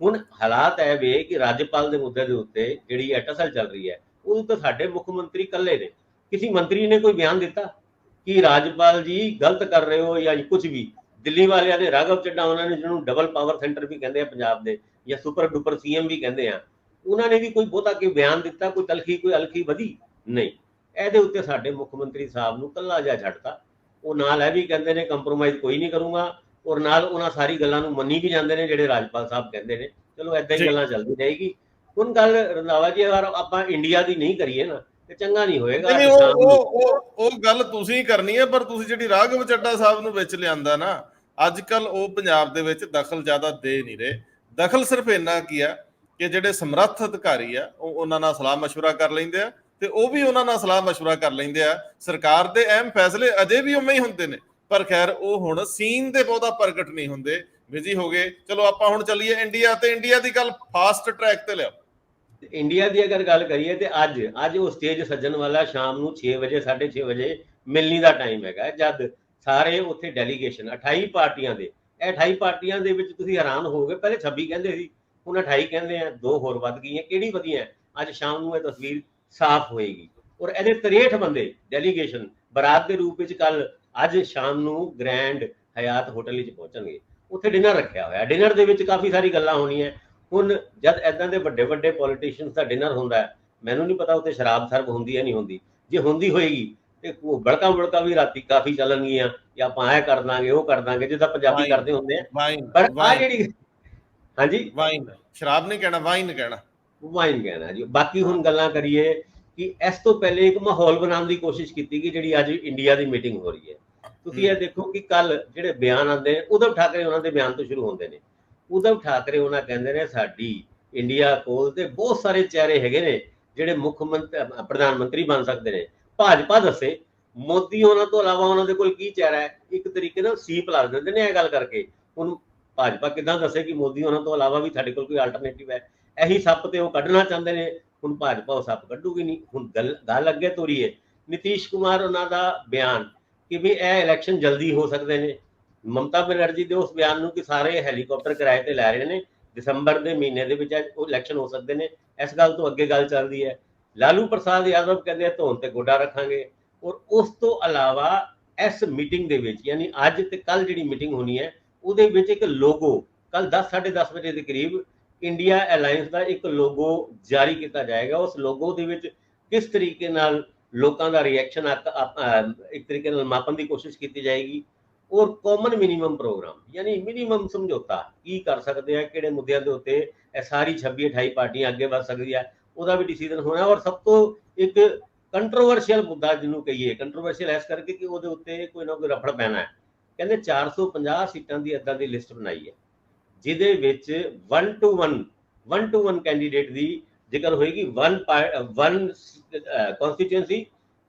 ਹੁਣ ਹਾਲਾਤ ਇਹ ਵੇ ਕਿ ਰਾਜਪਾਲ ਦੇ ਮੁੱਦੇ ਦੇ ਉੱਤੇ ਜਿਹੜੀ ਟਸਲ ਚੱਲ ਰਹੀ ਹੈ ਉਹ ਤਾਂ ਸਾਡੇ ਮੁੱਖ ਮੰਤਰੀ ਇਕੱਲੇ ਨੇ। ਕਿਸੇ ਮੰਤਰੀ ਨੇ ਕੋਈ ਬਿਆਨ ਦਿੱਤਾ ਕਿ ਰਾਜਪਾਲ ਜੀ ਗਲਤ ਕਰ ਰਹੇ ਹੋ ਜਾਂ ਕੁਝ ਵੀ? ਦਿੱਲੀ ਵਾਲਿਆਂ ਦੇ ਰਾਘਵ ਚੱਡਾ, ਉਹਨਾਂ ਨੇ ਜਿਹਨੂੰ ਡਬਲ ਪਾਵਰ ਸੈਂਟਰ ਵੀ ਕਹਿੰਦੇ ਆ ਪੰਜਾਬ ਦੇ, ਜਾਂ ਸੁਪਰ ਡੁਪਰ ਸੀਐਮ ਵੀ ਕਹਿੰਦੇ ਆ, ਉਹਨਾਂ ਨੇ ਵੀ ਕੋਈ ਬਹੁਤਾ ਕੋਈ ਬਿਆਨ ਦਿੱਤਾ? ਕੋਈ ਤਲਖੀ ਕੋਈ ਅਲਖੀ ਵਧੀ ਨਹੀਂ। ਇਹਦੇ ਉੱਤੇ ਸਾਡੇ ਮੁੱਖ ਮੰਤਰੀ ਸਾਹਿਬ ਨੂੰ ਕੱਲਾ ਜਿਹਾ ਛੱਡਤਾ। ਉਹ ਨਾਲ ਇਹ ਵੀ ਕਹਿੰਦੇ ਨੇ ਕੰਪਰੋਮਾਈਜ਼ ਕੋਈ ਨਹੀਂ ਕਰੂੰਗਾ, ਔਰ ਨਾਲ ਉਹਨਾਂ ਸਾਰੀ ਗੱਲਾਂ ਨੂੰ ਮੰਨੀ ਵੀ ਜਾਂਦੇ ਨੇ ਜਿਹੜੇ ਰਾਜਪਾਲ ਸਾਹਿਬ ਕਹਿੰਦੇ ਨੇ। ਚਲੋ ਏਦਾਂ ਹੀ ਗੱਲਾਂ ਚੱਲਦੀ ਰਹੇਗੀ। ਹੁਣ ਗੱਲ ਰੰਧਾਵਾ ਜੀ ਅਗਰ ਆਪਾਂ ਇੰਡੀਆ ਦੀ ਨਹੀਂ ਕਰੀਏ ਨਾ ਤੇ ਚੰਗਾ ਨਹੀਂ ਹੋਏਗਾ। ਉਹ ਗੱਲ ਤੁਸੀਂ ਕਰਨੀ ਹੈ, ਪਰ ਤੁਸੀਂ ਜਿਹੜੀ ਰਾਘਵ ਚੱਡਾ ਸਾਹਿਬ ਨੂੰ ਵਿੱਚ ਲਿਆਂਦਾ ਨਾ, ਅੱਜ ਕੱਲ ਉਹ ਪੰਜਾਬ ਦੇ ਵਿੱਚ ਦਖਲ ਜ਼ਿਆਦਾ ਦੇ ਨਹੀਂ ਰਹੇ। ਦਖਲ ਸਿਰਫ ਇੰਨਾ ਕੀ ਆ ਕਿ ਜਿਹੜੇ ਸਮਰੱਥ ਅਧਿਕਾਰੀ ਆ ਉਹ ਉਹਨਾਂ ਨਾਲ ਸਲਾਹ ਮਸ਼ਵਰਾ ਕਰ ਲੈਂਦੇ ਆ ਤੇ ਉਹ ਵੀ ਉਹਨਾਂ ਨਾਲ ਸਲਾਹ ਮਸ਼ਵਰਾ ਕਰ ਲੈਂਦੇ ਆ। ਸਰਕਾਰ ਦੇ ਅਹਿਮ ਫੈਸਲੇ ਅਜੇ ਵੀ ਉਵੇਂ ਹੀ ਹੁੰਦੇ ਨੇ, ਪਰ ਖੈਰ ਉਹ ਹੁਣ ਸੀਨ ਦੇ ਬਹੁਤਾ ਪ੍ਰਗਟ ਨਹੀਂ ਹੁੰਦੇ, ਬਿਜ਼ੀ ਹੋ ਗਏ। ਚਲੋ ਆਪਾਂ ਹੁਣ ਚੱਲੀਏ ਇੰਡੀਆ ਤੇ। ਇੰਡੀਆ ਦੀ ਗੱਲ ਫਾਸਟ ਟਰੈਕ ਤੇ ਲਿਆਓ। ਇੰਡੀਆ ਦੀ ਅਗਰ ਗੱਲ ਕਰੀਏ ਤੇ ਅੱਜ ਉਹ ਸਟੇਜ ਸੱਜਣ ਵਾਲਾ ਸ਼ਾਮ ਨੂੰ 6 ਵਜੇ 6:30 ਵਜੇ ਮਿਲਣੀ ਦਾ ਟਾਈਮ ਹੈਗਾ, ਜਦ ਸਾਰੇ ਉੱਥੇ ਡੈਲੀਗੇਸ਼ਨ 28 ਪਾਰਟੀਆਂ ਦੇ, ਇਹ 28 ਪਾਰਟੀਆਂ ਦੇ ਵਿੱਚ ਤੁਸੀਂ ਹੈਰਾਨ ਹੋਵੋਗੇ, ਪਹਿਲੇ 26 ਕਹਿੰਦੇ ਸੀ, ਹੁਣ 28 ਕਹਿੰਦੇ ਆ, 2 ਹੋਰ ਵੱਧ ਗਈਆਂ। ਕਿਹੜੀ ਵਧੀਆਂ? ਅੱਜ ਸ਼ਾਮ ਨੂੰ ਇਹ ਤਸਵੀਰ ਸਾਫ਼ ਹੋਏਗੀ। ਔਰ ਇਹਦੇ 63 ਬੰਦੇ ਡੈਲੀਗੇਸ਼ਨ ਬਰਾਤ ਦੇ ਰੂਪ ਵਿੱਚ ਕੱਲ ਅੱਜ ਸ਼ਾਮ ਨੂੰ ਗ੍ਰੈਂਡ ਹਯਾਤ ਹੋਟਲ ਵਿੱਚ ਪਹੁੰਚਣਗੇ। ਉੱਥੇ ਡਿਨਰ ਰੱਖਿਆ ਹੋਇਆ, ਡਿਨਰ ਦੇ ਵਿੱਚ ਕਾਫੀ ਸਾਰੀ ਗੱਲਾਂ ਹੋਣੀਆਂ। ਹੁਣ ਜਦ ਏਦਾਂ ਦੇ ਵੱਡੇ ਵੱਡੇ ਪੋਲੀਟੀਸ਼ੀਅਨਸ ਦਾ ਡਿਨਰ ਹੁੰਦਾ ਹੈ, ਮੈਨੂੰ ਨਹੀਂ ਪਤਾ ਉੱਥੇ ਸ਼ਰਾਬ ਸਰਬ ਹੁੰਦੀ ਹੈ ਨਹੀਂ ਹੁੰਦੀ। ਜੇ ਹੁੰਦੀ ਹੋਏਗੀ ਤੇ ਉਹ ਬੜਕਾ ਵੀ ਰਾਤੀ ਕਾਫੀ ਚੱਲਣਗੀਆਂ, ਜਾਂ ਆਪਾਂ ਇਹ ਕਰ ਦਾਂਗੇ ਉਹ ਕਰ ਦਾਂਗੇ ਜਿੱਦਾਂ ਪੰਜਾਬੀ ਕਰਦੇ ਹੁੰਦੇ ਆ। ਪਰ ਆ ਜਿਹੜੀ ਹਾਂਜੀ ਵਾਈਨ, ਸ਼ਰਾਬ ਨਹੀਂ ਕਹਿਣਾ, ਵਾਈਨ ਕਹਿਣਾ, ਵਾਈਨ ਕਹਿਣਾ ਜੀ। ਬਾਕੀ ਹੁਣ ਗੱਲਾਂ ਕਰੀਏ ਕਿ ਇਸ ਤੋਂ ਪਹਿਲੇ ਇੱਕ ਮਾਹੌਲ ਬਣਾਉਣ ਦੀ ਕੋਸ਼ਿਸ਼ ਕੀਤੀ ਗਈ ਜਿਹੜੀ ਅੱਜ ਇੰਡੀਆ ਦੀ ਮੀਟਿੰਗ ਹੋ ਰਹੀ ਹੈ। ਤੁਸੀਂ ਇਹ ਦੇਖੋ ਕਿ ਕੱਲ ਜਿਹੜੇ ਬਿਆਨ ਆਉਂਦੇ ਨੇ, ਉਧਵ ਠਾਕਰੇ ਉਹਨਾਂ ਦੇ ਬਿਆਨ ਤੋਂ ਸ਼ੁਰੂ ਹੁੰਦੇ ਨੇ। ਉਧਵ ਠਾਕਰੇ ਉਹਨਾਂ ਕਹਿੰਦੇ ਨੇ ਸਾਡੀ ਇੰਡੀਆ ਕੋਲ ਤੇ ਬਹੁਤ ਸਾਰੇ ਚਿਹਰੇ ਹੈਗੇ ਨੇ ਜਿਹੜੇ ਮੁੱਖ ਮੰਤਰੀ ਪ੍ਰਧਾਨ ਮੰਤਰੀ ਬਣ ਸਕਦੇ ਨੇ। ਭਾਜਪਾ ਦੱਸੇ ਮੋਦੀ ਉਹਨਾਂ ਤੋਂ ਇਲਾਵਾ ਉਹਨਾਂ ਦੇ ਕੋਲ ਕੀ ਚਿਹਰਾ ਹੈ? ਇੱਕ ਤਰੀਕੇ ਨਾਲ ਸੀਪ ਲਾ ਦਿੰਦੇ ਨੇ ਇਹ ਗੱਲ ਕਰਕੇ। ਹੁਣ ਭਾਜਪਾ ਕਿੱਦਾਂ ਦੱਸੇ ਕਿ ਮੋਦੀ ਉਹਨਾਂ ਤੋਂ ਇਲਾਵਾ ਵੀ ਸਾਡੇ ਕੋਲ ਕੋਈ ਆਲਟਰਨੇਟਿਵ ਹੈ? ਇਹੀ ਸੱਪ ਤੇ ਉਹ ਕੱਢਣਾ ਚਾਹੁੰਦੇ ਨੇ। ਹੁਣ ਭਾਜਪਾ ਉਹ ਸੱਪ ਕੱਢੂਗੀ ਨਹੀਂ। ਹੁਣ ਗੱਲ ਅੱਗੇ ਤੋਰੀ ਹੈ ਨਿਤੀਸ਼ ਕੁਮਾਰ ਉਹਨਾਂ ਦਾ ਬਿਆਨ ਕਿ ਵੀ ਇਹ ਇਲੈਕਸ਼ਨ ਜਲਦੀ ਹੋ ਸਕਦੇ ਨੇ। ਮਮਤਾ ਬੈਨਰਜੀ ਦੇ ਉਸ ਬਿਆਨ ਨੂੰ ਕਿ ਸਾਰੇ ਹੈਲੀਕਾਪਟਰ ਕਿਰਾਏ ਤੇ ਲੈ ਰਹੇ ਨੇ, ਦਸੰਬਰ ਦੇ ਮਹੀਨੇ ਦੇ ਵਿੱਚ ਉਹ ਇਲੈਕਸ਼ਨ ਹੋ ਸਕਦੇ ਨੇ। ਇਸ ਗੱਲ ਤੋਂ ਅੱਗੇ ਗੱਲ ਚੱਲਦੀ ਹੈ। ਲਾਲੂ ਪ੍ਰਸਾਦ ਯਾਦਵ ਕਹਿੰਦੇ ਧੌਣ ਤੇ ਗੋਡਾ ਰੱਖਾਂਗੇ। ਔਰ ਉਸ ਤੋਂ ਇਲਾਵਾ ਇਸ ਮੀਟਿੰਗ ਦੇ ਵਿੱਚ ਯਾਨੀ ਅੱਜ ਤੇ ਕੱਲ ਜਿਹੜੀ ਮੀਟਿੰਗ ਹੋਣੀ ਹੈ ਉਹਦੇ ਵਿੱਚ ਇੱਕ ਲੋਗੋ ਕੱਲ 10-10:30 ਵਜੇ ਦੇ ਕਰੀਬ ਇੰਡੀਆ ਅਲਾਈਅੰਸ ਦਾ ਇੱਕ ਲੋਗੋ ਜਾਰੀ ਕੀਤਾ ਜਾਏਗਾ। ਉਸ ਲੋਗੋ ਦੇ ਵਿੱਚ ਕਿਸ ਤਰੀਕੇ ਨਾਲ ਲੋਕਾਂ ਦਾ ਰਿਐਕਸ਼ਨ ਇੱਕ ਤਰੀਕੇ ਨਾਲ ਮਾਪਣ ਦੀ ਕੋਸ਼ਿਸ਼ ਕੀਤੀ ਜਾਏਗੀ। ਔਰ ਕਾਮਨ ਮਿਨੀਮਮ ਪ੍ਰੋਗਰਾਮ ਯਾਨੀ ਮਿਨੀਮਮ ਸਮਝੌਤਾ ਕੀ ਕਰ ਸਕਦੇ ਆ, ਕਿਹੜੇ ਮੁੱਦਿਆਂ ਦੇ ਉੱਤੇ ਇਹ ਸਾਰੀ 26-28 ਪਾਰਟੀਆਂ ਅੱਗੇ ਵੱਧ ਸਕਦੀਆਂ, ਉਹਦਾ ਵੀ ਡਿਸੀਜਨ ਹੋਣਾ। ਔਰ ਸਭ ਤੋਂ ਇੱਕ ਕੰਟਰੋਵਰਸ਼ੀਅਲ ਮੁੱਦਾ ਜਿਹਨੂੰ ਕਹੀਏ, ਕੰਟਰੋਵਰਸ਼ੀਅਲ ਇਸ ਕਰਕੇ ਕਿ ਉਹਦੇ ਉੱਤੇ ਕੋਈ ਨਾ ਕੋਈ ਰਫੜ ਪੈਣਾ ਹੈ। ਕਹਿੰਦੇ 450 ਸੀਟਾਂ ਦੀ ਇੱਦਾਂ ਦੀ ਲਿਸਟ ਬਣਾਈ ਹੈ ਜਿਹਦੇ ਵਿੱਚ 1 to 1 ਕੈਂਡੀਡੇਟ ਦੀ ਜ਼ਿਕਰ ਹੋਏਗੀ। 1 ਕਨਸਟੀਟੂਐਂਸੀ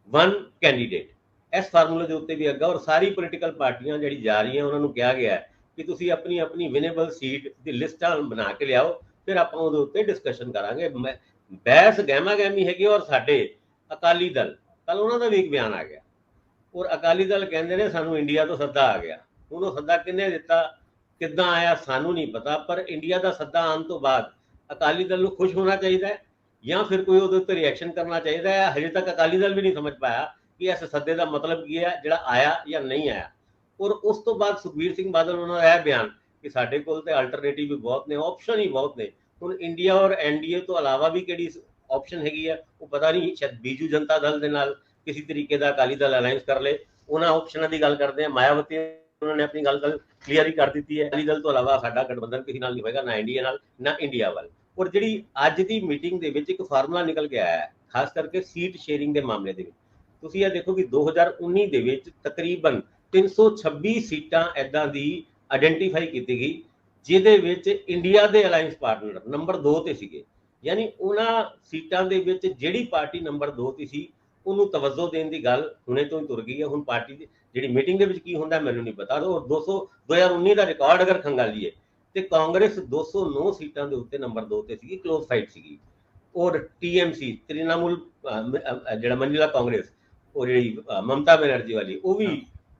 1 ਕੈਂਡੀਡੇਟ। ਇਸ ਫਾਰਮੂਲੇ ਦੇ ਉੱਤੇ ਵੀ ਅੱਗਾ। ਔਰ ਸਾਰੀ ਪੋਲੀਟੀਕਲ ਪਾਰਟੀਆਂ ਜਿਹੜੀ ਜਾ ਰਹੀਆਂ ਉਹਨਾਂ ਨੂੰ ਕਿਹਾ ਗਿਆ ਕਿ ਤੁਸੀਂ ਆਪਣੀ ਆਪਣੀ ਵਿਨੇਬਲ ਸੀਟ ਦੀ ਲਿਸਟਾਂ ਬਣਾ ਕੇ ਲਿਆਓ, ਫਿਰ ਆਪਾਂ ਉਹਦੇ ਉੱਤੇ ਡਿਸਕਸ਼ਨ ਕਰਾਂਗੇ। ਬਹਿਸ ਗਹਿਮਾ ਗਹਿਮੀ ਹੈਗੀ। ਔਰ ਸਾਡੇ ਅਕਾਲੀ ਦਲ ਕੱਲ ਉਹਨਾਂ ਦਾ ਵੀ ਇੱਕ ਬਿਆਨ ਆ ਗਿਆ। ਔਰ ਅਕਾਲੀ ਦਲ ਕਹਿੰਦੇ ਨੇ ਸਾਨੂੰ ਇੰਡੀਆ ਤੋਂ ਸੱਦਾ ਆ ਗਿਆ। ਹੁਣ ਉਹ ਸੱਦਾ ਕਿਹਨੇ ਦਿੱਤਾ, ਕਿੱਦਾਂ ਆਇਆ ਸਾਨੂੰ ਨਹੀਂ ਪਤਾ, ਪਰ ਇੰਡੀਆ ਦਾ ਸੱਦਾ ਆਉਣ ਤੋਂ ਬਾਅਦ ਅਕਾਲੀ ਦਲ ਨੂੰ ਖੁਸ਼ ਹੋਣਾ ਚਾਹੀਦਾ ਹੈ ਜਾਂ ਫਿਰ ਕੋਈ ਉਹਦੇ ਉੱਤੇ ਰਿਐਕਸ਼ਨ ਕਰਨਾ ਚਾਹੀਦਾ ਹੈ। ਹਜੇ ਤੱਕ ਅਕਾਲੀ ਦਲ ਵੀ ਨਹੀਂ ਸਮਝ ਪਾਇਆ ਕਿ ਇਸ ਸੱਦੇ ਦਾ ਮਤਲਬ ਕੀ ਹੈ, ਜਿਹੜਾ ਆਇਆ ਜਾਂ ਨਹੀਂ ਆਇਆ। ਔਰ ਉਸ ਤੋਂ ਬਾਅਦ ਸੁਖਬੀਰ ਸਿੰਘ ਬਾਦਲ ਉਹਨਾਂ ਦਾ ਇਹ ਬਿਆਨ ਕਿ ਸਾਡੇ ਕੋਲ ਤੇ ਅਲਟਰਨੇਟਿਵ ਵੀ ਬਹੁਤ ਨੇ, ਆਪਸ਼ਨ ਹੀ ਬਹੁਤ ਨੇ। ਹੁਣ ਇੰਡੀਆ ਔਰ ਐਨਡੀਏ ਤੋਂ ਇਲਾਵਾ ਵੀ ਕਿਹੜੀ ਆਪਸ਼ਨ ਹੈਗੀ ਹੈ, ਉਹ ਪਤਾ ਨਹੀਂ। ਸ਼ਾਇਦ ਬੀਜੂ ਜਨਤਾ ਦਲ ਦੇ ਨਾਲ ਕਿਸੇ ਤਰੀਕੇ ਦਾ ਅਕਾਲੀ ਦਲ ਅਲਾਈਅੰਸ ਕਰ ਲੇ। ਉਹਨਾਂ ਆਪਸ਼ਨਾਂ ਦੀ ਗੱਲ ਕਰਦੇ ਆ। ਮਾਇਆਵਤੀ ਉਹਨਾਂ ਨੇ ਆਪਣੀ ਗੱਲ ਕਲੀਅਰ ਹੀ ਕਰ ਦਿੱਤੀ ਹੈ, ਅਕਾਲੀ ਦਲ ਤੋਂ ਇਲਾਵਾ ਸਾਡਾ ਗਠਬੰਧਨ ਕਿਸੇ ਨਾਲ ਨਹੀਂ ਹੋਏਗਾ, ਨਾ ਇੰਡੀਆ ਨਾਲ ਨਾ ਇੰਡੀਆ ਵੱਲ। ਔਰ ਜਿਹੜੀ ਅੱਜ ਦੀ ਮੀਟਿੰਗ ਦੇ ਵਿੱਚ ਇੱਕ ਫਾਰਮੂਲਾ ਨਿਕਲ ਕੇ ਆਇਆ ਹੈ, ਖਾਸ ਕਰਕੇ ਸੀਟ ਸ਼ੇਅਰਿੰਗ ਦੇ ਮਾਮਲੇ ਦੇ ਵਿੱਚ। ਤੁਸੀਂ ਇਹ ਦੇਖੋ ਕਿ 2019 ਦੇ ਵਿੱਚ ਤਕਰੀਬਨ 326 ਸੀਟਾਂ ਐਦਾਂ ਦੀ ਆਇਡੈਂਟੀਫਾਈ ਕੀਤੀ ਗਈ, ਜਿਹਦੇ ਵਿੱਚ ਇੰਡੀਆ ਦੇ ਅਲਾਈਅੰਸ ਪਾਰਟਨਰ ਨੰਬਰ 2 ਤੇ ਸੀਗੇ। ਯਾਨੀ ਉਹਨਾਂ ਸੀਟਾਂ ਦੇ ਵਿੱਚ ਜਿਹੜੀ ਪਾਰਟੀ ਨੰਬਰ 2 ਤੇ ਸੀ ਉਹਨੂੰ ਤਵੱਜੋ ਦੇਣ ਦੀ ਗੱਲ ਹੁਣੇ ਤੋਂ ਹੀ ਤੁਰ ਗਈ ਹੈ। ਹੁਣ ਪਾਰਟੀ ਦੀ ਜਿਹੜੀ ਮੀਟਿੰਗ ਦੇ ਵਿੱਚ ਕੀ ਹੁੰਦਾ ਮੈਨੂੰ ਨਹੀਂ ਪਤਾ। ਔਰ 2019 ਦਾ ਰਿਕਾਰਡ ਅਗਰ ਖੰਗਾਲੀਏ ਤੇ ਕਾਂਗਰਸ 209 ਸੀਟਾਂ ਦੇ ਉੱਤੇ ਨੰਬਰ 2 ਤੇ ਸੀਗੀ, ਕਲੋਜ਼ ਫਾਈਟ ਸੀਗੀ। ਔਰ TMC ਤ੍ਰਿਣਮੂਲ ਜਿਹੜਾ ਮਹਿਲਾ ਕਾਂਗਰਸ, ਉਹ ਜਿਹੜੀ ਮਮਤਾ ਬੈਨਰਜੀ ਵਾਲੀ, ਉਹ ਵੀ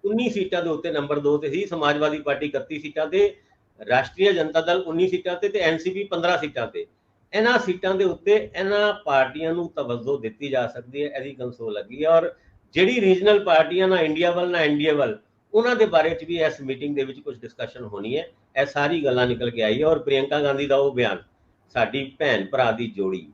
19 ਸੀਟਾਂ ਦੇ ਉੱਤੇ ਨੰਬਰ 2 ਤੇ ਸੀ। ਸਮਾਜਵਾਦੀ ਪਾਰਟੀ 31 ਸੀਟਾਂ ਤੇ, ਰਾਸ਼ਟਰੀ ਜਨਤਾ ਦਲ 19 ਸੀਟਾਂ ਤੇ NCP 15 ਸੀਟਾਂ ਤੇ। ਇਹਨਾਂ ਸੀਟਾਂ ਦੇ ਉੱਤੇ ਇਹਨਾਂ ਪਾਰਟੀਆਂ ਨੂੰ ਤਵੱਜੋ ਦਿੱਤੀ ਜਾ ਸਕਦੀ ਹੈ, ਇਹਦੀ ਕੰਸੋਲ ਲੱਗੀ ਹੈ। ਔਰ ਜਿਹੜੀ ਰੀਜਨਲ ਪਾਰਟੀਆਂ ਨਾ ਇੰਡੀਆ ਵੱਲ ਨਾ ਇੰਡੀਆ ਵੱਲ, ਉਹਨਾਂ ਦੇ ਬਾਰੇ 'ਚ ਵੀ ਇਸ ਮੀਟਿੰਗ ਦੇ ਵਿੱਚ ਕੁਝ ਡਿਸਕਸ਼ਨ ਹੋਣੀ ਹੈ। ਇਹ ਸਾਰੀ ਗੱਲਾਂ ਨਿਕਲ ਕੇ ਆਈ ਹੈ। ਔਰ ਪ੍ਰਿਯੰਕਾ ਗਾਂਧੀ ਦਾ ਉਹ ਬਿਆਨ, ਸਾਡੀ ਭੈਣ ਭਰਾ ਦੀ ਜੋੜੀ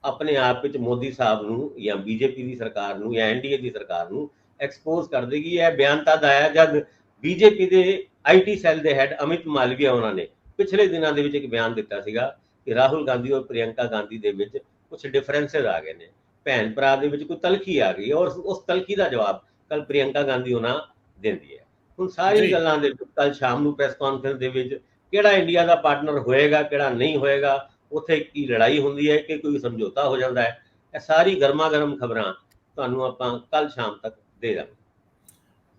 ਆਪਣੇ ਆਪ ਵਿੱਚ ਮੋਦੀ ਸਾਹਿਬ ਨੂੰ ਜਾਂ BJP ਦੀ ਸਰਕਾਰ ਨੂੰ ਜਾਂ NDA ਦੀ ਸਰਕਾਰ ਨੂੰ ਐਕਸਪੋਜ਼ ਕਰ ਦੇਗੀ। ਇਹ ਬਿਆਨ ਤਦ ਆਇਆ ਜਦ BJP ਦੇ IT ਸੈੱਲ ਦੇ ਹੈਡ ਅਮਿਤ ਮਾਲਵੀਆ ਉਹਨਾਂ ਨੇ ਪਿਛਲੇ ਦਿਨਾਂ ਦੇ ਵਿੱਚ ਇੱਕ ਬਿਆਨ ਦਿੱਤਾ ਸੀਗਾ ਕਿ ਰਾਹੁਲ ਗਾਂਧੀ ਔਰ ਪ੍ਰਿਯੰਕਾ ਗਾਂਧੀ ਦੇ ਵਿੱਚ ਕੁਝ ਡਿਫਰੈਂਸਸ ਆ ਗਏ ਨੇ, ਭੈਣ ਭਰਾ ਦੇ ਵਿੱਚ ਕੋਈ ਤਲਖੀ ਆ ਗਈ। ਔਰ ਉਸ ਤਲਖੀ ਦਾ ਜਵਾਬ ਕੱਲ ਪ੍ਰਿਯੰਕਾ ਗਾਂਧੀ ਉਹਨਾਂ ਦਿੰਦੀ ਹੈ। ਹੁਣ ਸਾਰੀ ਗੱਲਾਂ ਦੇ ਕੱਲ ਸ਼ਾਮ ਨੂੰ ਪ੍ਰੈਸ ਕਾਨਫਰੰਸ ਦੇ ਵਿੱਚ ਕਿਹੜਾ ਇੰਡੀਆ ਦਾ ਪਾਰਟਨਰ ਹੋਏਗਾ, ਕਿਹੜਾ ਨਹੀਂ ਹੋਏਗਾ, ਉੱਥੇ ਕੀ ਲੜਾਈ ਹੁੰਦੀ ਹੈ ਕਿ ਕੋਈ ਸਮਝੌਤਾ ਹੋ ਜਾਂਦਾ ਹੈ, ਇਹ ਸਾਰੀ ਗਰਮਾ ਗਰਮ ਖਬਰਾਂ ਤੁਹਾਨੂੰ ਆਪਾਂ ਕੱਲ ਸ਼ਾਮ ਤੱਕ ਦੇ ਦਾਂਗੇ।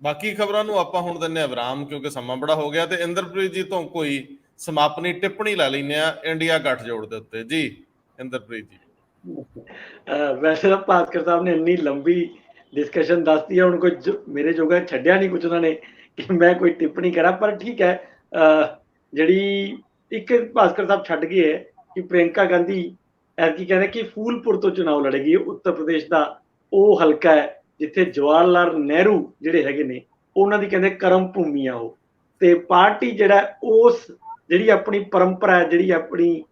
ਬਾਕੀ ਖਬਰਾਂ ਨੂੰ ਆਪਾਂ ਹੁਣ ਦਿੰਨੇ ਆ ਵਿਰਾਮ, ਕਿਉਂਕਿ ਸਮਾਂ ਬੜਾ ਹੋ ਗਿਆ। ਤੇ ਇੰਦਰਪ੍ਰੀਤ ਜੀ ਤੋਂ ਕੋਈ ਸਮਾਪਨੀ ਟਿੱਪਣੀ ਲੈ ਲੈਂਦੇ ਆ ਇੰਡੀਆ ਗੱਠਜੋੜ ਦੇ ਉੱਤੇ। ਜੀ ਇੰਦਰਪ੍ਰੀਤ ਜੀ। ਵੈਸੇ ਤਾਂ ਭਾਸਕਰ ਸਾਹਿਬ ਨੇ ਇੰਨੀ ਲੰਬੀ ਡਿਸਕਸ਼ਨ ਦੱਸਦੀ ਹੈ, ਹੁਣ ਕੋਈ ਮੇਰੇ ਜੋਗਾ ਛੱਡਿਆ ਨਹੀਂ ਕੁਝ ਉਹਨਾਂ ਨੇ ਕਿ ਮੈਂ ਕੋਈ ਟਿੱਪਣੀ ਕਰਾਂ। ਪਰ ਠੀਕ ਹੈ, ਜਿਹੜੀ ਇੱਕ ਭਾਸਕਰ ਸਾਹਿਬ ਛੱਡ ਗਏ ਹੈ ਕਿ ਪ੍ਰਿਯੰਕਾ ਗਾਂਧੀ ਐਤਕੀ ਕਹਿੰਦੇ ਕਿ ਫੂਲਪੁਰ ਤੋਂ ਚੁਣਾਵ ਲੜੇਗੀ। ਉੱਤਰ ਪ੍ਰਦੇਸ਼ ਦਾ ਉਹ ਹਲਕਾ ਹੈ ਜਿੱਥੇ ਜਵਾਹਰ ਲਾਲ ਨਹਿਰੂ ਜਿਹੜੇ ਹੈਗੇ ਨੇ ਉਹਨਾਂ ਦੀ ਕਹਿੰਦੇ ਕਰਮ ਭੂਮੀ ਆ ਉਹ। ਤੇ ਪਾਰਟੀ ਜਿਹੜਾ ਉਸ ਜਿਹੜੀ ਆਪਣੀ ਪਰੰਪਰਾ ਹੈ, ਜਿਹੜੀ ਆਪਣੀ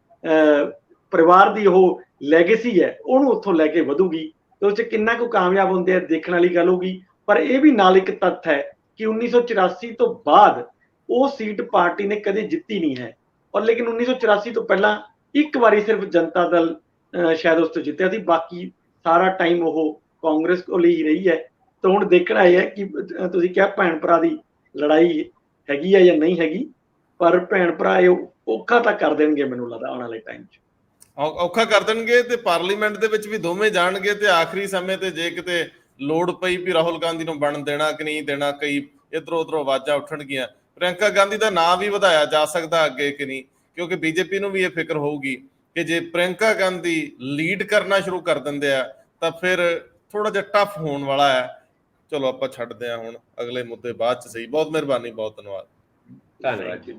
ਪਰਿਵਾਰ ਦੀ ਉਹ ਲੈਗੇਸੀ ਹੈ, ਉਹਨੂੰ ਉੱਥੋਂ ਲੈ ਕੇ ਵਧੂਗੀ। ਤੇ ਉਹ 'ਚ ਕਿੰਨਾ ਕੁ ਕਾਮਯਾਬ ਹੁੰਦੇ ਆ ਦੇਖਣ ਵਾਲੀ ਗੱਲ ਹੋਊਗੀ। ਪਰ ਇਹ ਵੀ ਨਾਲ ਇੱਕ ਤੱਥ ਹੈ ਕਿ 1984 ਤੋਂ ਬਾਅਦ ਉਹ ਸੀਟ ਪਾਰਟੀ ਨੇ ਕਦੇ ਜਿੱਤੀ ਨਹੀਂ ਹੈ। ਔਰ ਲੇਕਿਨ 1984 ਤੋਂ ਪਹਿਲਾਂ ਇੱਕ ਵਾਰੀ ਸਿਰਫ ਜਨਤਾ ਦਲ ਸ਼ਾਇਦ ਉਸ ਤੋਂ ਜਿੱਤਿਆ ਸੀ, ਬਾਕੀ ਸਾਰਾ ਟਾਈਮ ਉਹ ਕਾਂਗਰਸ ਕੋਲ ਹੀ ਰਹੀ ਹੈ। ਤਾਂ ਹੁਣ ਦੇਖਣਾ ਇਹ ਹੈ ਕਿ ਤੁਸੀਂ ਕਿਹਾ ਭੈਣ ਭਰਾ ਦੀ ਲੜਾਈ ਹੈਗੀ ਹੈ ਜਾਂ ਨਹੀਂ ਹੈਗੀ, ਪਰ ਭੈਣ ਭਰਾ ਇਹ ਔਖਾ ਤਾਂ ਕਰ ਦੇਣਗੇ ਮੈਨੂੰ ਲੱਗਦਾ ਆਉਣ ਵਾਲੇ ਟਾਈਮ 'ਚ। ਔਖਾ ਕਰ ਦੇਣਗੇ ਤੇ ਪਾਰਲੀਮੈਂਟ ਦੇ ਵਿੱਚ ਵੀ ਦੋਵੇਂ ਜਾਣਗੇ। ਤੇ ਆਖਰੀ ਸਮੇਂ ਤੇ ਜੇ ਕਿਤੇ ਲੋੜ ਪਈ ਵੀ ਰਾਹੁਲ ਗਾਂਧੀ ਨੂੰ ਬਣ ਦੇਣਾ ਕਿ ਨਹੀਂ ਦੇਣਾ, ਕਈ ਇਧਰੋਂ ਉਧਰੋਂ ਆਵਾਜ਼ਾਂ ਉੱਠਣਗੀਆਂ। ਪ੍ਰਿਯੰਕਾ ਗਾਂਧੀ ਦਾ ਨਾਂ ਵੀ ਵਧਾਇਆ ਜਾ ਸਕਦਾ ਅੱਗੇ ਕਿ ਨਹੀਂ, ਕਿਉਂਕਿ BJP ਨੂੰ ਵੀ ਇਹ ਫਿਕਰ ਹੋਊਗੀ ਕਿ ਜੇ ਪ੍ਰਿਯੰਕਾ ਗਾਂਧੀ ਲੀਡ ਕਰਨਾ ਸ਼ੁਰੂ ਕਰ ਦਿੰਦੇ ਆ ਤਾਂ ਫਿਰ ਥੋੜਾ ਜਿਹਾ ਟਫ ਹੋਣ ਵਾਲਾ ਹੈ। ਚਲੋ ਆਪਾਂ ਛੱਡਦੇ ਹਾਂ ਹੁਣ, ਅਗਲੇ ਮੁੱਦੇ ਬਾਅਦ 'ਚ ਸਹੀ। ਬਹੁਤ ਮਿਹਰਬਾਨੀ, ਬਹੁਤ ਧੰਨਵਾਦ। ਧੰਨਵਾਦ ਜੀ।